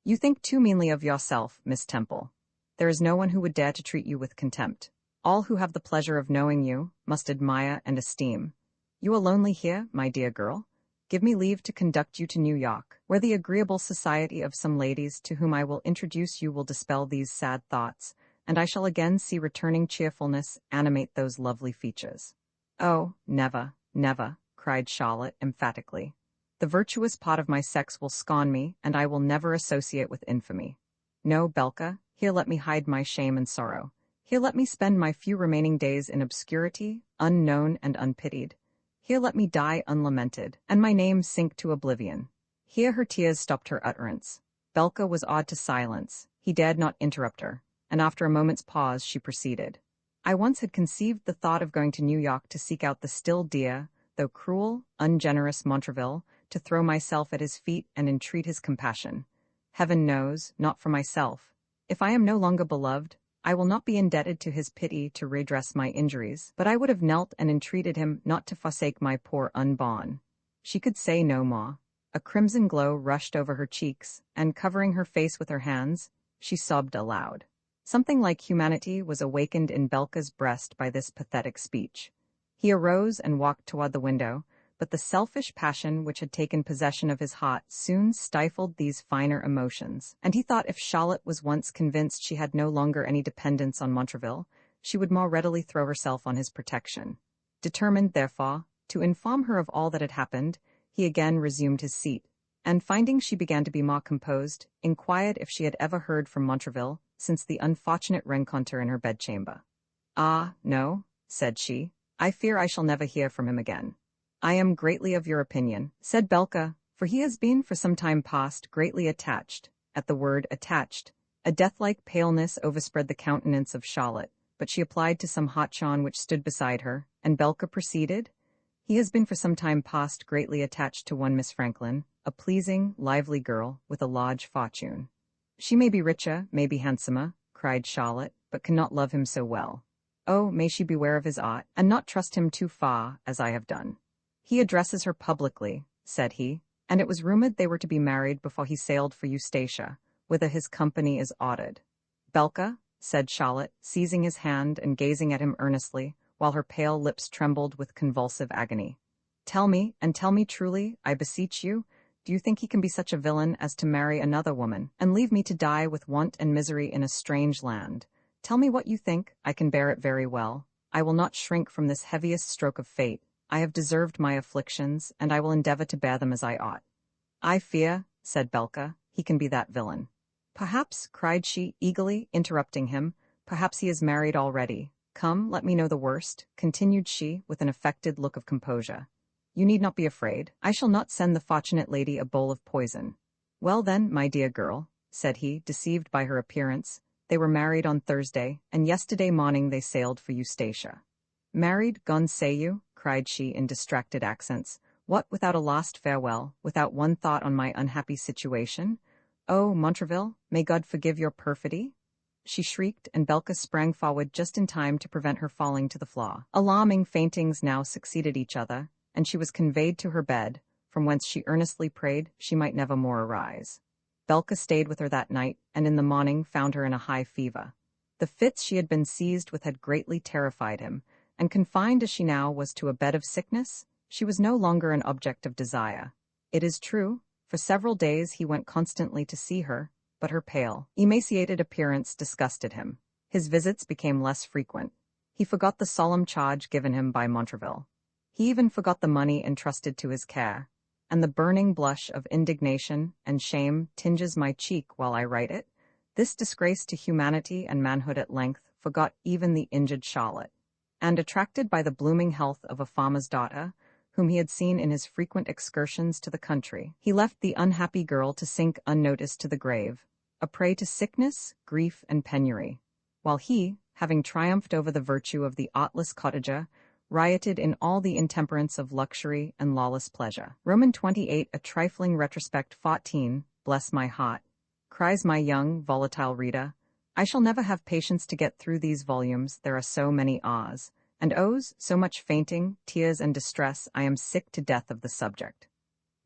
You think too meanly of yourself, Miss Temple. There is no one who would dare to treat you with contempt. All who have the pleasure of knowing you must admire and esteem. You are lonely here, my dear girl. Give me leave to conduct you to New York, where the agreeable society of some ladies to whom I will introduce you will dispel these sad thoughts, and I shall again see returning cheerfulness animate those lovely features." "Oh, never, never," cried Charlotte emphatically. "The virtuous part of my sex will scorn me, and I will never associate with infamy. No, Belka, here let me hide my shame and sorrow. Here let me spend my few remaining days in obscurity, unknown and unpitied. Here let me die unlamented, and my name sink to oblivion." Here her tears stopped her utterance. Belka was awed to silence. He dared not interrupt her, and after a moment's pause she proceeded. "I once had conceived the thought of going to New York to seek out the still dear, though cruel, ungenerous Montraville, to throw myself at his feet and entreat his compassion. Heaven knows, not for myself. If I am no longer beloved, I will not be indebted to his pity to redress my injuries, but I would have knelt and entreated him not to forsake my poor unborn." She could say no more. A crimson glow rushed over her cheeks, and covering her face with her hands, she sobbed aloud. Something like humanity was awakened in Belka's breast by this pathetic speech. He arose and walked toward the window, but the selfish passion which had taken possession of his heart soon stifled these finer emotions, and he thought if Charlotte was once convinced she had no longer any dependence on Montraville, she would more readily throw herself on his protection. Determined, therefore, to inform her of all that had happened, he again resumed his seat, and finding she began to be more composed, inquired if she had ever heard from Montraville since the unfortunate rencontre in her bedchamber. "Ah, no," said she, "I fear I shall never hear from him again." "I am greatly of your opinion," said Belka, "for he has been for some time past greatly attached." At the word attached, a death-like paleness overspread the countenance of Charlotte, but she applied to some hotchon which stood beside her, and Belka proceeded, "He has been for some time past greatly attached to one Miss Franklin, a pleasing, lively girl, with a large fortune. She may be richer, may be handsomer," cried Charlotte, "but cannot love him so well. Oh, may she beware of his art, and not trust him too far, as I have done. He addresses her publicly," said he, "and it was rumored they were to be married before he sailed for Eustatia, whither his company is ordered." "Belka," said Charlotte, seizing his hand and gazing at him earnestly, while her pale lips trembled with convulsive agony, "tell me, and tell me truly, I beseech you, do you think he can be such a villain as to marry another woman, and leave me to die with want and misery in a strange land? Tell me what you think, I can bear it very well. I will not shrink from this heaviest stroke of fate. I have deserved my afflictions, and I will endeavor to bear them as I ought." "I fear," said Belka, "he can be that villain." "Perhaps," cried she, eagerly interrupting him, "perhaps he is married already. Come, let me know the worst," continued she, with an affected look of composure. "You need not be afraid. I shall not send the fortunate lady a bowl of poison." "Well then, my dear girl," said he, deceived by her appearance, "they were married on Thursday, and yesterday morning they sailed for Eustatia." "Married, gone say you?" cried she in distracted accents. "What, without a last farewell, without one thought on my unhappy situation? Oh, Montraville, may God forgive your perfidy!" She shrieked, and Belka sprang forward just in time to prevent her falling to the floor. Alarming faintings now succeeded each other, and she was conveyed to her bed, from whence she earnestly prayed she might never more arise. Belka stayed with her that night, and in the morning found her in a high fever. The fits she had been seized with had greatly terrified him, and confined as she now was to a bed of sickness, she was no longer an object of desire. It is true, for several days he went constantly to see her, but her pale, emaciated appearance disgusted him. His visits became less frequent. He forgot the solemn charge given him by Montraville. He even forgot the money entrusted to his care, and the burning blush of indignation and shame tinges my cheek while I write it. This disgrace to humanity and manhood at length forgot even the injured Charlotte, and attracted by the blooming health of a farmer's daughter, whom he had seen in his frequent excursions to the country. He left the unhappy girl to sink unnoticed to the grave, a prey to sickness, grief, and penury, while he, having triumphed over the virtue of the artless cottager, rioted in all the intemperance of luxury and lawless pleasure. Roman 28, a trifling retrospect 14, bless my heart, cries my young, volatile reader, I shall never have patience to get through these volumes, there are so many ahs, and ohs, so much fainting, tears and distress, I am sick to death of the subject.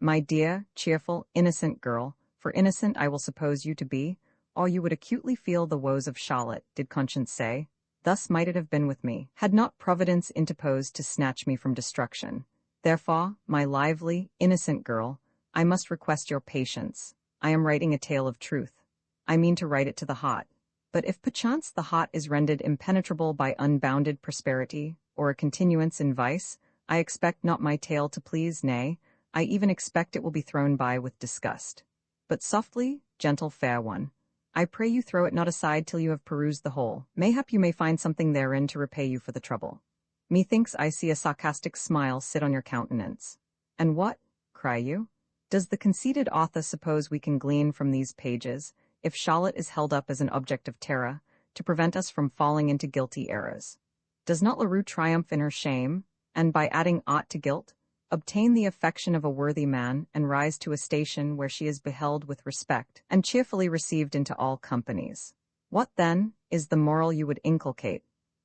My dear, cheerful, innocent girl, for innocent I will suppose you to be, or you would acutely feel the woes of Charlotte, did conscience say, thus might it have been with me, had not Providence interposed to snatch me from destruction. Therefore, my lively, innocent girl, I must request your patience. I am writing a tale of truth. I mean to write it to the heart. But if perchance the heart is rendered impenetrable by unbounded prosperity, or a continuance in vice, I expect not my tale to please, nay, I even expect it will be thrown by with disgust. But softly, gentle fair one, I pray you throw it not aside till you have perused the whole. Mayhap you may find something therein to repay you for the trouble. Methinks I see a sarcastic smile sit on your countenance. And what, cry you, does the conceited author suppose we can glean from these pages, if Charlotte is held up as an object of terror, to prevent us from falling into guilty errors? Does not Leroux triumph in her shame, and by adding aught to guilt, obtain the affection of a worthy man, and rise to a station where she is beheld with respect, and cheerfully received into all companies? What, then, is the moral you would inculcate?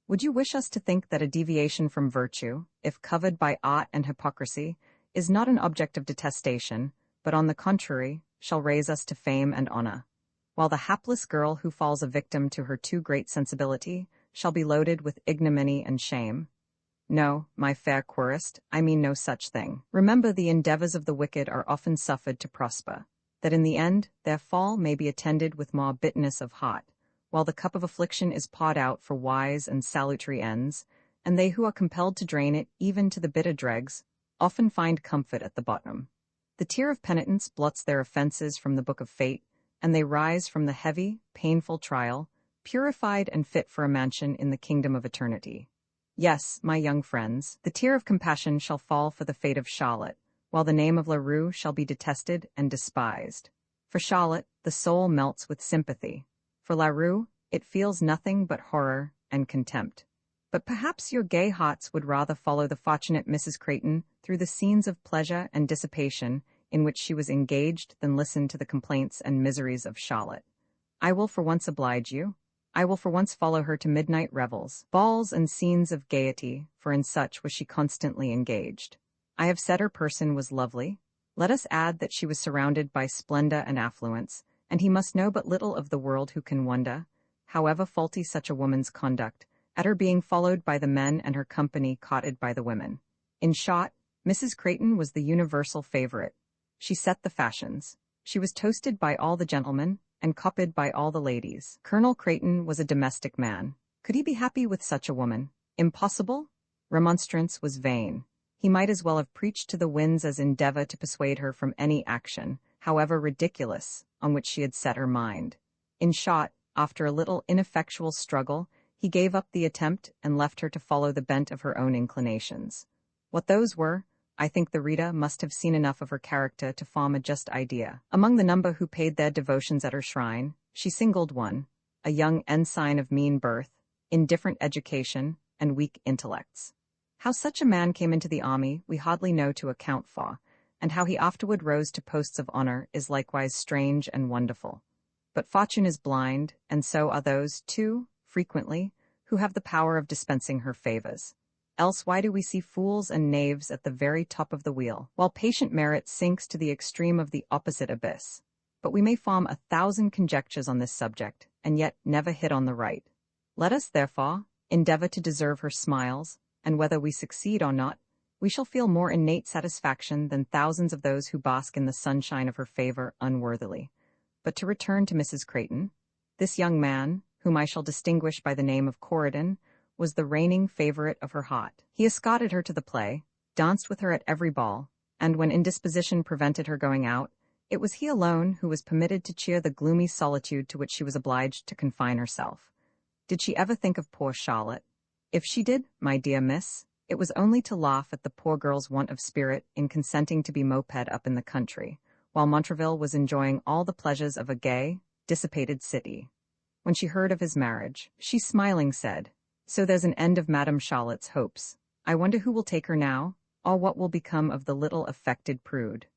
Would you wish us to think that a deviation from virtue, if covered by aught and hypocrisy, is not an object of detestation, but on the contrary, shall raise us to fame and honor, while the hapless girl who falls a victim to her too great sensibility shall be loaded with ignominy and shame? No, my fair querist, I mean no such thing. Remember, the endeavors of the wicked are often suffered to prosper, that in the end their fall may be attended with more bitterness of heart, while the cup of affliction is poured out for wise and salutary ends, and they who are compelled to drain it even to the bitter dregs often find comfort at the bottom. The tear of penitence blots their offenses from the book of fate, and they rise from the heavy, painful trial, purified and fit for a mansion in the kingdom of eternity. Yes, my young friends, the tear of compassion shall fall for the fate of Charlotte, while the name of Leroux shall be detested and despised. For Charlotte, the soul melts with sympathy. For Leroux, it feels nothing but horror and contempt. But perhaps your gay hearts would rather follow the fortunate Mrs. Creighton through the scenes of pleasure and dissipation in which she was engaged than listen to the complaints and miseries of Charlotte. I will for once oblige you. I will for once follow her to midnight revels, balls, and scenes of gaiety, for in such was she constantly engaged. I have said her person was lovely. Let us add that she was surrounded by splendor and affluence, and he must know but little of the world who can wonder, however faulty such a woman's conduct, at her being followed by the men and her company courted by the women. In short, Mrs. Creighton was the universal favorite. She set the fashions. She was toasted by all the gentlemen, and copied by all the ladies. Colonel Creighton was a domestic man. Could he be happy with such a woman? Impossible? Remonstrance was vain. He might as well have preached to the winds as endeavor to persuade her from any action, however ridiculous, on which she had set her mind. In short, after a little ineffectual struggle, he gave up the attempt and left her to follow the bent of her own inclinations. What those were, I think the reader must have seen enough of her character to form a just idea. Among the number who paid their devotions at her shrine, she singled one, a young ensign of mean birth, indifferent education, and weak intellects. How such a man came into the army we hardly know to account for, and how he afterward rose to posts of honor is likewise strange and wonderful. But fortune is blind, and so are those, too, frequently, who have the power of dispensing her favors. Else why do we see fools and knaves at the very top of the wheel, while patient merit sinks to the extreme of the opposite abyss? But we may form 1,000 conjectures on this subject, and yet never hit on the right. Let us, therefore, endeavor to deserve her smiles, and whether we succeed or not, we shall feel more innate satisfaction than thousands of those who bask in the sunshine of her favor unworthily. But to return to Mrs. Creighton, this young man, whom I shall distinguish by the name of Corydon, was the reigning favorite of her heart. He escorted her to the play, danced with her at every ball, and when indisposition prevented her going out, it was he alone who was permitted to cheer the gloomy solitude to which she was obliged to confine herself. Did she ever think of poor Charlotte? If she did, my dear miss, It was only to laugh at the poor girl's want of spirit in consenting to be moped up in the country, while Montraville was enjoying all the pleasures of a gay, dissipated city. When she heard of his marriage, she smiling said, "So there's an end of Madame Charlotte's hopes. I wonder who will take her now, or what will become of the little affected prude.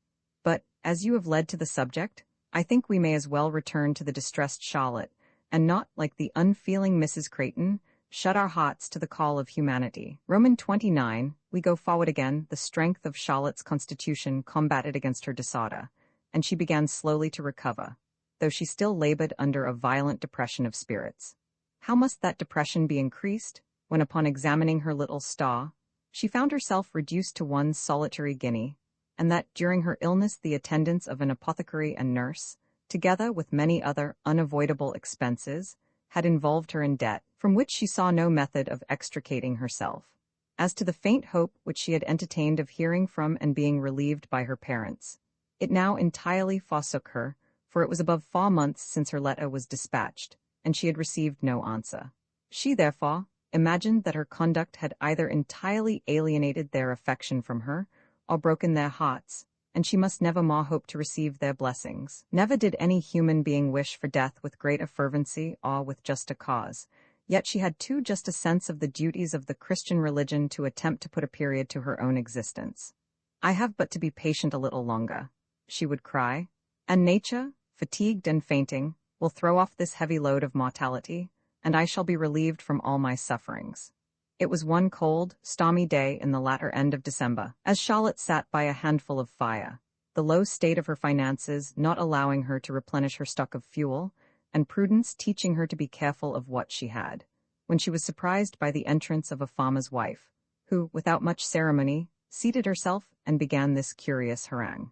But, as you have led to the subject, I think we may as well return to the distressed Charlotte, and not, like the unfeeling Mrs. Creighton, shut our hearts to the call of humanity." Roman 29, we go forward again, the strength of Charlotte's constitution combated against her disorder, and she began slowly to recover, though she still labored under a violent depression of spirits. How must that depression be increased, when upon examining her little store, she found herself reduced to one solitary guinea, and that during her illness the attendance of an apothecary and nurse, together with many other unavoidable expenses, had involved her in debt, from which she saw no method of extricating herself. As to the faint hope which she had entertained of hearing from and being relieved by her parents, it now entirely forsook her, for it was above 4 months since her letter was dispatched, and she had received no answer. She, therefore, imagined that her conduct had either entirely alienated their affection from her, or broken their hearts, and she must never more hope to receive their blessings. Never did any human being wish for death with greater fervency or with just a cause, yet she had too just a sense of the duties of the Christian religion to attempt to put a period to her own existence. "I have but to be patient a little longer," she would cry, "and nature, fatigued and fainting, will throw off this heavy load of mortality, and I shall be relieved from all my sufferings." It was one cold, stormy day in the latter end of December, as Charlotte sat by a handful of fire, the low state of her finances not allowing her to replenish her stock of fuel, and prudence teaching her to be careful of what she had, when she was surprised by the entrance of a farmer's wife, who, without much ceremony, seated herself and began this curious harangue.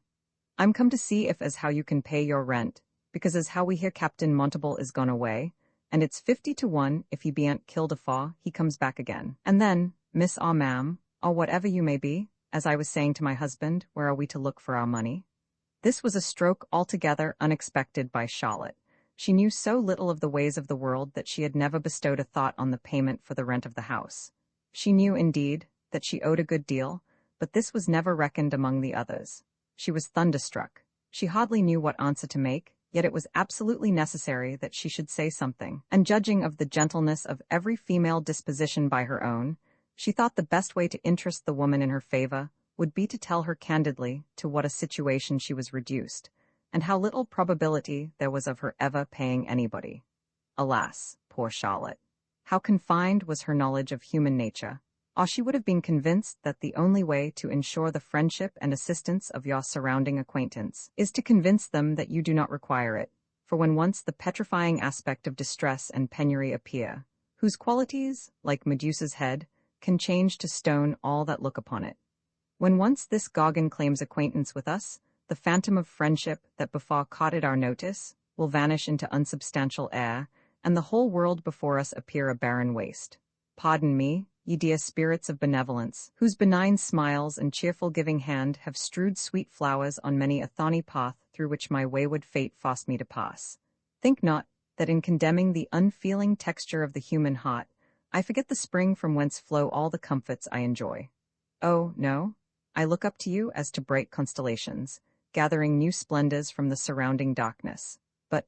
"I'm come to see if as how you can pay your rent, because as how we hear Captain Montalban is gone away, and it's 50 to 1 if he bean't killed afore he comes back again. And then, miss or ma'am, or whatever you may be, as I was saying to my husband, where are we to look for our money?" This was a stroke altogether unexpected by Charlotte. She knew so little of the ways of the world that she had never bestowed a thought on the payment for the rent of the house. She knew, indeed, that she owed a good deal, but this was never reckoned among the others. She was thunderstruck. She hardly knew what answer to make, yet it was absolutely necessary that she should say something, and judging of the gentleness of every female disposition by her own, she thought the best way to interest the woman in her favor would be to tell her candidly to what a situation she was reduced, and how little probability there was of her ever paying anybody. Alas, poor Charlotte! How confined was her knowledge of human nature, or she would have been convinced that the only way to ensure the friendship and assistance of your surrounding acquaintance is to convince them that you do not require it, for when once the petrifying aspect of distress and penury appear, whose qualities, like Medusa's head, can change to stone all that look upon it. When once this Gorgon claims acquaintance with us, the phantom of friendship that before courted our notice will vanish into unsubstantial air, and the whole world before us appear a barren waste. Pardon me, ye dear spirits of benevolence, whose benign smiles and cheerful giving hand have strewed sweet flowers on many a thorny path through which my wayward fate forced me to pass. Think not that in condemning the unfeeling texture of the human heart, I forget the spring from whence flow all the comforts I enjoy. Oh, no, I look up to you as to bright constellations, gathering new splendors from the surrounding darkness. But,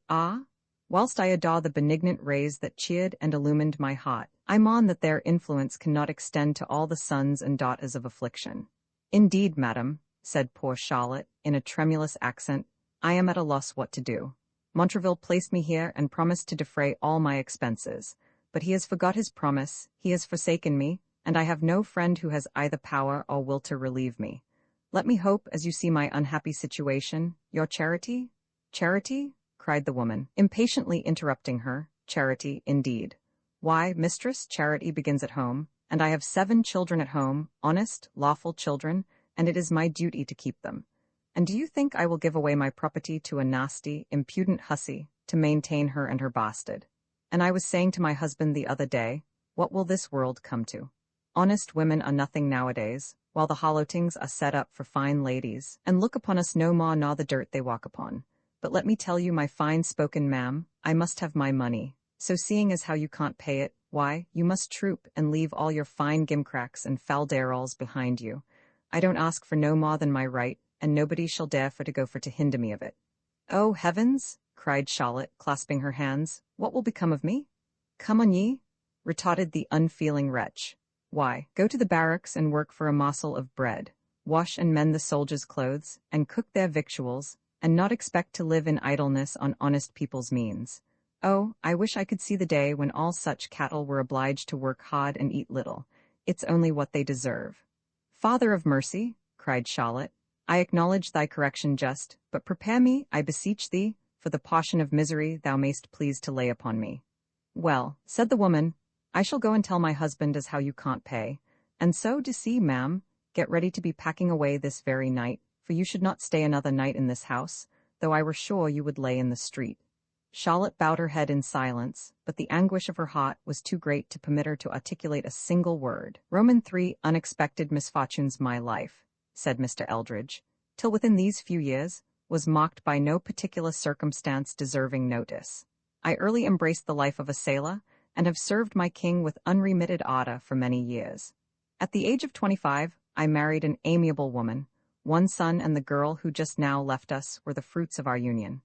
whilst I adore the benignant rays that cheered and illumined my heart, I mourn that their influence cannot extend to all the sons and daughters of affliction. Indeed, madam, said poor Charlotte, in a tremulous accent, I am at a loss what to do. Montraville placed me here and promised to defray all my expenses, but he has forgot his promise, he has forsaken me, and I have no friend who has either power or will to relieve me. Let me hope, as you see my unhappy situation, your charity? Charity? Cried the woman, impatiently interrupting her. Charity, indeed. Why, mistress, charity begins at home, and I have 7 children at home, honest, lawful children, and it is my duty to keep them. And do you think I will give away my property to a nasty, impudent hussy to maintain her and her bastard? And I was saying to my husband the other day, what will this world come to? Honest women are nothing nowadays, while the hollowtings are set up for fine ladies, and look upon us no more nor the dirt they walk upon. But let me tell you, my fine-spoken ma'am, I must have my money, So seeing as how you can't pay it, why, you must troop and leave all your fine gimcracks and falderals behind you. I don't ask for no more than my right, and nobody shall dare for to go for to hinder me of it. Oh, heavens! Cried Charlotte, clasping her hands. What will become of me? Come on ye, retorted the unfeeling wretch. Why, go to the barracks and work for a morsel of bread, wash and mend the soldiers' clothes, and cook their victuals, and not expect to live in idleness on honest people's means. Oh, I wish I could see the day when all such cattle were obliged to work hard and eat little. It's only what they deserve. Father of mercy, cried Charlotte, I acknowledge thy correction just, but prepare me, I beseech thee, for the portion of misery thou mayst please to lay upon me. Well, said the woman, I shall go and tell my husband as how you can't pay, and so to see, ma'am, get ready to be packing away this very night, for you should not stay another night in this house, though I were sure you would lay in the street. Charlotte bowed her head in silence, but the anguish of her heart was too great to permit her to articulate a single word. Roman 3 Unexpected misfortunes. My life, said Mr. Eldridge, till within these few years, was marked by no particular circumstance deserving notice. I early embraced the life of a sailor, and have served my king with unremitted ardor for many years. At the age of 25, I married an amiable woman. One son and the girl who just now left us were the fruits of our union.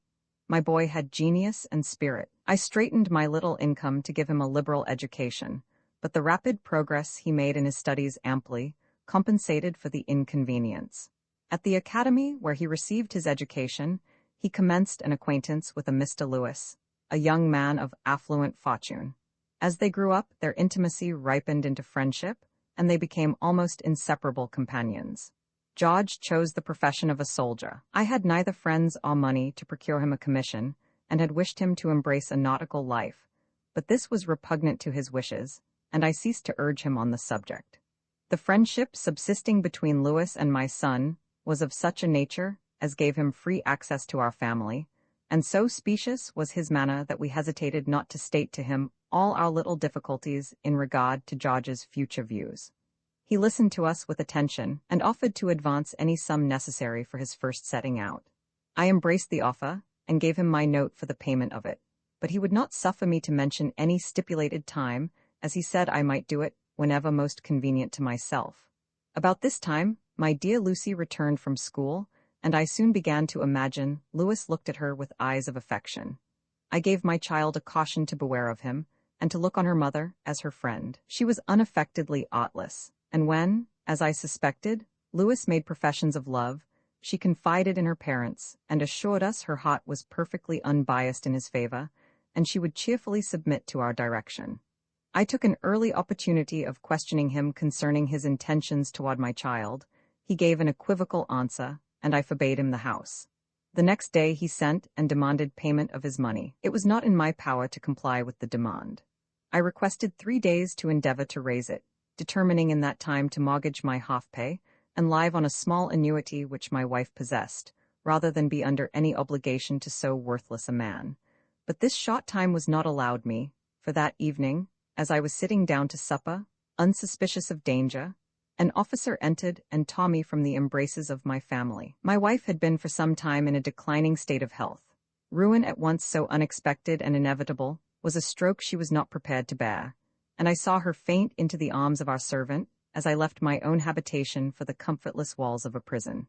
My boy had genius and spirit. I straightened my little income to give him a liberal education, but the rapid progress he made in his studies amply compensated for the inconvenience. At the academy where he received his education, he commenced an acquaintance with a Mr. Lewis, a young man of affluent fortune. As they grew up, their intimacy ripened into friendship, and they became almost inseparable companions. George chose the profession of a soldier. I had neither friends or money to procure him a commission, and had wished him to embrace a nautical life, but this was repugnant to his wishes, and I ceased to urge him on the subject. The friendship subsisting between Lewis and my son was of such a nature as gave him free access to our family, and so specious was his manner that we hesitated not to state to him all our little difficulties in regard to George's future views. He listened to us with attention, and offered to advance any sum necessary for his first setting out. I embraced the offer, and gave him my note for the payment of it, but he would not suffer me to mention any stipulated time, as he said I might do it whenever most convenient to myself. About this time, my dear Lucy returned from school, and I soon began to imagine Lewis looked at her with eyes of affection. I gave my child a caution to beware of him, and to look on her mother as her friend. She was unaffectedly artless, and when, as I suspected, Lewis made professions of love, she confided in her parents, and assured us her heart was perfectly unbiased in his favor, and she would cheerfully submit to our direction. I took an early opportunity of questioning him concerning his intentions toward my child. He gave an equivocal answer, and I forbade him the house. The next day he sent and demanded payment of his money. It was not in my power to comply with the demand. I requested 3 days to endeavor to raise it, determining in that time to mortgage my half-pay and live on a small annuity which my wife possessed, rather than be under any obligation to so worthless a man. But this short time was not allowed me, for that evening, as I was sitting down to supper, unsuspicious of danger, an officer entered and tore me from the embraces of my family. My wife had been for some time in a declining state of health. Ruin at once so unexpected and inevitable was a stroke she was not prepared to bear, and I saw her faint into the arms of our servant as I left my own habitation for the comfortless walls of a prison.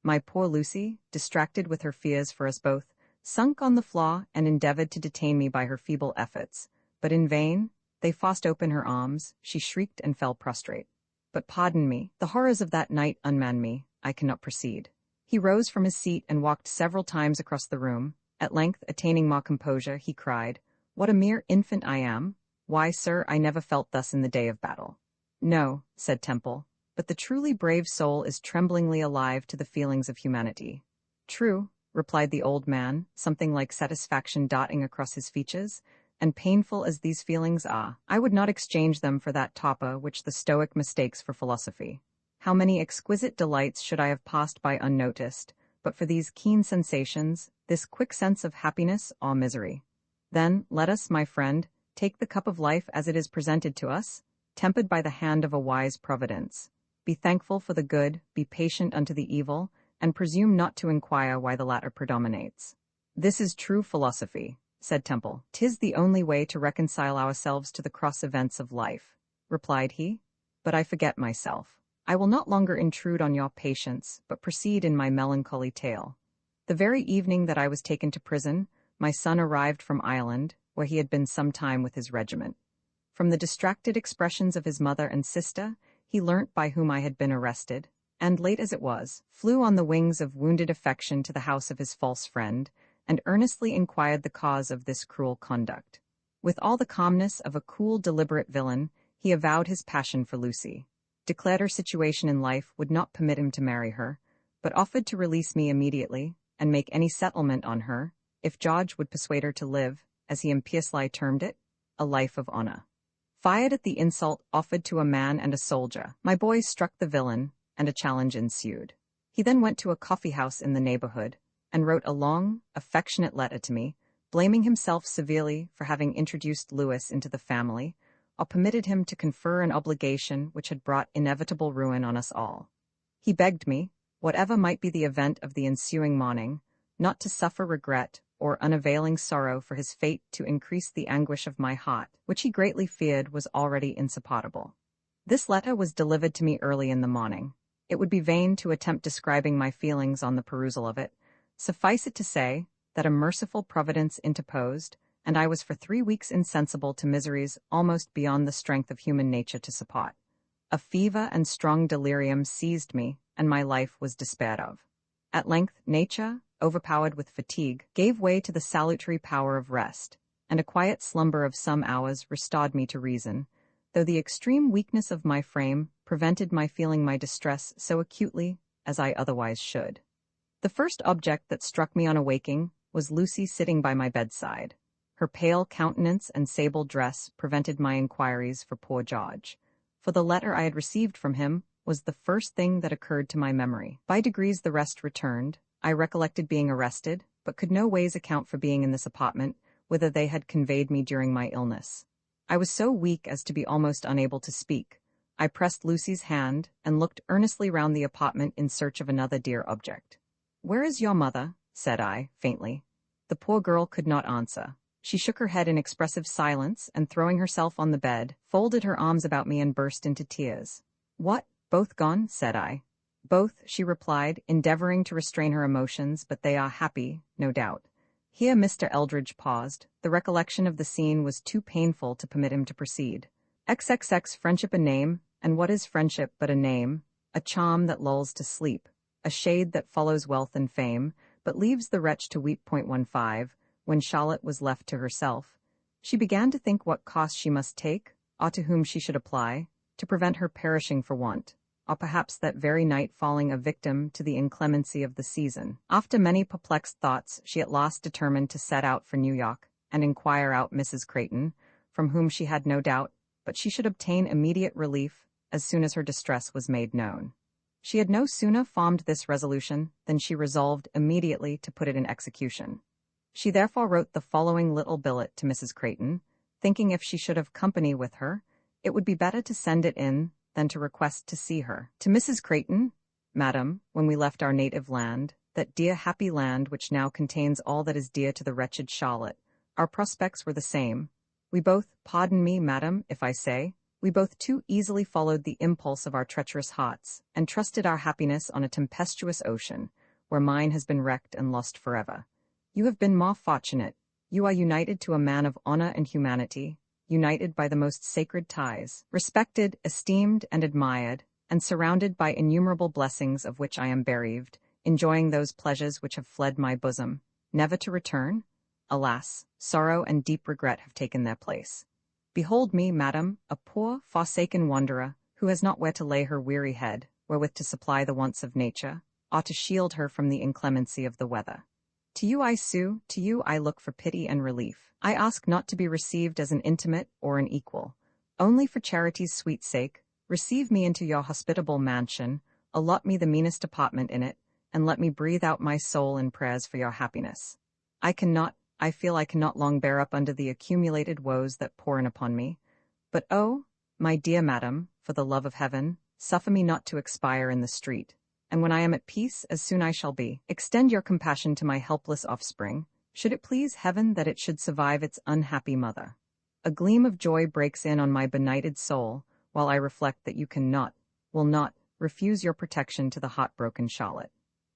My poor Lucy, distracted with her fears for us both, sunk on the floor and endeavored to detain me by her feeble efforts, but in vain. They forced open her arms, she shrieked and fell prostrate. But pardon me, the horrors of that night unmanned me, I cannot proceed. He rose from his seat and walked several times across the room. At length, attaining more composure, he cried, "What a mere infant I am! Why, sir, I never felt thus in the day of battle." "No," said Temple, "but the truly brave soul is tremblingly alive to the feelings of humanity." "True," replied the old man, something like satisfaction dotting across his features, "and painful as these feelings are, I would not exchange them for that topper which the Stoic mistakes for philosophy. How many exquisite delights should I have passed by unnoticed, but for these keen sensations, this quick sense of happiness or misery? Then, let us, my friend, take the cup of life as it is presented to us, tempered by the hand of a wise providence. Be thankful for the good, be patient unto the evil, and presume not to inquire why the latter predominates. This is true philosophy. said Temple. "'Tis the only way to reconcile ourselves to the cross events of life," replied he. "But I forget myself. I will not longer intrude on your patience, but proceed in my melancholy tale. The very evening that I was taken to prison, my son arrived from Ireland, where he had been some time with his regiment. From the distracted expressions of his mother and sister, he learnt by whom I had been arrested, and, late as it was, flew on the wings of wounded affection to the house of his false friend, and earnestly inquired the cause of this cruel conduct. With all the calmness of a cool, deliberate villain, he avowed his passion for Lucy, declared her situation in life would not permit him to marry her, but offered to release me immediately, and make any settlement on her, if George would persuade her to live, as he impiously termed it, a life of honor. Fired at the insult offered to a man and a soldier, my boys struck the villain, and a challenge ensued. He then went to a coffee-house in the neighborhood, and wrote a long, affectionate letter to me, blaming himself severely for having introduced Lewis into the family, or permitted him to confer an obligation which had brought inevitable ruin on us all. He begged me, whatever might be the event of the ensuing morning, not to suffer regret or unavailing sorrow for his fate to increase the anguish of my heart, which he greatly feared was already insupportable. This letter was delivered to me early in the morning. It would be vain to attempt describing my feelings on the perusal of it. Suffice it to say that a merciful providence interposed, and I was for 3 weeks insensible to miseries almost beyond the strength of human nature to support. A fever and strong delirium seized me, and my life was despaired of. At length nature, overpowered with fatigue, gave way to the salutary power of rest, and a quiet slumber of some hours restored me to reason, though the extreme weakness of my frame prevented my feeling my distress so acutely as I otherwise should. The first object that struck me on awaking was Lucy sitting by my bedside. Her pale countenance and sable dress prevented my inquiries for poor George, for the letter I had received from him was the first thing that occurred to my memory. By degrees the rest returned. I recollected being arrested, but could no ways account for being in this apartment, whither they had conveyed me during my illness. I was so weak as to be almost unable to speak. I pressed Lucy's hand, and looked earnestly round the apartment in search of another dear object. "Where is your mother?" said I, faintly. The poor girl could not answer. She shook her head in expressive silence, and throwing herself on the bed, folded her arms about me and burst into tears. "What, both gone?" said I. "Both," she replied, endeavoring to restrain her emotions, "but they are happy, no doubt." Here Mr. Eldridge paused. The recollection of the scene was too painful to permit him to proceed. "XXX friendship a name, and what is friendship but a name? A charm that lulls to sleep, a shade that follows wealth and fame, but leaves the wretch to weep. 15. When Charlotte was left to herself, she began to think what course she must take, or to whom she should apply, to prevent her perishing for want, or perhaps that very night falling a victim to the inclemency of the season. After many perplexed thoughts, she at last determined to set out for New York, and inquire out Mrs. Creighton, from whom she had no doubt, but she should obtain immediate relief as soon as her distress was made known. She had no sooner formed this resolution than she resolved immediately to put it in execution. She therefore wrote the following little billet to Mrs. Creighton, thinking if she should have company with her, it would be better to send it in than to request to see her. "To Mrs. Creighton, Madam, when we left our native land, that dear happy land which now contains all that is dear to the wretched Charlotte, our prospects were the same. We both, pardon me, Madam, if I say, we both too easily followed the impulse of our treacherous hearts, and trusted our happiness on a tempestuous ocean, where mine has been wrecked and lost forever. You have been more fortunate. You are united to a man of honor and humanity, united by the most sacred ties, respected, esteemed, and admired, and surrounded by innumerable blessings of which I am bereaved, enjoying those pleasures which have fled my bosom, never to return? Alas, sorrow and deep regret have taken their place. Behold me, Madam, a poor, forsaken wanderer, who has not where to lay her weary head, wherewith to supply the wants of nature, or to shield her from the inclemency of the weather. To you I sue, to you I look for pity and relief. I ask not to be received as an intimate or an equal. Only for charity's sweet sake, receive me into your hospitable mansion, allot me the meanest apartment in it, and let me breathe out my soul in prayers for your happiness. I feel I cannot long bear up under the accumulated woes that pour in upon me. But oh, my dear madam, for the love of heaven, suffer me not to expire in the street. And when I am at peace, as soon I shall be, extend your compassion to my helpless offspring. Should it please heaven that it should survive its unhappy mother? A gleam of joy breaks in on my benighted soul, while I reflect that you will not, refuse your protection to the heartbroken Charlotte.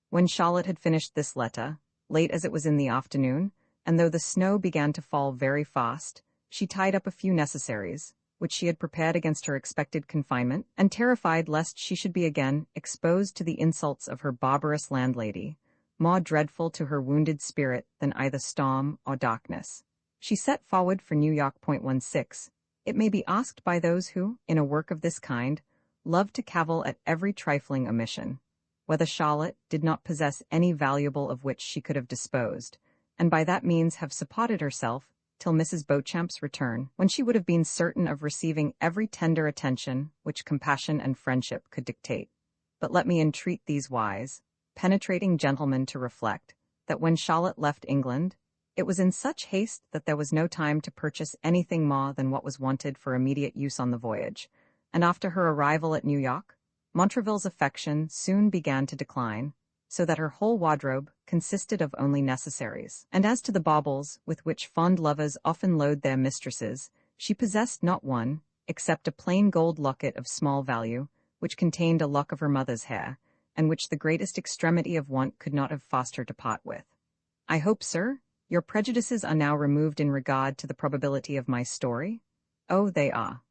When Charlotte had finished this letter, late as it was in the afternoon, and though the snow began to fall very fast, she tied up a few necessaries, which she had prepared against her expected confinement, and terrified lest she should be again exposed to the insults of her barbarous landlady, more dreadful to her wounded spirit than either storm or darkness. She set forward for New York. 16. It may be asked by those who, in a work of this kind, love to cavil at every trifling omission, whether Charlotte did not possess any valuable of which she could have disposed, and by that means have supported herself till Mrs. Beauchamp's return, when she would have been certain of receiving every tender attention which compassion and friendship could dictate. But let me entreat these wise, penetrating gentlemen to reflect, that when Charlotte left England, it was in such haste that there was no time to purchase anything more than what was wanted for immediate use on the voyage, and after her arrival at New York, Montraville's affection soon began to decline, so that her whole wardrobe consisted of only necessaries. And as to the baubles with which fond lovers often load their mistresses, she possessed not one, except a plain gold locket of small value, which contained a lock of her mother's hair, and which the greatest extremity of want could not have forced her to part with. I hope, sir, your prejudices are now removed in regard to the probability of my story? Oh, they are.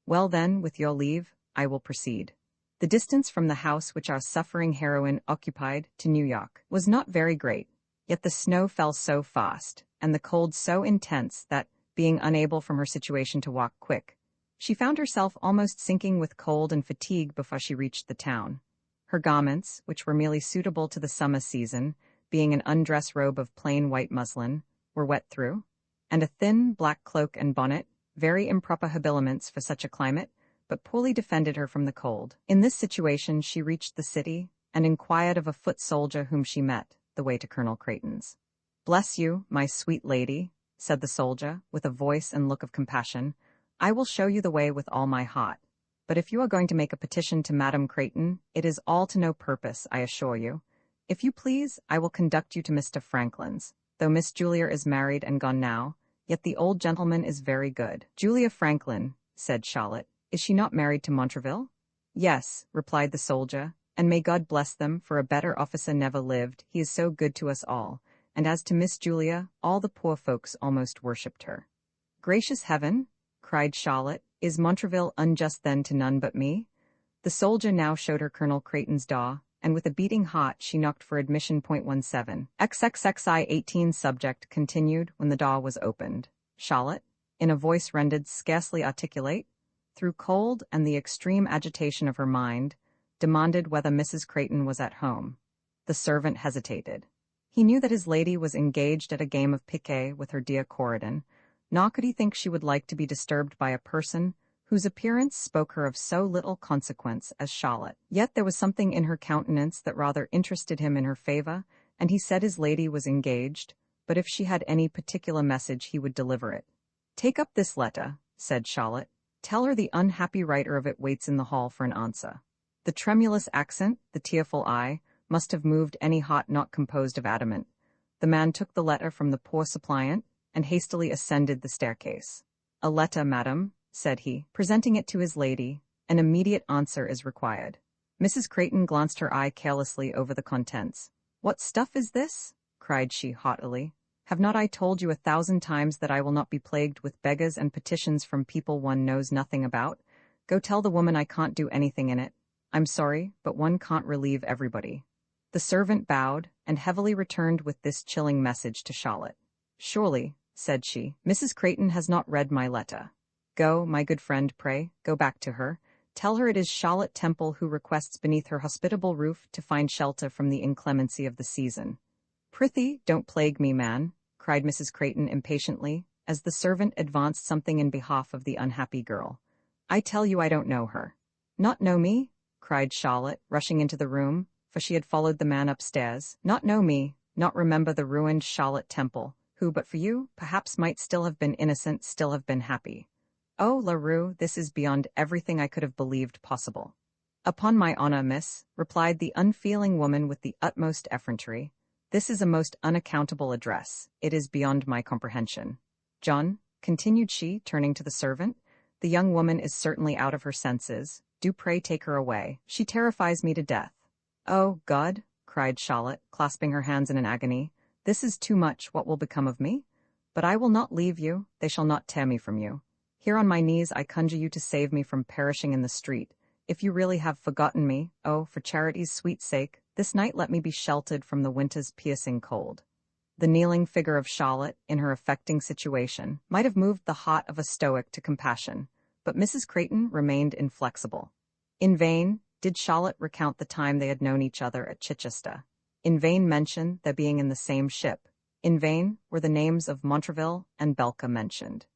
Well then, with your leave, I will proceed. The distance from the house which our suffering heroine occupied to New York was not very great, yet the snow fell so fast, and the cold so intense that, being unable from her situation to walk quick, she found herself almost sinking with cold and fatigue before she reached the town. Her garments, which were merely suitable to the summer season, being an undress robe of plain white muslin, were wet through, and a thin black cloak and bonnet, very improper habiliments for such a climate, but poorly defended her from the cold. In this situation she reached the city, and inquired of a foot soldier whom she met, the way to Colonel Creighton's. "Bless you, my sweet lady," said the soldier, with a voice and look of compassion, "I will show you the way with all my heart. But if you are going to make a petition to Madame Creighton, it is all to no purpose, I assure you. If you please, I will conduct you to Mr. Franklin's. Though Miss Julia is married and gone now, yet the old gentleman is very good." "Julia Franklin," said Charlotte. "Is she not married to Montraville?" "Yes," replied the soldier, "and may God bless them, for a better officer never lived, he is so good to us all, and as to Miss Julia, all the poor folks almost worshipped her." "Gracious heaven!" cried Charlotte, "is Montraville unjust then to none but me?" The soldier now showed her Colonel Creighton's door, and with a beating heart she knocked for admission. 17. XXXI 18 subject continued when the door was opened. Charlotte, in a voice rendered scarcely articulate, through cold and the extreme agitation of her mind, demanded whether Mrs. Creighton was at home. The servant hesitated. He knew that his lady was engaged at a game of piquet with her dear Corydon, nor could he think she would like to be disturbed by a person whose appearance spoke her of so little consequence as Charlotte. Yet there was something in her countenance that rather interested him in her favor, and he said his lady was engaged, but if she had any particular message he would deliver it. "Take up this letter," said Charlotte. "Tell her the unhappy writer of it waits in the hall for an answer." The tremulous accent, the tearful eye, must have moved any heart not composed of adamant. The man took the letter from the poor suppliant, and hastily ascended the staircase. "A letter, madam," said he, presenting it to his lady. "An immediate answer is required." Mrs. Creighton glanced her eye carelessly over the contents. "What stuff is this?" cried she haughtily. "Have not I told you 1,000 times that I will not be plagued with beggars and petitions from people one knows nothing about? Go tell the woman I can't do anything in it. I'm sorry, but one can't relieve everybody." The servant bowed, and heavily returned with this chilling message to Charlotte. "Surely," said she, "Mrs. Creighton has not read my letter. Go, my good friend, pray, go back to her. Tell her it is Charlotte Temple who requests beneath her hospitable roof to find shelter from the inclemency of the season." "Prithee, don't plague me, man," cried Mrs. Creighton impatiently, as the servant advanced something in behalf of the unhappy girl. "I tell you I don't know her." "Not know me?" cried Charlotte, rushing into the room, for she had followed the man upstairs. "Not know me, not remember the ruined Charlotte Temple, who but for you, perhaps might still have been innocent, still have been happy. Oh, La Rue, this is beyond everything I could have believed possible." "Upon my honor, miss," replied the unfeeling woman with the utmost effrontery, This is a most unaccountable address. It is beyond my comprehension. John, continued she, turning to the servant, the young woman is certainly out of her senses. Do pray take her away. She terrifies me to death. Oh, God, cried Charlotte, clasping her hands in an agony. This is too much. What will become of me? But I will not leave you. They shall not tear me from you. Here on my knees I conjure you to save me from perishing in the street. If you really have forgotten me, oh, for charity's sweet sake, this night let me be sheltered from the winter's piercing cold. The kneeling figure of Charlotte, in her affecting situation, might have moved the heart of a stoic to compassion, but Mrs. Creighton remained inflexible. In vain did Charlotte recount the time they had known each other at Chichester. In vain mention their being in the same ship. In vain were the names of Montraville and Belka mentioned.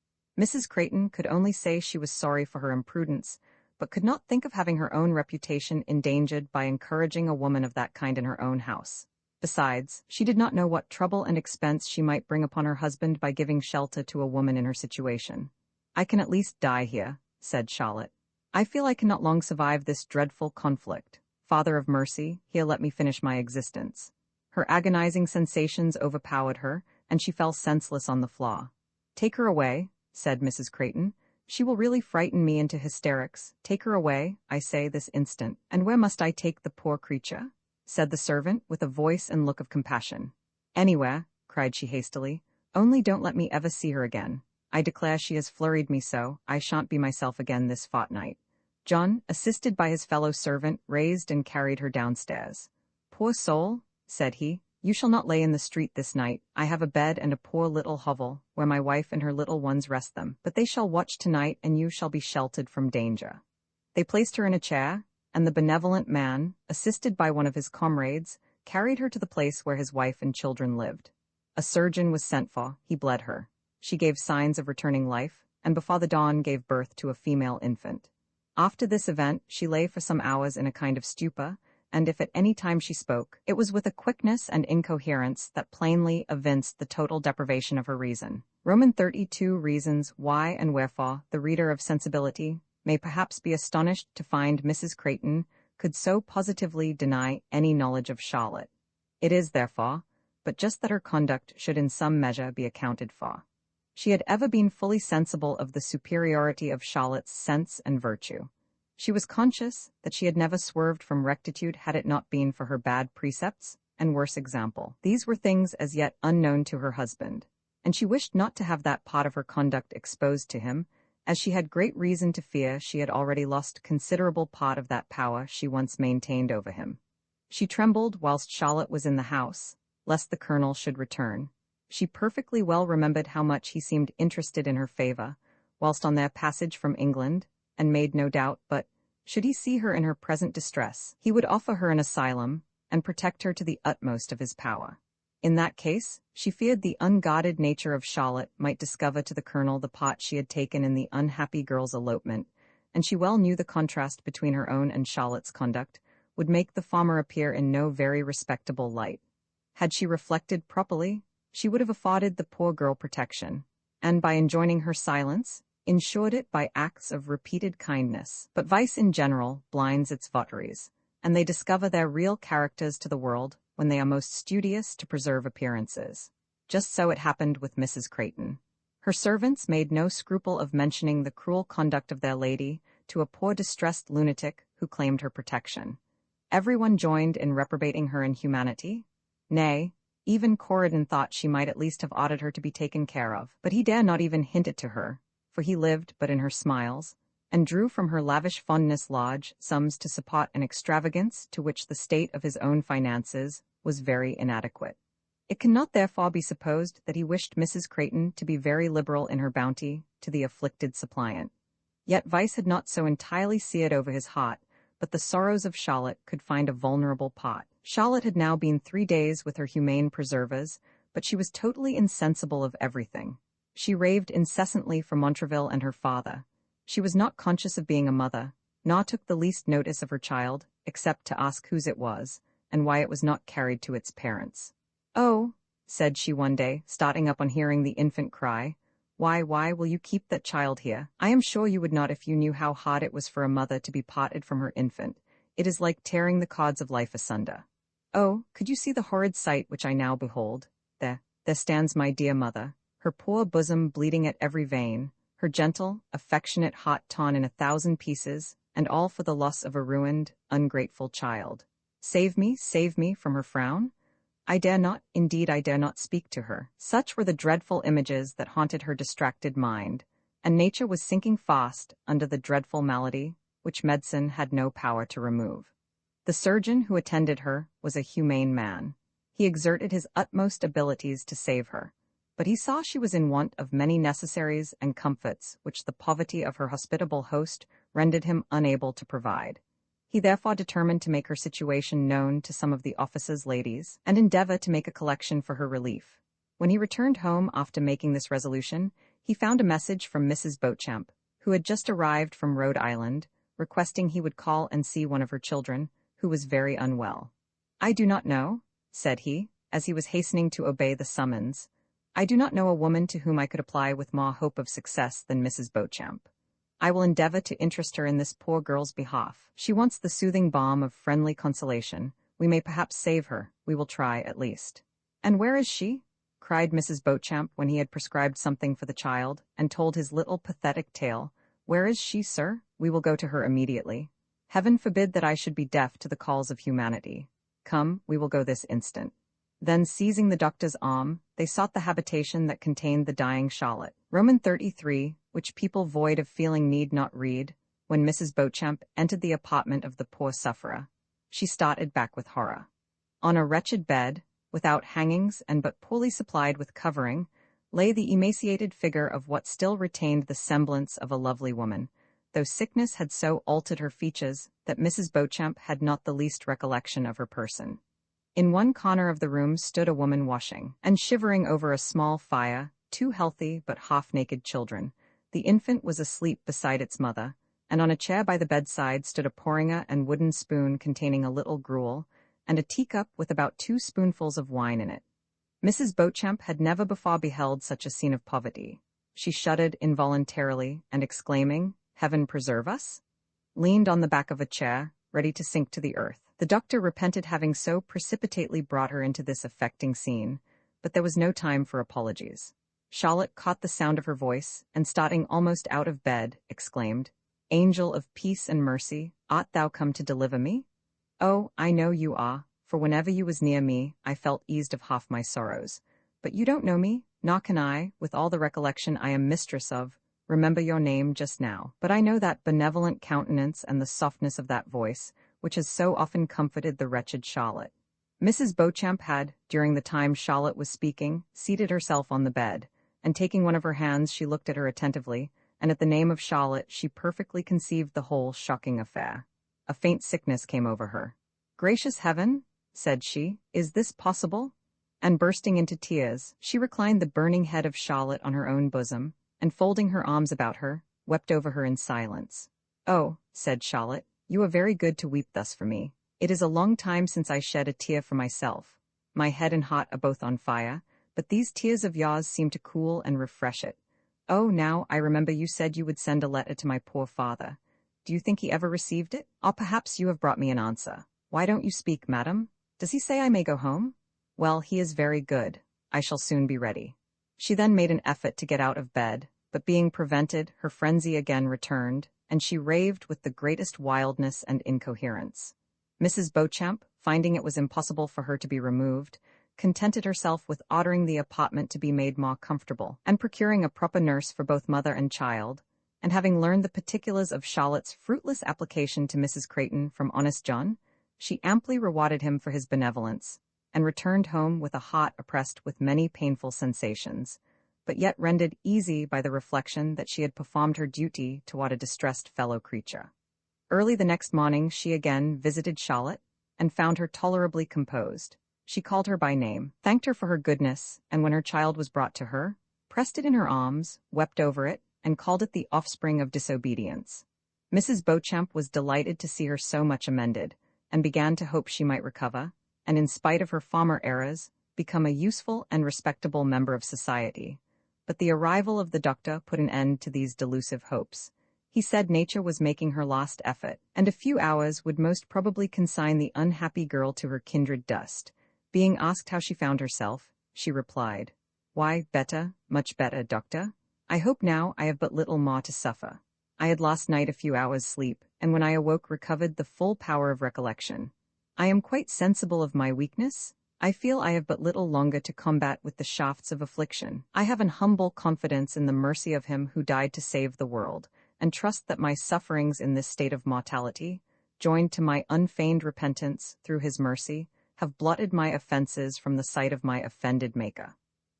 Mrs. Creighton could only say she was sorry for her imprudence, but could not think of having her own reputation endangered by encouraging a woman of that kind in her own house. Besides, she did not know what trouble and expense she might bring upon her husband by giving shelter to a woman in her situation. I can at least die here, said Charlotte. I feel I cannot long survive this dreadful conflict. Father of mercy, here let me finish my existence. Her agonizing sensations overpowered her, and she fell senseless on the floor. Take her away, said Mrs. Creighton. She will really frighten me into hysterics. Take her away, I say, this instant. And where must I take the poor creature? Said the servant, with a voice and look of compassion. Anywhere, cried she hastily. Only don't let me ever see her again. I declare she has flurried me so, I shan't be myself again this fortnight. John, assisted by his fellow servant, raised and carried her downstairs. Poor soul, said he, you shall not lay in the street this night. I have a bed and a poor little hovel, where my wife and her little ones rest them, but they shall watch tonight, and you shall be sheltered from danger. They placed her in a chair, and the benevolent man, assisted by one of his comrades, carried her to the place where his wife and children lived. A surgeon was sent for, he bled her. She gave signs of returning life, and before the dawn gave birth to a female infant. After this event, she lay for some hours in a kind of stupor, and if at any time she spoke, it was with a quickness and incoherence that plainly evinced the total deprivation of her reason. Roman 32 reasons why and wherefore the reader of sensibility may perhaps be astonished to find Mrs. Creighton could so positively deny any knowledge of Charlotte. It is, therefore, but just that her conduct should in some measure be accounted for. She had ever been fully sensible of the superiority of Charlotte's sense and virtue. She was conscious that she had never swerved from rectitude had it not been for her bad precepts and worse example. These were things as yet unknown to her husband, and she wished not to have that part of her conduct exposed to him, as she had great reason to fear she had already lost considerable part of that power she once maintained over him. She trembled whilst Charlotte was in the house, lest the colonel should return. She perfectly well remembered how much he seemed interested in her favor, whilst on their passage from England, and made no doubt but, should he see her in her present distress, he would offer her an asylum, and protect her to the utmost of his power. In that case, she feared the unguarded nature of Charlotte might discover to the colonel the part she had taken in the unhappy girl's elopement, and she well knew the contrast between her own and Charlotte's conduct would make the former appear in no very respectable light. Had she reflected properly, she would have afforded the poor girl protection, and by enjoining her silence, ensured it by acts of repeated kindness. But vice in general blinds its votaries, and they discover their real characters to the world when they are most studious to preserve appearances. Just so it happened with Mrs. Creighton. Her servants made no scruple of mentioning the cruel conduct of their lady to a poor distressed lunatic who claimed her protection. Everyone joined in reprobating her inhumanity. Nay, even Corydon thought she might at least have oughted her to be taken care of, but he dare not even hint it to her, for he lived but in her smiles, and drew from her lavish fondness large sums to support an extravagance to which the state of his own finances was very inadequate. It cannot therefore be supposed that he wished Mrs. Creighton to be very liberal in her bounty to the afflicted suppliant. Yet vice had not so entirely seared over his heart, but the sorrows of Charlotte could find a vulnerable pot. Charlotte had now been 3 days with her humane preservers, but she was totally insensible of everything. She raved incessantly for Montraville and her father. She was not conscious of being a mother, nor took the least notice of her child, except to ask whose it was, and why it was not carried to its parents. "Oh," said she one day, starting up on hearing the infant cry, why will you keep that child here? I am sure you would not if you knew how hard it was for a mother to be parted from her infant. It is like tearing the cords of life asunder." Oh, could you see the horrid sight which I now behold? There stands my dear mother, her poor bosom bleeding at every vein, her gentle, affectionate heart torn in 1,000 pieces, and all for the loss of a ruined, ungrateful child. Save me from her frown? I dare not, indeed I dare not speak to her. Such were the dreadful images that haunted her distracted mind, and nature was sinking fast under the dreadful malady, which medicine had no power to remove. The surgeon who attended her was a humane man. He exerted his utmost abilities to save her, but he saw she was in want of many necessaries and comforts which the poverty of her hospitable host rendered him unable to provide. He therefore determined to make her situation known to some of the officers' ladies, and endeavor to make a collection for her relief. When he returned home after making this resolution, he found a message from Mrs. Beauchamp, who had just arrived from Rhode Island, requesting he would call and see one of her children, who was very unwell. I do not know, said he, as he was hastening to obey the summons. I do not know a woman to whom I could apply with more hope of success than Mrs. Beauchamp. I will endeavor to interest her in this poor girl's behalf. She wants the soothing balm of friendly consolation. We may perhaps save her. We will try, at least. And where is she? Cried Mrs. Beauchamp when he had prescribed something for the child, and told his little pathetic tale. Where is she, sir? We will go to her immediately. Heaven forbid that I should be deaf to the calls of humanity. Come, we will go this instant. Then, seizing the doctor's arm, they sought the habitation that contained the dying Charlotte. Roman 33, which people void of feeling need not read. When Mrs. Beauchamp entered the apartment of the poor sufferer, she started back with horror. On a wretched bed, without hangings and but poorly supplied with covering, lay the emaciated figure of what still retained the semblance of a lovely woman, though sickness had so altered her features that Mrs. Beauchamp had not the least recollection of her person. In one corner of the room stood a woman washing, and shivering over a small fire, 2 healthy but half-naked children. The infant was asleep beside its mother, and on a chair by the bedside stood a porringer and wooden spoon containing a little gruel, and a teacup with about 2 spoonfuls of wine in it. Mrs. Beauchamp had never before beheld such a scene of poverty. She shuddered involuntarily, and exclaiming, "Heaven preserve us!" leaned on the back of a chair, ready to sink to the earth. The doctor repented having so precipitately brought her into this affecting scene, but there was no time for apologies. Charlotte caught the sound of her voice, and starting almost out of bed, exclaimed, "Angel of peace and mercy, art thou come to deliver me? Oh, I know you are, for whenever you was near me, I felt eased of half my sorrows. But you don't know me, nor can I, with all the recollection I am mistress of, remember your name just now. But I know that benevolent countenance and the softness of that voice, which has so often comforted the wretched Charlotte." Mrs. Beauchamp had, during the time Charlotte was speaking, seated herself on the bed, and taking one of her hands she looked at her attentively, and at the name of Charlotte she perfectly conceived the whole shocking affair. A faint sickness came over her. "Gracious heaven," said she, "is this possible?" And bursting into tears, she reclined the burning head of Charlotte on her own bosom, and folding her arms about her, wept over her in silence. "Oh," said Charlotte, "you are very good to weep thus for me. It is a long time since I shed a tear for myself. My head and heart are both on fire, but these tears of yours seem to cool and refresh it. Oh, now I remember you said you would send a letter to my poor father. Do you think he ever received it? Or perhaps you have brought me an answer. Why don't you speak, madam? Does he say I may go home? Well, he is very good. I shall soon be ready." She then made an effort to get out of bed, but being prevented, her frenzy again returned, and she raved with the greatest wildness and incoherence. Mrs. Beauchamp, finding it was impossible for her to be removed, contented herself with ordering the apartment to be made more comfortable, and procuring a proper nurse for both mother and child, and having learned the particulars of Charlotte's fruitless application to Mrs. Creighton from honest John, she amply rewarded him for his benevolence, and returned home with a heart oppressed with many painful sensations, but yet rendered easy by the reflection that she had performed her duty toward a distressed fellow creature. Early the next morning she again visited Charlotte, and found her tolerably composed. She called her by name, thanked her for her goodness, and when her child was brought to her, pressed it in her arms, wept over it, and called it the offspring of disobedience. Mrs. Beauchamp was delighted to see her so much amended, and began to hope she might recover, and in spite of her former errors, become a useful and respectable member of society. But the arrival of the doctor put an end to these delusive hopes. He said nature was making her last effort, and a few hours would most probably consign the unhappy girl to her kindred dust. Being asked how she found herself, she replied, "Why, better, much better, doctor. I hope now I have but little more to suffer. I had last night a few hours' sleep, and when I awoke recovered the full power of recollection. I am quite sensible of my weakness. I feel I have but little longer to combat with the shafts of affliction. I have an humble confidence in the mercy of him who died to save the world, and trust that my sufferings in this state of mortality, joined to my unfeigned repentance through his mercy, have blotted my offenses from the sight of my offended Maker.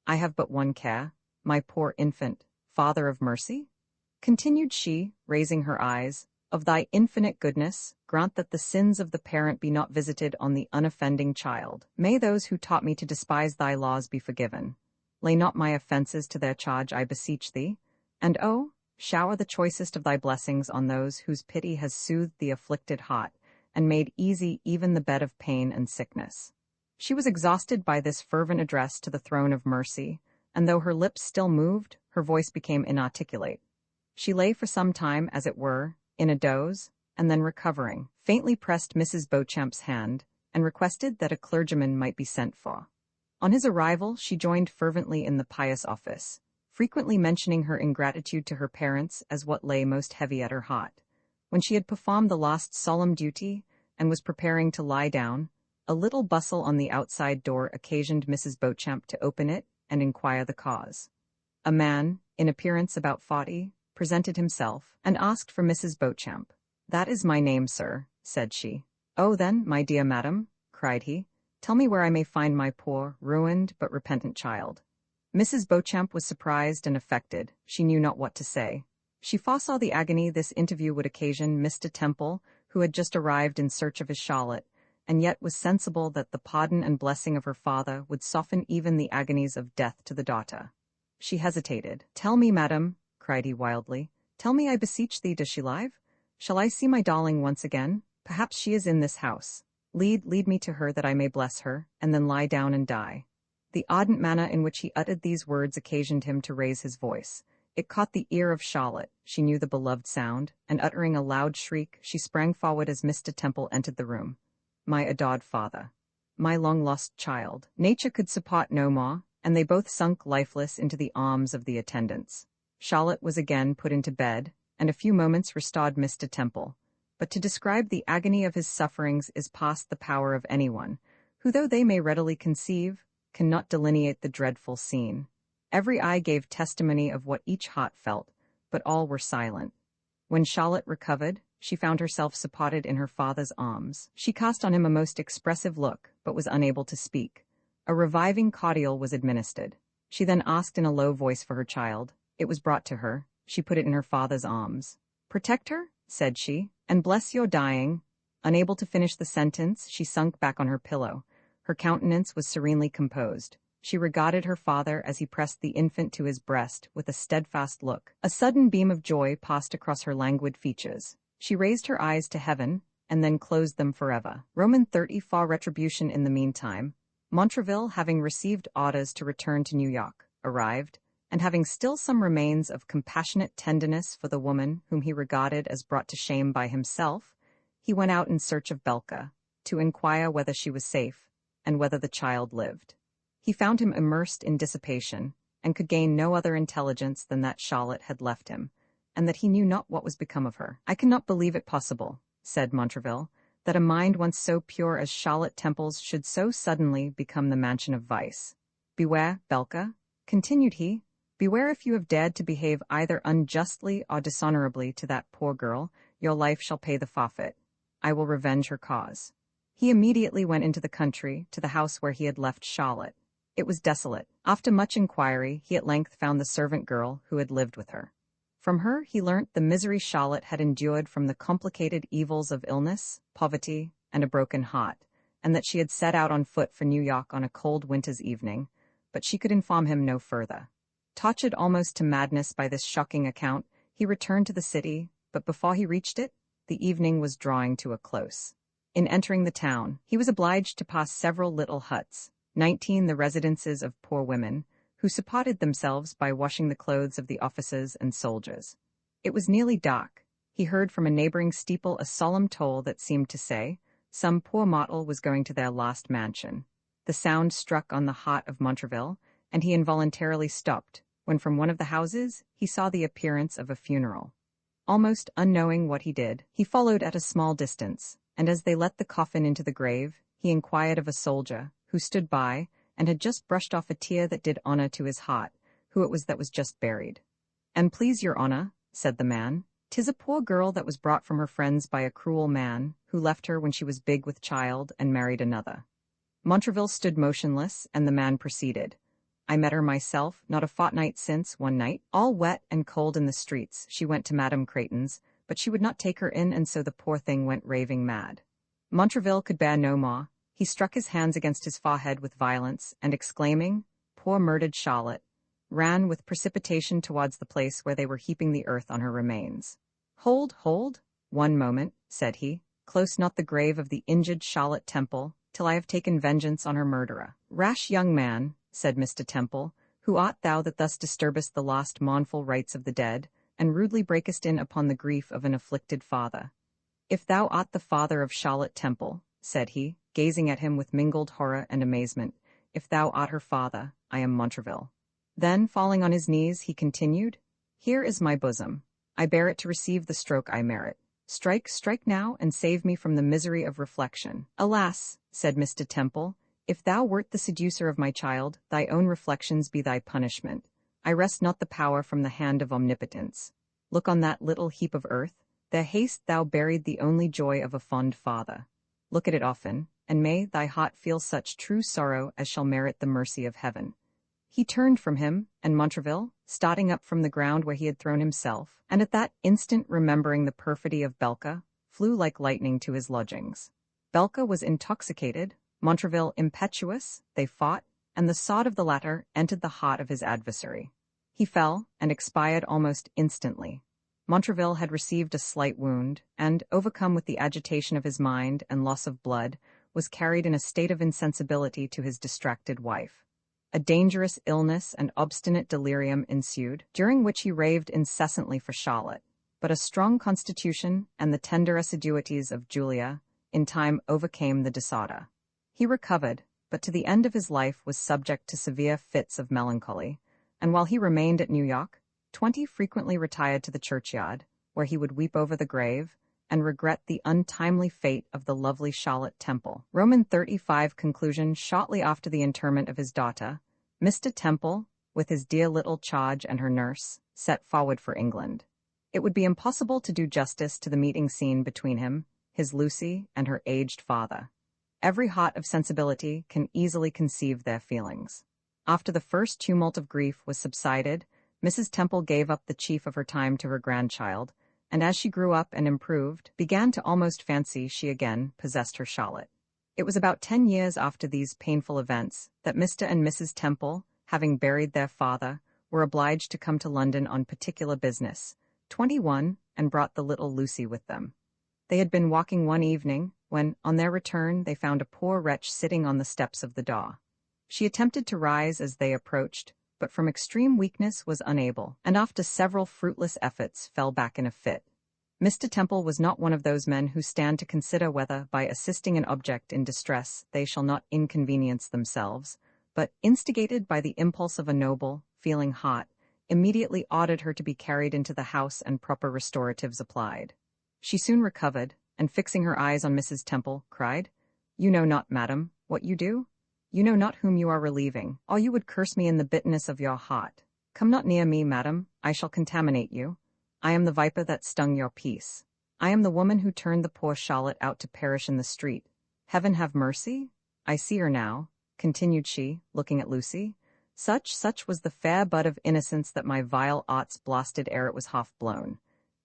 I have but one care, my poor infant, Father of mercy?" Continued she, raising her eyes, "of thy infinite goodness, grant that the sins of the parent be not visited on the unoffending child. May those who taught me to despise thy laws be forgiven. Lay not my offenses to their charge, I beseech thee, and shower the choicest of thy blessings on those whose pity has soothed the afflicted heart, and made easy even the bed of pain and sickness." She was exhausted by this fervent address to the throne of mercy, and though her lips still moved, her voice became inarticulate. She lay for some time, as it were, in a doze, and then recovering, faintly pressed Mrs. Beauchamp's hand, and requested that a clergyman might be sent for. On his arrival, she joined fervently in the pious office, frequently mentioning her ingratitude to her parents as what lay most heavy at her heart. When she had performed the last solemn duty, and was preparing to lie down, a little bustle on the outside door occasioned Mrs. Beauchamp to open it and inquire the cause. A man, in appearance about 40, presented himself, and asked for Mrs. Beauchamp. "That is my name, sir," said she. "Oh, then, my dear madam," cried he, "tell me where I may find my poor, ruined, but repentant child." Mrs. Beauchamp was surprised and affected. She knew not what to say. She foresaw the agony this interview would occasion Mr. Temple, who had just arrived in search of his Charlotte, and yet was sensible that the pardon and blessing of her father would soften even the agonies of death to the daughter. She hesitated. "Tell me, madam," cried he wildly, "tell me, I beseech thee, does she live? Shall I see my darling once again? Perhaps she is in this house. Lead me to her that I may bless her, and then lie down and die." The ardent manner in which he uttered these words occasioned him to raise his voice. It caught the ear of Charlotte. She knew the beloved sound, and uttering a loud shriek, she sprang forward as Mr. Temple entered the room. "My adored father, my long-lost child." Nature could support no more, and they both sunk lifeless into the arms of the attendants. Charlotte was again put into bed, and a few moments restored Mr. Temple. But to describe the agony of his sufferings is past the power of anyone, who, though they may readily conceive, cannot delineate the dreadful scene. Every eye gave testimony of what each heart felt, but all were silent. When Charlotte recovered, she found herself supported in her father's arms. She cast on him a most expressive look, but was unable to speak. A reviving cordial was administered. She then asked in a low voice for her child. It was brought to her. She put it in her father's arms. "Protect her," said she, "and bless your dying." Unable to finish the sentence, she sunk back on her pillow. Her countenance was serenely composed. She regarded her father as he pressed the infant to his breast with a steadfast look. A sudden beam of joy passed across her languid features. She raised her eyes to heaven, and then closed them forever. Roman 34 retribution in the meantime. Montraville, having received orders to return to New York, arrived, and having still some remains of compassionate tenderness for the woman whom he regarded as brought to shame by himself, he went out in search of Belka, to inquire whether she was safe, and whether the child lived. He found him immersed in dissipation, and could gain no other intelligence than that Charlotte had left him, and that he knew not what was become of her. "I cannot believe it possible," said Montraville, "that a mind once so pure as Charlotte Temple's should so suddenly become the mansion of vice. Beware, Belka," continued he, "beware if you have dared to behave either unjustly or dishonorably to that poor girl, your life shall pay the forfeit. I will revenge her cause." He immediately went into the country, to the house where he had left Charlotte. It was desolate. After much inquiry, he at length found the servant girl who had lived with her. From her he learnt the misery Charlotte had endured from the complicated evils of illness, poverty, and a broken heart, and that she had set out on foot for New York on a cold winter's evening, but she could inform him no further. Tortured almost to madness by this shocking account, he returned to the city, but before he reached it, the evening was drawing to a close. In entering the town, he was obliged to pass several little huts, 19 the residences of poor women, who supported themselves by washing the clothes of the officers and soldiers. It was nearly dark, He heard from a neighboring steeple a solemn toll that seemed to say, some poor mortal was going to their last mansion. The sound struck on the heart of Montraville, and he involuntarily stopped, when from one of the houses he saw the appearance of a funeral. Almost unknowing what he did, he followed at a small distance, and as they let the coffin into the grave, he inquired of a soldier, who stood by, and had just brushed off a tear that did honor to his heart, who it was that was just buried. "And please your honor," said the man, "'tis a poor girl that was brought from her friends by a cruel man, who left her when she was big with child and married another." Montraville stood motionless, and the man proceeded. "I met her myself, not a fortnight since, one night, all wet and cold in the streets. She went to Madame Creighton's, but she would not take her in, and so the poor thing went raving mad." Montraville could bear no more. He struck his hands against his forehead with violence, and exclaiming, "Poor murdered Charlotte," ran with precipitation towards the place where they were heaping the earth on her remains. "Hold, hold, one moment," said he, "close not the grave of the injured Charlotte Temple, till I have taken vengeance on her murderer." "Rash young man," said Mr. Temple, "who art thou that thus disturbest the last mournful rites of the dead, and rudely breakest in upon the grief of an afflicted father?" "If thou art the father of Charlotte Temple," said he, gazing at him with mingled horror and amazement, "if thou art her father, I am Montraville." Then, falling on his knees, he continued, "Here is my bosom. I bear it to receive the stroke I merit. Strike, strike now, and save me from the misery of reflection." "Alas," said Mr. Temple, "if thou wert the seducer of my child, thy own reflections be thy punishment. I wrest not the power from the hand of omnipotence. Look on that little heap of earth. There hast thou buried the only joy of a fond father. Look at it often, and may thy heart feel such true sorrow as shall merit the mercy of heaven." He turned from him, and Montraville, starting up from the ground where he had thrown himself, and at that instant remembering the perfidy of Belka, flew like lightning to his lodgings. Belka was intoxicated, Montraville impetuous, they fought, and the sword of the latter entered the heart of his adversary. He fell, and expired almost instantly. Montraville had received a slight wound, and, overcome with the agitation of his mind and loss of blood, was carried in a state of insensibility to his distracted wife. A dangerous illness and obstinate delirium ensued, during which he raved incessantly for Charlotte, but a strong constitution and the tender assiduities of Julia in time overcame the disorder. He recovered, but to the end of his life was subject to severe fits of melancholy, and while he remained at New York, 20 frequently retired to the churchyard, where he would weep over the grave, and regret the untimely fate of the lovely Charlotte Temple. Roman 35 conclusion. Shortly after the interment of his daughter, Mr. Temple, with his dear little charge and her nurse, set forward for England. It would be impossible to do justice to the meeting scene between him, his Lucy, and her aged father. Every heart of sensibility can easily conceive their feelings. After the first tumult of grief was subsided, Mrs. Temple gave up the chief of her time to her grandchild, and as she grew up and improved, began to almost fancy she again possessed her Charlotte. It was about 10 years after these painful events that Mr. and Mrs. Temple, having buried their father, were obliged to come to London on particular business, 21, and brought the little Lucy with them. They had been walking one evening, when, on their return, they found a poor wretch sitting on the steps of the door. She attempted to rise as they approached, but from extreme weakness was unable, and after several fruitless efforts fell back in a fit. Mr. Temple was not one of those men who stand to consider whether, by assisting an object in distress, they shall not inconvenience themselves, but, instigated by the impulse of a noble, feeling heart, immediately ordered her to be carried into the house and proper restoratives applied. She soon recovered, and fixing her eyes on Mrs. Temple, cried, "You know not, madam, what you do? You know not whom you are relieving, or you would curse me in the bitterness of your heart. Come not near me, madam, I shall contaminate you. I am the viper that stung your peace. I am the woman who turned the poor Charlotte out to perish in the street. Heaven have mercy? I see her now," continued she, looking at Lucy. Such was the fair bud of innocence that my vile arts blasted ere it was half blown."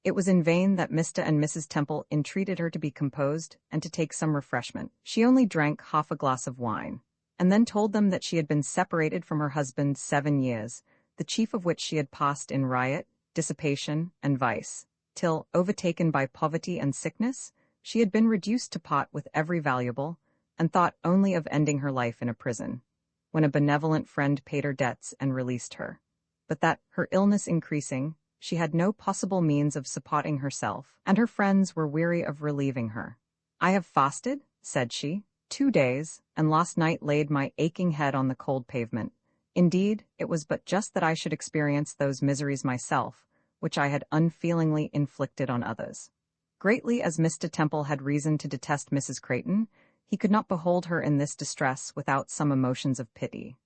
It was in vain that Mr. and Mrs. Temple entreated her to be composed and to take some refreshment. She only drank half a glass of wine, and then told them that she had been separated from her husband 7 years, the chief of which she had passed in riot, dissipation, and vice, till, overtaken by poverty and sickness, she had been reduced to part with every valuable, and thought only of ending her life in a prison, when a benevolent friend paid her debts and released her, but that, her illness increasing, She had no possible means of supporting herself, and her friends were weary of relieving her. "I have fasted," said she, "2 days, and last night laid my aching head on the cold pavement. Indeed, it was but just that I should experience those miseries myself, which I had unfeelingly inflicted on others." Greatly as Mr. Temple had reason to detest Mrs. Creighton, he could not behold her in this distress without some emotions of pity.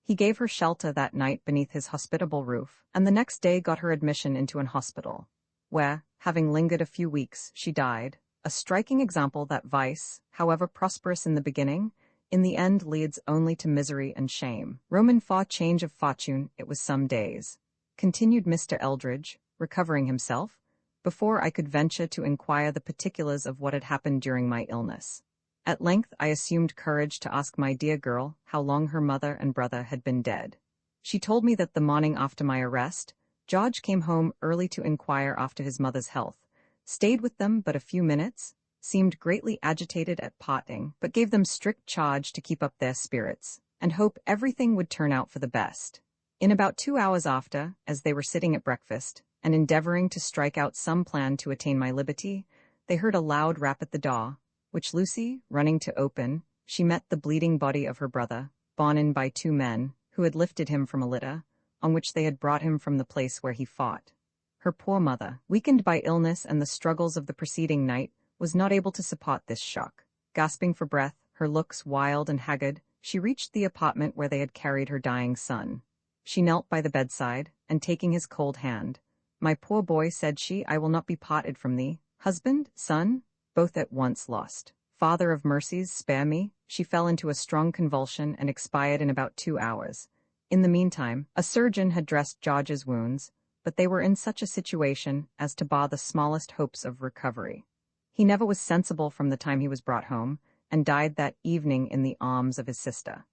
He gave her shelter that night beneath his hospitable roof, and the next day got her admission into an hospital, where, having lingered a few weeks, she died, a striking example that vice, however prosperous in the beginning, in the end leads only to misery and shame. Roman for change of fortune, it was some days, continued Mr. Eldridge, recovering himself, before I could venture to inquire the particulars of what had happened during my illness. At length I assumed courage to ask my dear girl how long her mother and brother had been dead. She told me that the morning after my arrest, George came home early to inquire after his mother's health, stayed with them but a few minutes, seemed greatly agitated at parting, but gave them strict charge to keep up their spirits, and hope everything would turn out for the best. In about 2 hours after, as they were sitting at breakfast, and endeavoring to strike out some plan to attain my liberty, they heard a loud rap at the door, which Lucy, running to open, she met the bleeding body of her brother, borne in by 2 men, who had lifted him from a litter, on which they had brought him from the place where he fought. Her poor mother, weakened by illness and the struggles of the preceding night, was not able to support this shock. Gasping for breath, her looks wild and haggard, she reached the apartment where they had carried her dying son. She knelt by the bedside, and taking his cold hand, "My poor boy," said she, "I will not be parted from thee. Husband, son, both at once lost. Father of mercies, spare me." She fell into a strong convulsion and expired in about 2 hours. In the meantime, a surgeon had dressed George's wounds, but they were in such a situation as to bar the smallest hopes of recovery. He never was sensible from the time he was brought home, and died that evening in the arms of his sister.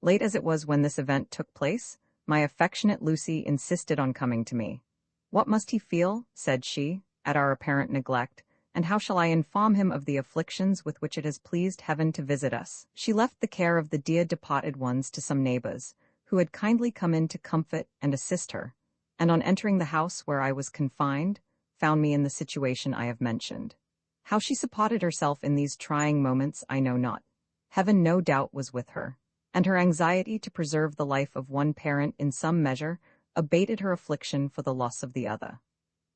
Late as it was when this event took place, my affectionate Lucy insisted on coming to me. "What must he feel," said she, "at our apparent neglect, and how shall I inform him of the afflictions with which it has pleased Heaven to visit us?" She left the care of the dear departed ones to some neighbors, who had kindly come in to comfort and assist her, and on entering the house where I was confined, found me in the situation I have mentioned. How she supported herself in these trying moments I know not. Heaven no doubt was with her, and her anxiety to preserve the life of one parent in some measure abated her affliction for the loss of the other.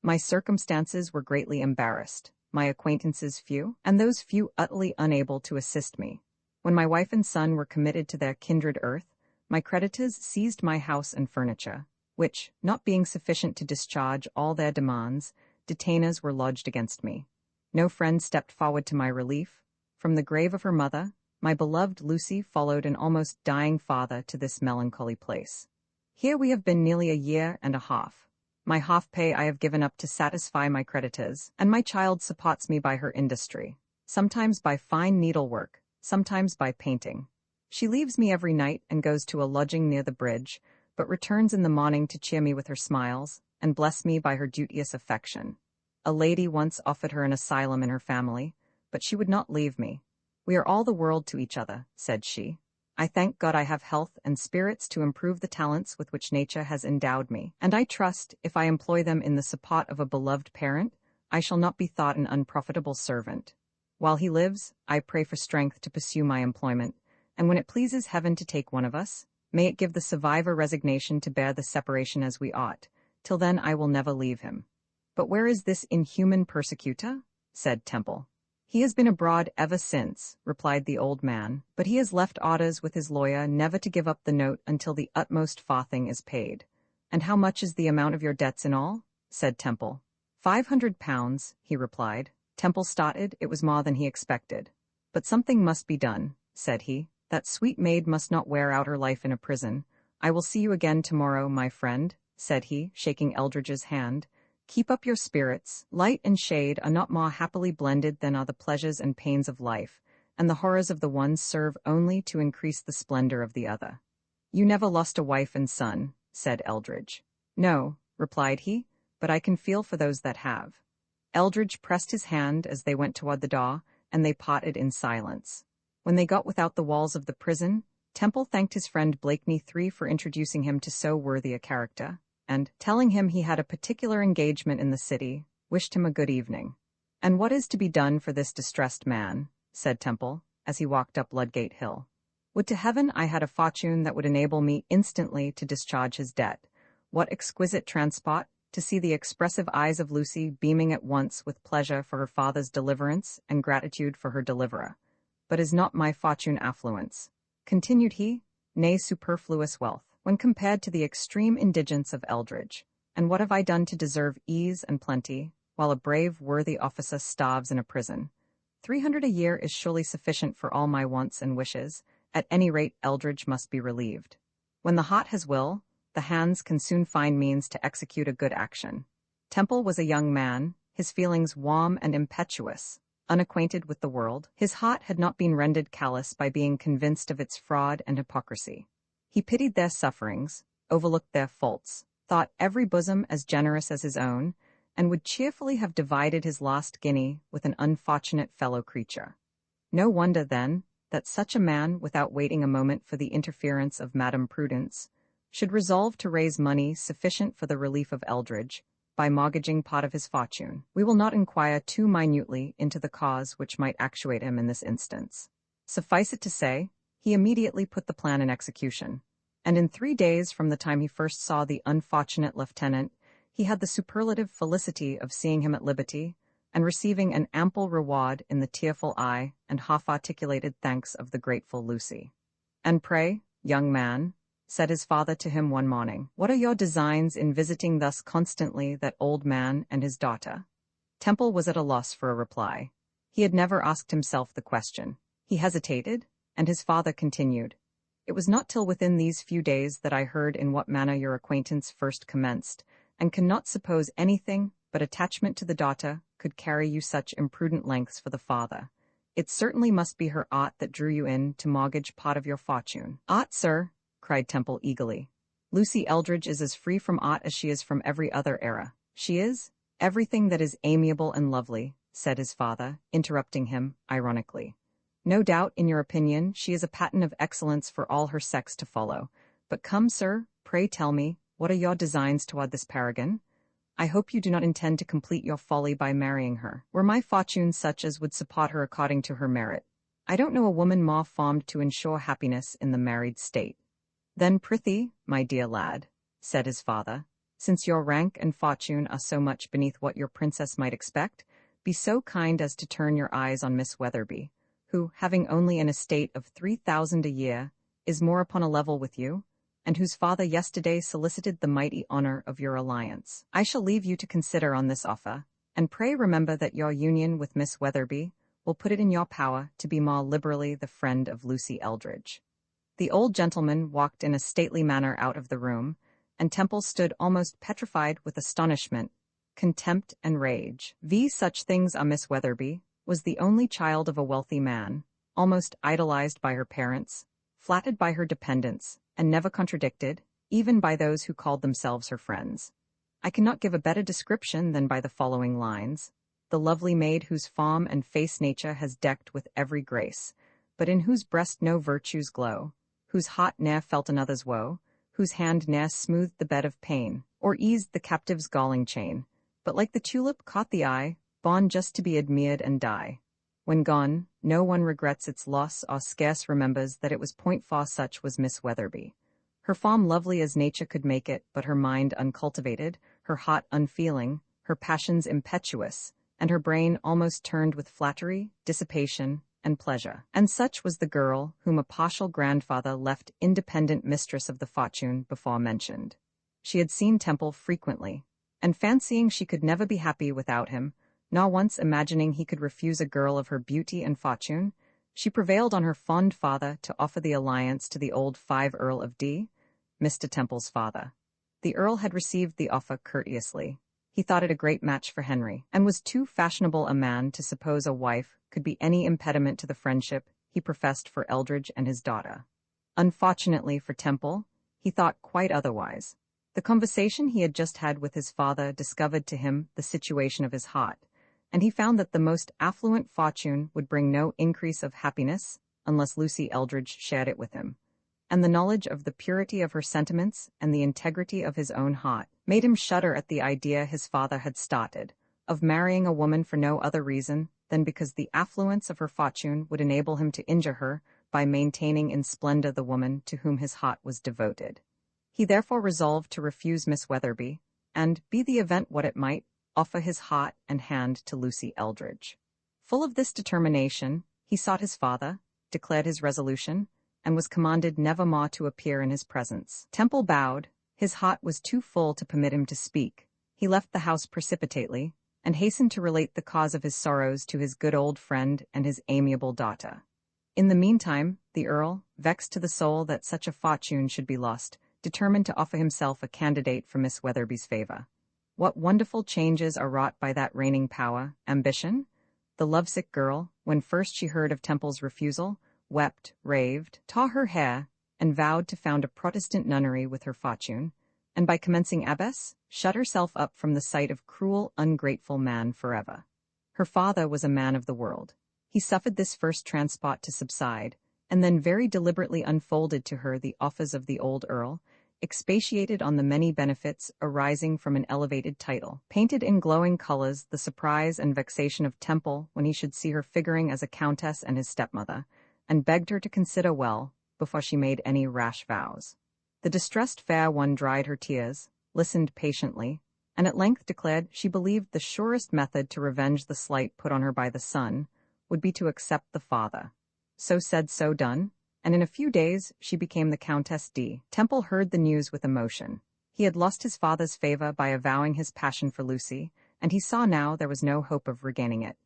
My circumstances were greatly embarrassed, my acquaintances few, and those few utterly unable to assist me. When my wife and son were committed to their kindred earth, my creditors seized my house and furniture, which, not being sufficient to discharge all their demands, detainers were lodged against me. No friend stepped forward to my relief. From the grave of her mother, my beloved Lucy followed an almost dying father to this melancholy place. Here we have been nearly a year and a half. My half-pay I have given up to satisfy my creditors, and my child supports me by her industry, sometimes by fine needlework, sometimes by painting. She leaves me every night and goes to a lodging near the bridge, but returns in the morning to cheer me with her smiles, and bless me by her duteous affection. A lady once offered her an asylum in her family, but she would not leave me. "We are all the world to each other," said she. "I thank God I have health and spirits to improve the talents with which nature has endowed me, and I trust, if I employ them in the support of a beloved parent, I shall not be thought an unprofitable servant. While he lives, I pray for strength to pursue my employment, and when it pleases Heaven to take one of us, may it give the survivor resignation to bear the separation as we ought. Till then I will never leave him." "But where is this inhuman persecutor?" said Temple. "He has been abroad ever since," replied the old man, "but he has left orders with his lawyer never to give up the note until the utmost farthing is paid." "And how much is the amount of your debts in all?" said Temple. £500, he replied. Temple started. It was more than he expected. "But something must be done," said he. "That sweet maid must not wear out her life in a prison. I will see you again tomorrow, my friend," said he, shaking Eldridge's hand. "Keep up your spirits. Light and shade are not more happily blended than are the pleasures and pains of life, and the horrors of the one serve only to increase the splendor of the other." "You never lost a wife and son," said Eldridge. "No," replied he, "but I can feel for those that have." Eldridge pressed his hand as they went toward the door, and they parted in silence. When they got without the walls of the prison, Temple thanked his friend Blakeney III for introducing him to so worthy a character, and, telling him he had a particular engagement in the city, wished him a good evening. "And what is to be done for this distressed man?" said Temple, as he walked up Ludgate Hill. "Would to heaven I had a fortune that would enable me instantly to discharge his debt." What exquisite transport, to see the expressive eyes of Lucy beaming at once with pleasure for her father's deliverance and gratitude for her deliverer. "But is not my fortune affluence," continued he, "nay, superfluous wealth, when compared to the extreme indigence of Eldridge? And what have I done to deserve ease and plenty, while a brave, worthy officer starves in a prison? 300 a year is surely sufficient for all my wants and wishes. At any rate, Eldridge must be relieved. When the heart has will, the hands can soon find means to execute a good action." Temple was a young man, his feelings warm and impetuous, unacquainted with the world. His heart had not been rendered callous by being convinced of its fraud and hypocrisy. He pitied their sufferings, overlooked their faults, thought every bosom as generous as his own, and would cheerfully have divided his lost guinea with an unfortunate fellow creature. No wonder, then, that such a man, without waiting a moment for the interference of Madame Prudence, should resolve to raise money sufficient for the relief of Eldridge, by mortgaging part of his fortune. We will not inquire too minutely into the cause which might actuate him in this instance. Suffice it to say, he immediately put the plan in execution, and in 3 days from the time he first saw the unfortunate lieutenant, he had the superlative felicity of seeing him at liberty, and receiving an ample reward in the tearful eye and half-articulated thanks of the grateful Lucy. "And pray, young man," said his father to him one morning, "what are your designs in visiting thus constantly that old man and his daughter?" Temple was at a loss for a reply. He had never asked himself the question. He hesitated, and his father continued, "It was not till within these few days that I heard in what manner your acquaintance first commenced, and cannot suppose anything but attachment to the daughter could carry you such imprudent lengths for the father. It certainly must be her art that drew you in to mortgage part of your fortune." "Art, sir?" cried Temple eagerly. "Lucy Eldridge is as free from aught as she is from every other era." "She is everything that is amiable and lovely," said his father, interrupting him ironically. "No doubt, in your opinion, she is a pattern of excellence for all her sex to follow. But come, sir, pray tell me, what are your designs toward this paragon? I hope you do not intend to complete your folly by marrying her. Were my fortune such as would support her according to her merit, I don't know a woman more formed to ensure happiness in the married state." "Then prithee, my dear lad," said his father, "since your rank and fortune are so much beneath what your princess might expect, be so kind as to turn your eyes on Miss Weatherby, who, having only an estate of 3,000 a year, is more upon a level with you, and whose father yesterday solicited the mighty honor of your alliance. I shall leave you to consider on this offer, and pray remember that your union with Miss Weatherby will put it in your power to be more liberally the friend of Lucy Eldridge." The old gentleman walked in a stately manner out of the room, and Temple stood almost petrified with astonishment, contempt, and rage. Such things are Miss Weatherby, was the only child of a wealthy man, almost idolized by her parents, flattered by her dependents, and never contradicted, even by those who called themselves her friends. I cannot give a better description than by the following lines: "The lovely maid whose form and face nature has decked with every grace, but in whose breast no virtues glow, whose heart ne'er felt another's woe, whose hand ne'er smoothed the bed of pain, or eased the captive's galling chain, but like the tulip caught the eye, born just to be admired and die. When gone, no one regrets its loss or scarce remembers that it was point for such was Miss Weatherby. Her form lovely as nature could make it, but her mind uncultivated, her heart unfeeling, her passions impetuous, and her brain almost turned with flattery, dissipation, and pleasure. And such was the girl whom a partial grandfather left independent mistress of the fortune before mentioned. She had seen Temple frequently, and fancying she could never be happy without him, nor once imagining he could refuse a girl of her beauty and fortune, she prevailed on her fond father to offer the alliance to the old 5 Earl of D., Mr. Temple's father. The Earl had received the offer courteously. He thought it a great match for Henry, and was too fashionable a man to suppose a wife could be any impediment to the friendship he professed for Eldridge and his daughter. Unfortunately for Temple, he thought quite otherwise. The conversation he had just had with his father discovered to him the situation of his heart, and he found that the most affluent fortune would bring no increase of happiness unless Lucy Eldridge shared it with him, and the knowledge of the purity of her sentiments and the integrity of his own heart made him shudder at the idea his father had started, of marrying a woman for no other reason than because the affluence of her fortune would enable him to injure her by maintaining in splendor the woman to whom his heart was devoted. He therefore resolved to refuse Miss Weatherby, and, be the event what it might, offer his heart and hand to Lucy Eldridge. Full of this determination, he sought his father, declared his resolution, and was commanded never more to appear in his presence. Temple bowed. His heart was too full to permit him to speak. He left the house precipitately, and hastened to relate the cause of his sorrows to his good old friend and his amiable daughter. In the meantime, the Earl, vexed to the soul that such a fortune should be lost, determined to offer himself a candidate for Miss Weatherby's favor. What wonderful changes are wrought by that reigning power, ambition? The lovesick girl, when first she heard of Temple's refusal, wept, raved, tore her hair, and vowed to found a Protestant nunnery with her fortune, and by commencing abbess, shut herself up from the sight of cruel, ungrateful man forever. Her father was a man of the world. He suffered this first transport to subside, and then very deliberately unfolded to her the offers of the old earl, expatiated on the many benefits arising from an elevated title, painted in glowing colors the surprise and vexation of Temple when he should see her figuring as a countess and his stepmother, and begged her to consider well before she made any rash vows. The distressed fair one dried her tears, listened patiently, and at length declared she believed the surest method to revenge the slight put on her by the son would be to accept the father. So said, so done, and in a few days she became the Countess D. Temple heard the news with emotion. He had lost his father's favor by avowing his passion for Lucy, and he saw now there was no hope of regaining it.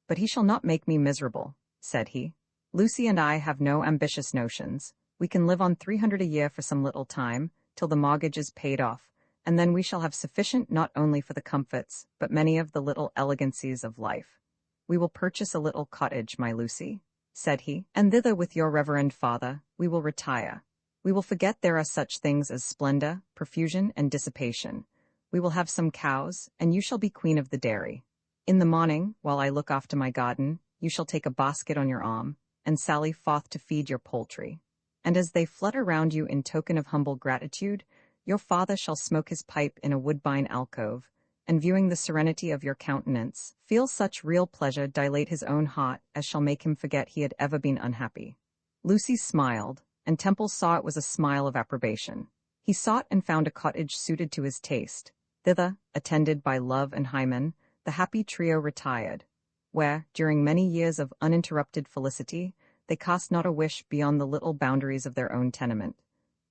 "But he shall not make me miserable," said he. "Lucy and I have no ambitious notions. We can live on 300 a year for some little time, till the mortgage is paid off, and then we shall have sufficient not only for the comforts, but many of the little elegancies of life. We will purchase a little cottage, my Lucy," said he, "and thither with your reverend father we will retire. We will forget there are such things as splendor, profusion, and dissipation. We will have some cows, and you shall be queen of the dairy. In the morning, while I look after my garden, you shall take a basket on your arm, and sally forth to feed your poultry. And as they flutter round you in token of humble gratitude, your father shall smoke his pipe in a woodbine alcove, and viewing the serenity of your countenance, feel such real pleasure dilate his own heart as shall make him forget he had ever been unhappy." Lucy smiled, and Temple saw it was a smile of approbation. He sought and found a cottage suited to his taste. Thither, attended by Love and Hymen, the happy trio retired, where, during many years of uninterrupted felicity, they cast not a wish beyond the little boundaries of their own tenement.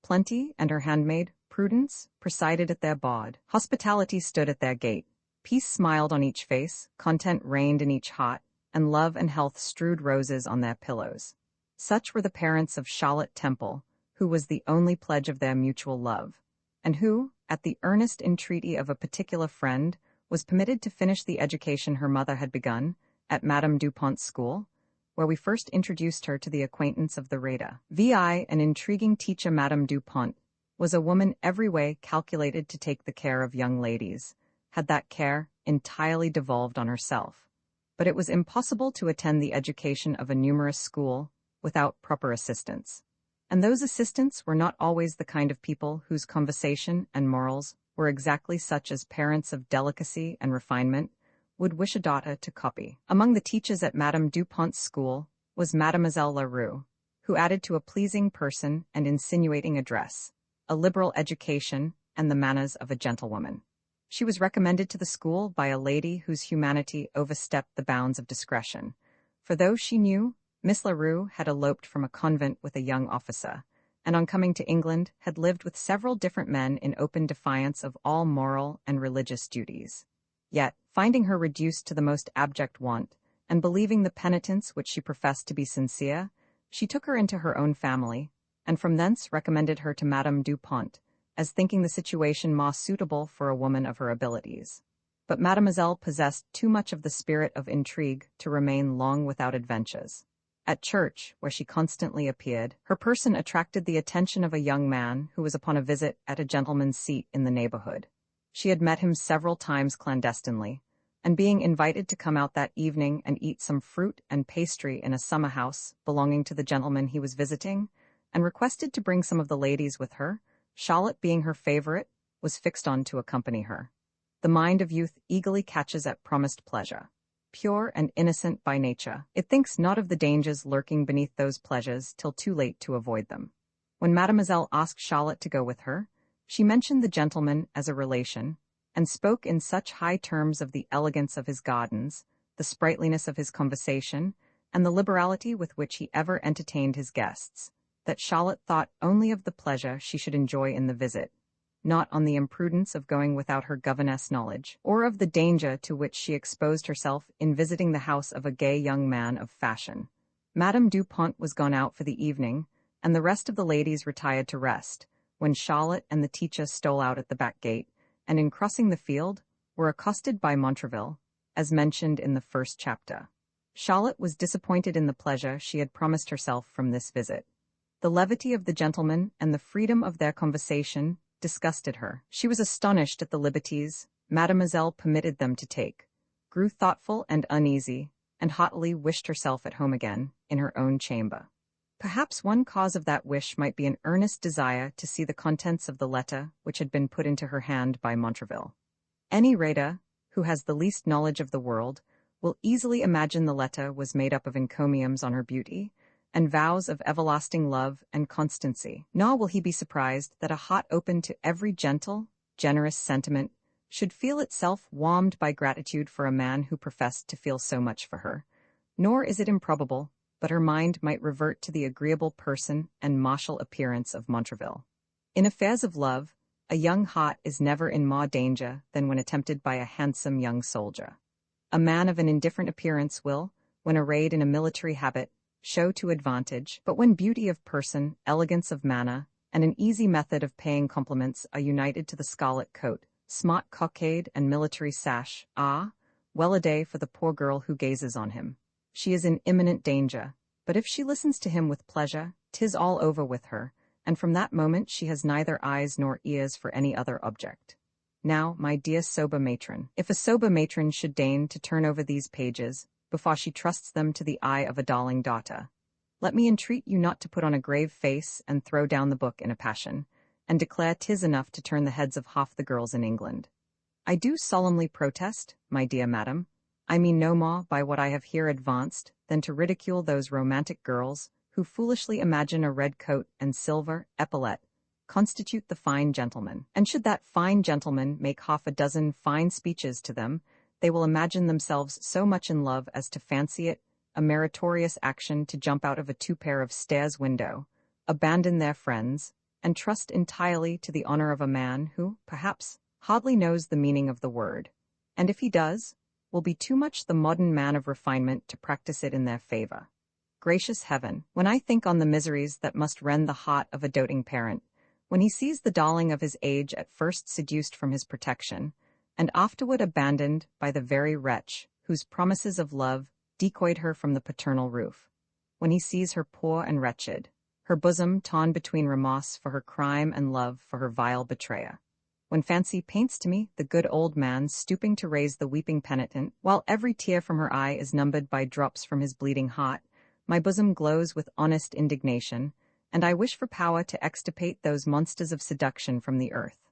Plenty and her handmaid, Prudence, presided at their board. Hospitality stood at their gate. Peace smiled on each face, content reigned in each heart, and love and health strewed roses on their pillows. Such were the parents of Charlotte Temple, who was the only pledge of their mutual love, and who, at the earnest entreaty of a particular friend, was permitted to finish the education her mother had begun, at Madame Dupont's school, where we first introduced her to the acquaintance of the reader. An intriguing teacher, Madame Dupont, was a woman every way calculated to take the care of young ladies, had that care entirely devolved on herself. But it was impossible to attend the education of a numerous school without proper assistants, and those assistants were not always the kind of people whose conversation and morals were exactly such as parents of delicacy and refinement would wish a daughter to copy. Among the teachers at Madame Dupont's school was Mademoiselle Leroux, who added to a pleasing person and insinuating address, a liberal education, and the manners of a gentlewoman. She was recommended to the school by a lady whose humanity overstepped the bounds of discretion, for though she knew Miss Leroux had eloped from a convent with a young officer, and on coming to England had lived with several different men in open defiance of all moral and religious duties. Yet, finding her reduced to the most abject want, and believing the penitence which she professed to be sincere, she took her into her own family, and from thence recommended her to Madame Dupont, as thinking the situation more suitable for a woman of her abilities. But Mademoiselle possessed too much of the spirit of intrigue to remain long without adventures. At church, where she constantly appeared, her person attracted the attention of a young man who was upon a visit at a gentleman's seat in the neighborhood. She had met him several times clandestinely, and being invited to come out that evening and eat some fruit and pastry in a summer house belonging to the gentleman he was visiting, and requested to bring some of the ladies with her, Charlotte being her favorite, was fixed on to accompany her. The mind of youth eagerly catches at promised pleasure. Pure and innocent by nature, it thinks not of the dangers lurking beneath those pleasures till too late to avoid them. When Mademoiselle asked Charlotte to go with her, she mentioned the gentleman as a relation, and spoke in such high terms of the elegance of his gardens, the sprightliness of his conversation, and the liberality with which he ever entertained his guests, that Charlotte thought only of the pleasure she should enjoy in the visit, not on the imprudence of going without her governess' knowledge, or of the danger to which she exposed herself in visiting the house of a gay young man of fashion. Madame Dupont was gone out for the evening, and the rest of the ladies retired to rest, when Charlotte and the teacher stole out at the back gate, and in crossing the field, were accosted by Montraville, as mentioned in the first chapter. Charlotte was disappointed in the pleasure she had promised herself from this visit. The levity of the gentlemen and the freedom of their conversation disgusted her. She was astonished at the liberties Mademoiselle permitted them to take, grew thoughtful and uneasy, and haughtily wished herself at home again, in her own chamber. Perhaps one cause of that wish might be an earnest desire to see the contents of the letter which had been put into her hand by Montraville. Any reader, who has the least knowledge of the world, will easily imagine the letter was made up of encomiums on her beauty, and vows of everlasting love and constancy. Nor will he be surprised that a heart open to every gentle, generous sentiment should feel itself warmed by gratitude for a man who professed to feel so much for her. Nor is it improbable but her mind might revert to the agreeable person and martial appearance of Montraville. In affairs of love, a young heart is never in more danger than when attempted by a handsome young soldier. A man of an indifferent appearance will, when arrayed in a military habit, show to advantage, but when beauty of person, elegance of manner, and an easy method of paying compliments are united to the scarlet coat, smart cockade, and military sash, well a day for the poor girl who gazes on him. She is in imminent danger, but if she listens to him with pleasure, 'tis all over with her, and from that moment she has neither eyes nor ears for any other object. Now, my dear sober matron, if a sober matron should deign to turn over these pages, before she trusts them to the eye of a darling daughter, let me entreat you not to put on a grave face and throw down the book in a passion, and declare 'tis enough to turn the heads of half the girls in England. I do solemnly protest, my dear madam, I mean no more by what I have here advanced than to ridicule those romantic girls who foolishly imagine a red coat and silver epaulette constitute the fine gentleman, and should that fine gentleman make half a dozen fine speeches to them, they will imagine themselves so much in love as to fancy it a meritorious action to jump out of a two-pair of stairs window, abandon their friends, and trust entirely to the honor of a man who, perhaps, hardly knows the meaning of the word, and if he does, will be too much the modern man of refinement to practice it in their favor. Gracious heaven, when I think on the miseries that must rend the heart of a doting parent, when he sees the darling of his age at first seduced from his protection, and afterward abandoned by the very wretch whose promises of love decoyed her from the paternal roof, when he sees her poor and wretched, her bosom torn between remorse for her crime and love for her vile betrayer, when fancy paints to me the good old man stooping to raise the weeping penitent, while every tear from her eye is numbered by drops from his bleeding heart, my bosom glows with honest indignation, and I wish for power to extirpate those monsters of seduction from the earth.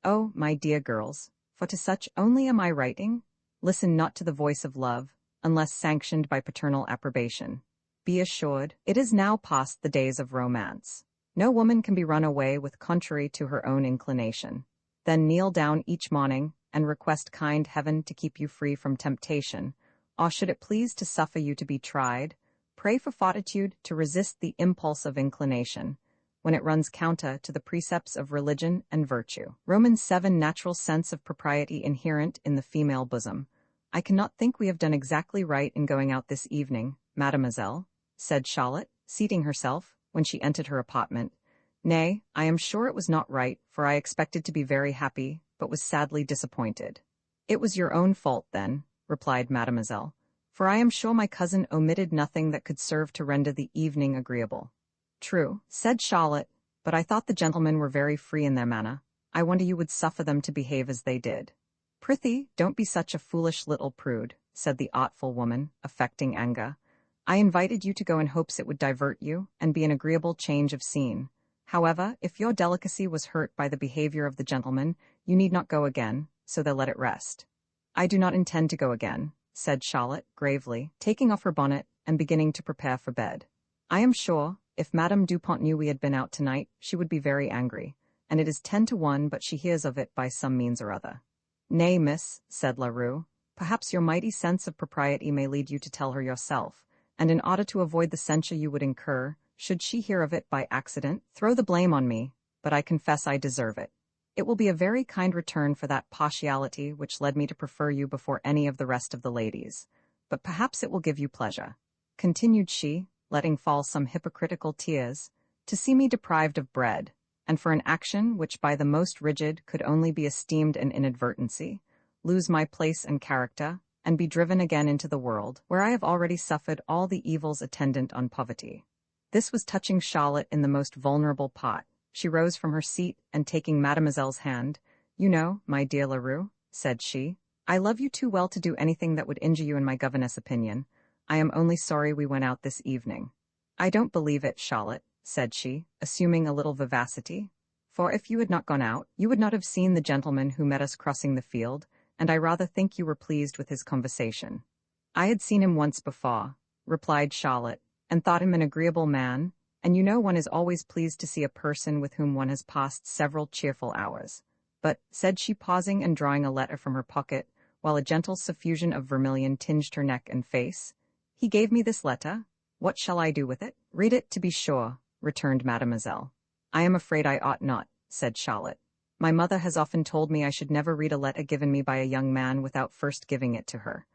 Oh, my dear girls, for to such only am I writing, listen not to the voice of love, unless sanctioned by paternal approbation. Be assured, it is now past the days of romance. No woman can be run away with contrary to her own inclination. Then kneel down each morning, and request kind heaven to keep you free from temptation, or should it please to suffer you to be tried, pray for fortitude to resist the impulse of inclination, when it runs counter to the precepts of religion and virtue. Romans 7 Natural sense of propriety inherent in the female bosom. I cannot think we have done exactly right in going out this evening, mademoiselle, said Charlotte, seating herself, when she entered her apartment. Nay, I am sure it was not right, for I expected to be very happy, but was sadly disappointed. It was your own fault, then, replied mademoiselle, for I am sure my cousin omitted nothing that could serve to render the evening agreeable. True, said Charlotte, but I thought the gentlemen were very free in their manner. I wonder you would suffer them to behave as they did. Prithee, don't be such a foolish little prude, said the artful woman, affecting anger. I invited you to go in hopes it would divert you, and be an agreeable change of scene. However, if your delicacy was hurt by the behavior of the gentleman, You need not go again, so they'll let it rest. I do not intend to go again, said Charlotte, gravely, taking off her bonnet and beginning to prepare for bed. I am sure, if Madame Dupont knew we had been out tonight, she would be very angry, and it is 10 to 1 but she hears of it by some means or other. Nay, miss, said Leroux, perhaps your mighty sense of propriety may lead you to tell her yourself, and in order to avoid the censure you would incur, should she hear of it by accident, throw the blame on me, but I confess I deserve it. It will be a very kind return for that partiality which led me to prefer you before any of the rest of the ladies, but perhaps it will give you pleasure, continued she, letting fall some hypocritical tears, to see me deprived of bread, and for an action which by the most rigid could only be esteemed an inadvertency, lose my place and character, and be driven again into the world, where I have already suffered all the evils attendant on poverty. This was touching Charlotte in the most vulnerable part. She rose from her seat, and taking Mademoiselle's hand, "You know, my dear Leroux," said she, "I love you too well to do anything that would injure you in my governess' opinion. I am only sorry we went out this evening." "I don't believe it, Charlotte," said she, assuming a little vivacity, "for if you had not gone out, you would not have seen the gentleman who met us crossing the field, and I rather think you were pleased with his conversation." "I had seen him once before," replied Charlotte, "and thought him an agreeable man, and you know one is always pleased to see a person with whom one has passed several cheerful hours. But," said she, pausing and drawing a letter from her pocket, while a gentle suffusion of vermilion tinged her neck and face, "he gave me this letter. What shall I do with it?" "Read it, to be sure," returned Mademoiselle. "I am afraid I ought not," said Charlotte. "My mother has often told me I should never read a letter given me by a young man without first giving it to her."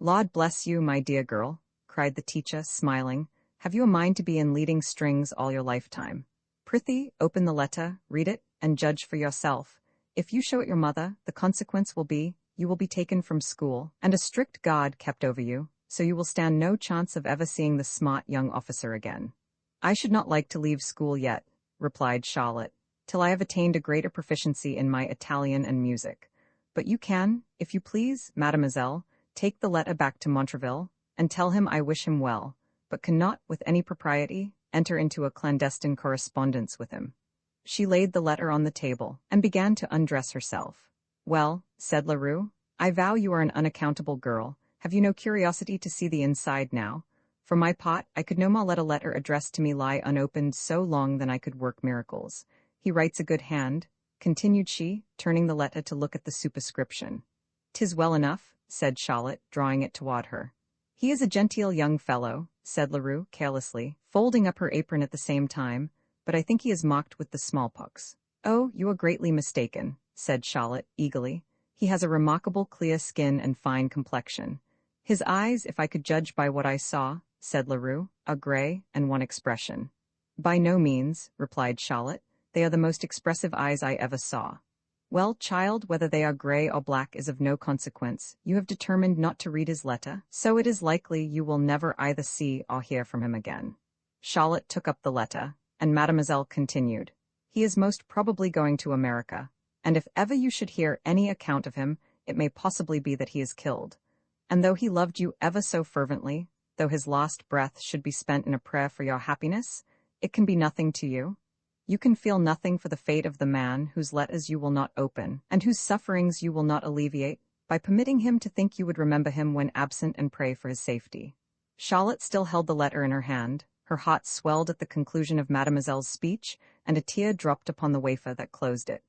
"Laud bless you, my dear girl," cried the teacher, smiling. "Have you a mind to be in leading strings all your lifetime? Prithee, open the letter, read it, and judge for yourself. If you show it your mother, the consequence will be, you will be taken from school, and a strict guard kept over you, so you will stand no chance of ever seeing the smart young officer again." "I should not like to leave school yet," replied Charlotte, "till I have attained a greater proficiency in my Italian and music. But you can, if you please, mademoiselle, take the letter back to Montraville, and tell him I wish him well, but cannot, with any propriety, enter into a clandestine correspondence with him." She laid the letter on the table, and began to undress herself. "Well," said Leroux, "I vow you are an unaccountable girl. Have you no curiosity to see the inside now? For my part, I could no more let a letter addressed to me lie unopened so long than I could work miracles. He writes a good hand," continued she, turning the letter to look at the superscription. "'Tis well enough," said Charlotte, drawing it toward her. "He is a genteel young fellow," said Leroux carelessly, folding up her apron at the same time, "but I think he is marked with the smallpox." "Oh, you are greatly mistaken," said Charlotte, eagerly. "He has a remarkable clear skin and fine complexion. His eyes, if I could judge by what I saw," said Leroux, "are gray and one expression." "By no means," replied Charlotte. "They are the most expressive eyes I ever saw." "Well, child, whether they are gray or black is of no consequence. You have determined not to read his letter, so it is likely you will never either see or hear from him again." Charlotte took up the letter, and Mademoiselle continued, "He is most probably going to America, and if ever you should hear any account of him, it may possibly be that he is killed. And though he loved you ever so fervently, though his last breath should be spent in a prayer for your happiness, it can be nothing to you. You can feel nothing for the fate of the man whose letters you will not open, and whose sufferings you will not alleviate, by permitting him to think you would remember him when absent and pray for his safety." Charlotte still held the letter in her hand. Her heart swelled at the conclusion of Mademoiselle's speech, and a tear dropped upon the wafer that closed it.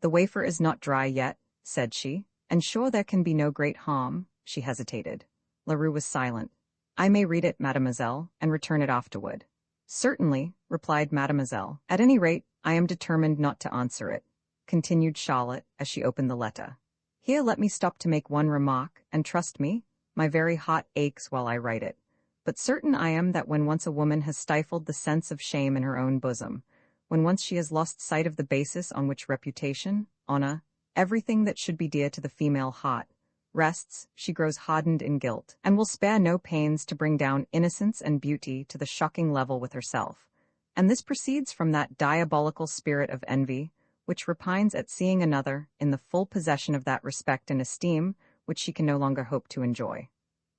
"The wafer is not dry yet," said she, "and sure there can be no great harm." She hesitated. Leroux was silent. "I may read it, mademoiselle, and return it afterward." "Certainly," replied mademoiselle. "At any rate, I am determined not to answer it," continued Charlotte, as she opened the letter. "Here let me stop to make one remark, and trust me, my very heart aches while I write it. But certain I am that when once a woman has stifled the sense of shame in her own bosom, when once she has lost sight of the basis on which reputation, honor, everything that should be dear to the female heart, rests, she grows hardened in guilt, and will spare no pains to bring down innocence and beauty to the shocking level with herself. And this proceeds from that diabolical spirit of envy, which repines at seeing another in the full possession of that respect and esteem which she can no longer hope to enjoy."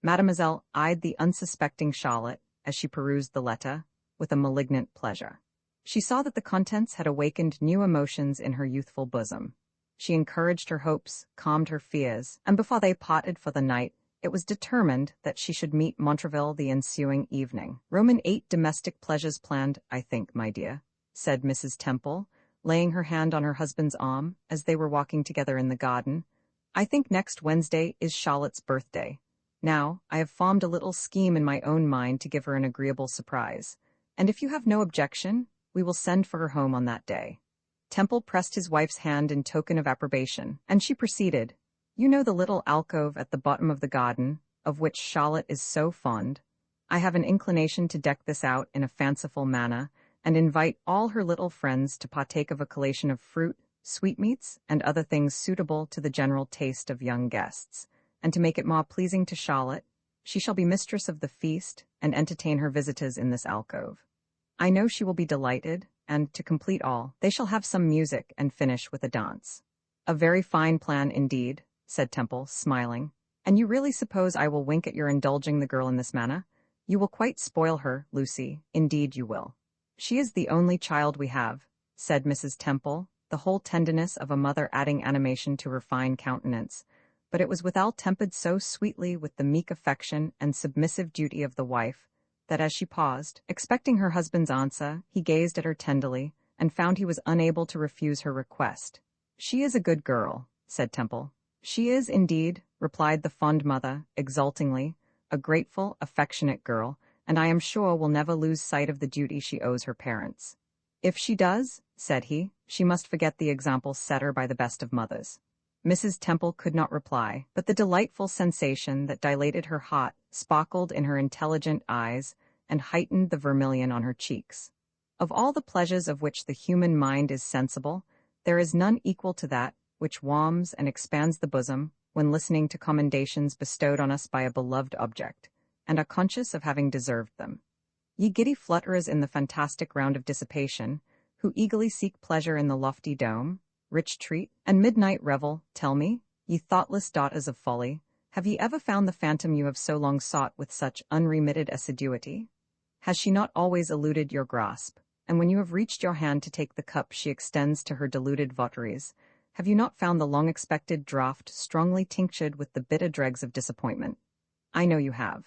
Mademoiselle eyed the unsuspecting Charlotte, as she perused the letter, with a malignant pleasure. She saw that the contents had awakened new emotions in her youthful bosom. She encouraged her hopes, calmed her fears, and before they parted for the night, it was determined that she should meet Montraville the ensuing evening. Roman 8 domestic pleasures planned, I think, my dear, said Mrs. Temple, laying her hand on her husband's arm as they were walking together in the garden. I think next Wednesday is Charlotte's birthday. Now, I have formed a little scheme in my own mind to give her an agreeable surprise, and if you have no objection, we will send for her home on that day. Temple pressed his wife's hand in token of approbation, and she proceeded. You know the little alcove at the bottom of the garden, of which Charlotte is so fond. I have an inclination to deck this out in a fanciful manner, and invite all her little friends to partake of a collation of fruit, sweetmeats, and other things suitable to the general taste of young guests, and to make it more pleasing to Charlotte, she shall be mistress of the feast, and entertain her visitors in this alcove. I know she will be delighted, and, to complete all, they shall have some music and finish with a dance. A very fine plan indeed, said Temple, smiling. And you really suppose I will wink at your indulging the girl in this manner? You will quite spoil her, Lucy, indeed you will. She is the only child we have, said Mrs. Temple, the whole tenderness of a mother adding animation to her fine countenance, but it was withal tempered so sweetly with the meek affection and submissive duty of the wife, that as she paused, expecting her husband's answer, he gazed at her tenderly, and found he was unable to refuse her request. She is a good girl, said Temple. She is, indeed, replied the fond mother, exultingly, a grateful, affectionate girl, and I am sure will never lose sight of the duty she owes her parents. If she does, said he, she must forget the example set her by the best of mothers. Mrs. Temple could not reply, but the delightful sensation that dilated her heart sparkled in her intelligent eyes and heightened the vermilion on her cheeks. Of all the pleasures of which the human mind is sensible, there is none equal to that which warms and expands the bosom when listening to commendations bestowed on us by a beloved object, and are conscious of having deserved them. Ye giddy flutterers in the fantastic round of dissipation, who eagerly seek pleasure in the lofty dome, rich treat, and midnight revel, tell me, ye thoughtless daughters of folly, have ye ever found the phantom you have so long sought with such unremitted assiduity? Has she not always eluded your grasp, and when you have reached your hand to take the cup she extends to her deluded votaries, have you not found the long-expected draught strongly tinctured with the bitter dregs of disappointment? I know you have.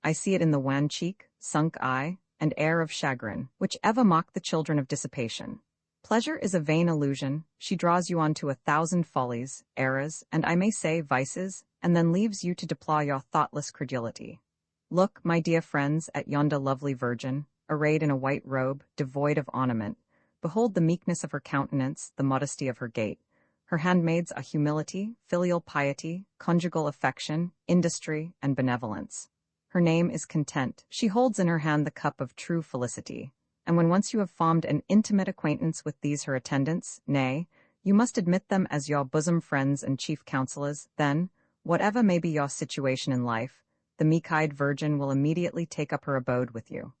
I see it in the wan cheek, sunk eye, and air of chagrin, which ever mock the children of dissipation. Pleasure is a vain illusion. She draws you on to 1,000 follies, errors, and I may say vices, and then leaves you to deplore your thoughtless credulity. Look, my dear friends, at yonder lovely virgin, arrayed in a white robe, devoid of ornament. Behold the meekness of her countenance, the modesty of her gait. Her handmaids are humility, filial piety, conjugal affection, industry, and benevolence. Her name is Content. She holds in her hand the cup of true felicity. And when once you have formed an intimate acquaintance with these her attendants, nay, you must admit them as your bosom friends and chief counselors, then, whatever may be your situation in life, the meek-eyed virgin will immediately take up her abode with you.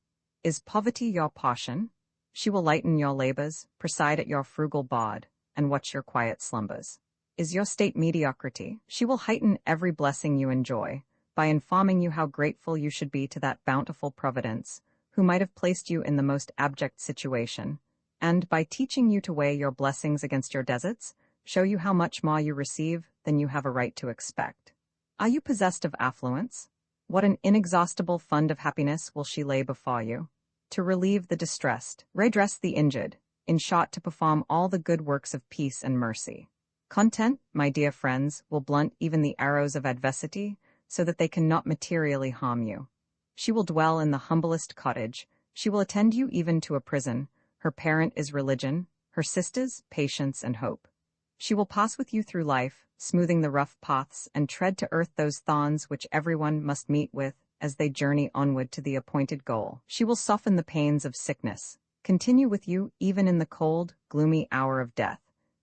Is poverty your portion? She will lighten your labors, preside at your frugal board, and watch your quiet slumbers. Is your state mediocrity? She will heighten every blessing you enjoy, by informing you how grateful you should be to that bountiful Providence, who might have placed you in the most abject situation, and, by teaching you to weigh your blessings against your deserts, show you how much more you receive than you have a right to expect. Are you possessed of affluence? What an inexhaustible fund of happiness will she lay before you, to relieve the distressed, redress the injured, in short, to perform all the good works of peace and mercy. Content, my dear friends, will blunt even the arrows of adversity, so that they cannot materially harm you. She will dwell in the humblest cottage, she will attend you even to a prison, her parent is religion, her sisters, patience and hope. She will pass with you through life, smoothing the rough paths, and tread to earth those thorns which everyone must meet with as they journey onward to the appointed goal. She will soften the pains of sickness, continue with you even in the cold, gloomy hour of death,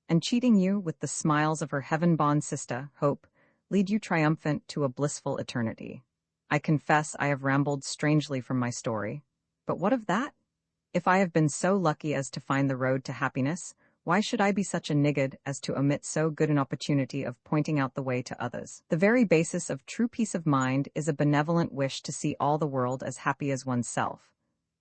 and cheating you with the smiles of her heaven-born sister, Hope, lead you triumphant to a blissful eternity. I confess I have rambled strangely from my story, but what of that? If I have been so lucky as to find the road to happiness, why should I be such a niggard as to omit so good an opportunity of pointing out the way to others? The very basis of true peace of mind is a benevolent wish to see all the world as happy as oneself.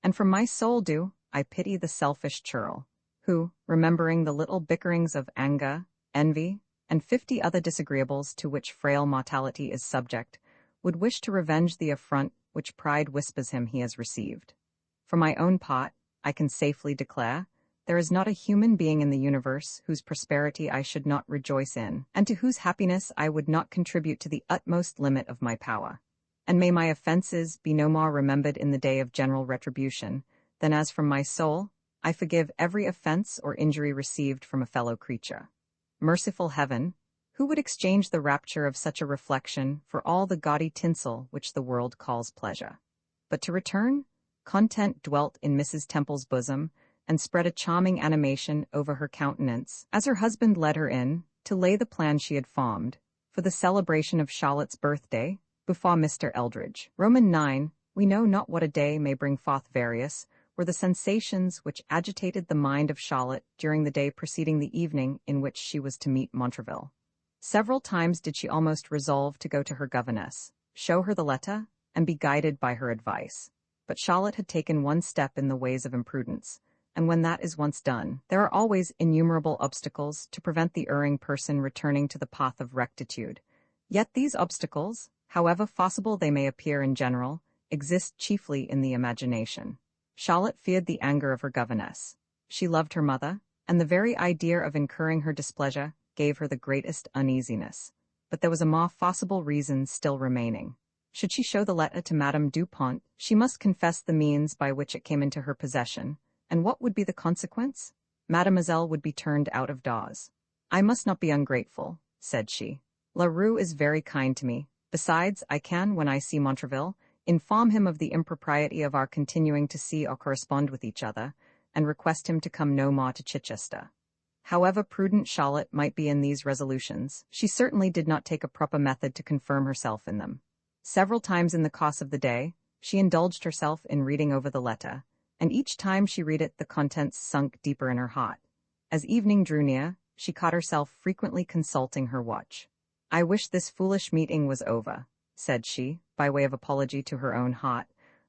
And from my soul do I pity the selfish churl, who, remembering the little bickerings of anger, envy, and 50 other disagreeables to which frail mortality is subject, would wish to revenge the affront which pride whispers him he has received. For my own part, I can safely declare, there is not a human being in the universe whose prosperity I should not rejoice in, and to whose happiness I would not contribute to the utmost limit of my power. And may my offences be no more remembered in the day of general retribution, than as from my soul, I forgive every offence or injury received from a fellow creature. Merciful heaven, who would exchange the rapture of such a reflection for all the gaudy tinsel which the world calls pleasure? But to return, content dwelt in Mrs. Temple's bosom, and spread a charming animation over her countenance, as her husband led her in, to lay the plan she had formed, for the celebration of Charlotte's birthday, before Mr. Eldridge. Roman 9, we know not what a day may bring forth various, were the sensations which agitated the mind of Charlotte during the day preceding the evening in which she was to meet Montraville. Several times did she almost resolve to go to her governess, show her the letter, and be guided by her advice. But Charlotte had taken one step in the ways of imprudence, and when that is once done, there are always innumerable obstacles to prevent the erring person returning to the path of rectitude. Yet these obstacles, however forcible they may appear in general, exist chiefly in the imagination. Charlotte feared the anger of her governess. She loved her mother, and the very idea of incurring her displeasure gave her the greatest uneasiness. But there was a more forcible reason still remaining. Should she show the letter to Madame Dupont, she must confess the means by which it came into her possession. And what would be the consequence? Mademoiselle would be turned out of doors. I must not be ungrateful, said she. La Rue is very kind to me. Besides, I can, when I see Montraville, inform him of the impropriety of our continuing to see or correspond with each other, and request him to come no more to Chichester. However prudent Charlotte might be in these resolutions, she certainly did not take a proper method to confirm herself in them. Several times in the course of the day, she indulged herself in reading over the letter, and each time she read it the contents sunk deeper in her heart. As evening drew near, she caught herself frequently consulting her watch. I wish this foolish meeting was over, said she, by way of apology to her own heart.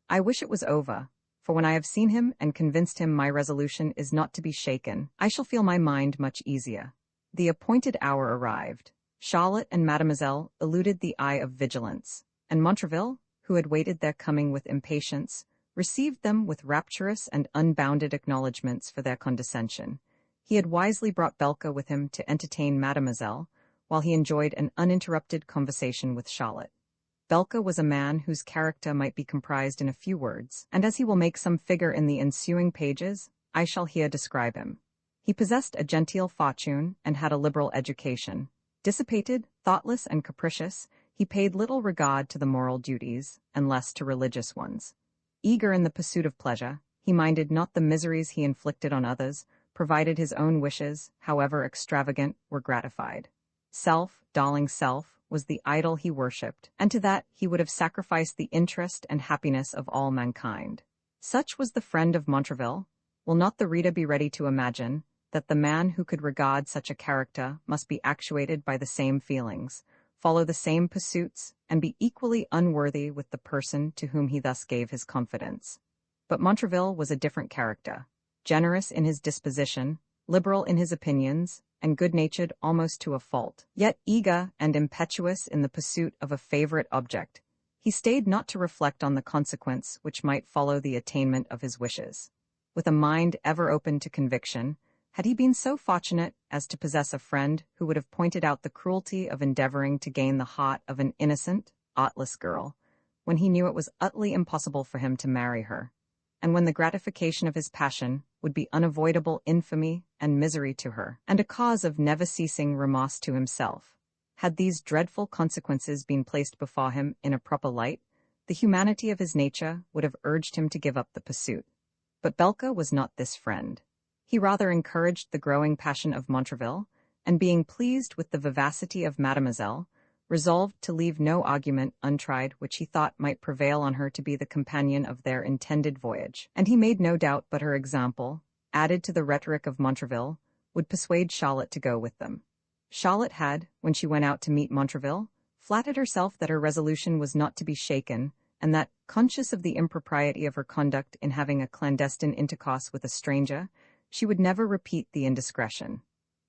I wish it was over, for when I have seen him and convinced him my resolution is not to be shaken, I shall feel my mind much easier. The appointed hour arrived. Charlotte and Mademoiselle eluded the eye of vigilance, and Montraville, who had waited their coming with impatience, received them with rapturous and unbounded acknowledgments for their condescension. He had wisely brought Belka with him to entertain Mademoiselle, while he enjoyed an uninterrupted conversation with Charlotte. Belka was a man whose character might be comprised in a few words, and as he will make some figure in the ensuing pages, I shall here describe him. He possessed a genteel fortune and had a liberal education. Dissipated, thoughtless, and capricious, he paid little regard to the moral duties, and less to religious ones. Eager in the pursuit of pleasure, he minded not the miseries he inflicted on others, provided his own wishes, however extravagant, were gratified. Self, darling self, was the idol he worshipped, and to that he would have sacrificed the interest and happiness of all mankind. Such was the friend of Montraville. Will not the reader be ready to imagine that the man who could regard such a character must be actuated by the same feelings, follow the same pursuits, and be equally unworthy with the person to whom he thus gave his confidence? But Montraville was a different character, generous in his disposition, liberal in his opinions, and good-natured almost to a fault, yet eager and impetuous in the pursuit of a favorite object. He stayed not to reflect on the consequence which might follow the attainment of his wishes. With a mind ever open to conviction, had he been so fortunate as to possess a friend who would have pointed out the cruelty of endeavoring to gain the heart of an innocent, artless girl, when he knew it was utterly impossible for him to marry her, and when the gratification of his passion would be unavoidable infamy and misery to her, and a cause of never-ceasing remorse to himself. Had these dreadful consequences been placed before him in a proper light, the humanity of his nature would have urged him to give up the pursuit. But Belka was not this friend. He rather encouraged the growing passion of Montraville, and being pleased with the vivacity of Mademoiselle, resolved to leave no argument untried which he thought might prevail on her to be the companion of their intended voyage, and he made no doubt but her example, added to the rhetoric of Montraville, would persuade Charlotte to go with them. Charlotte had, when she went out to meet Montraville, flattered herself that her resolution was not to be shaken, and that, conscious of the impropriety of her conduct in having a clandestine intercourse with a stranger, she would never repeat the indiscretion.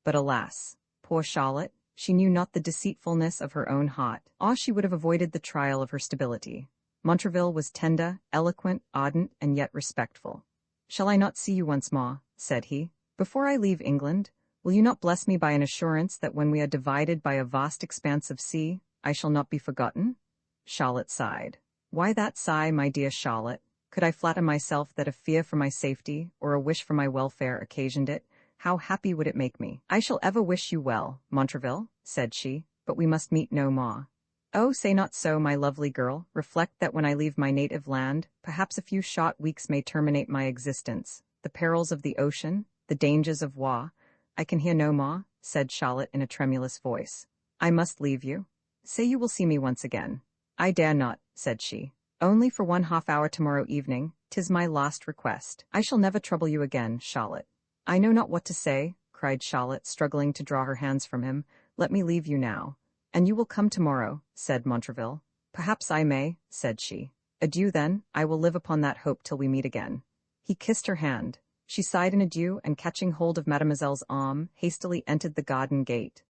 But alas! Poor Charlotte, she knew not the deceitfulness of her own heart, or she would have avoided the trial of her stability. Montraville was tender, eloquent, ardent, and yet respectful. "Shall I not see you once more?" said he. "Before I leave England, will you not bless me by an assurance that when we are divided by a vast expanse of sea, I shall not be forgotten?" Charlotte sighed. "Why that sigh, my dear Charlotte? Could I flatter myself that a fear for my safety, or a wish for my welfare occasioned it, how happy would it make me?" "I shall ever wish you well, Montraville," said she, "but we must meet no more." "Oh, say not so, my lovely girl. Reflect that when I leave my native land, perhaps a few short weeks may terminate my existence. The perils of the ocean, the dangers of war—" "I can hear no more," said Charlotte in a tremulous voice. "I must leave you. Say you will see me once again." "I dare not," said she. "Only for 1/2 hour tomorrow evening. 'Tis my last request. I shall never trouble you again, Charlotte." "I know not what to say," cried Charlotte, struggling to draw her hands from him. "Let me leave you now." "And you will come tomorrow," said Montraville. "Perhaps I may," said she. "Adieu then, I will live upon that hope till we meet again." He kissed her hand. She sighed an adieu, and catching hold of Mademoiselle's arm, hastily entered the garden gate.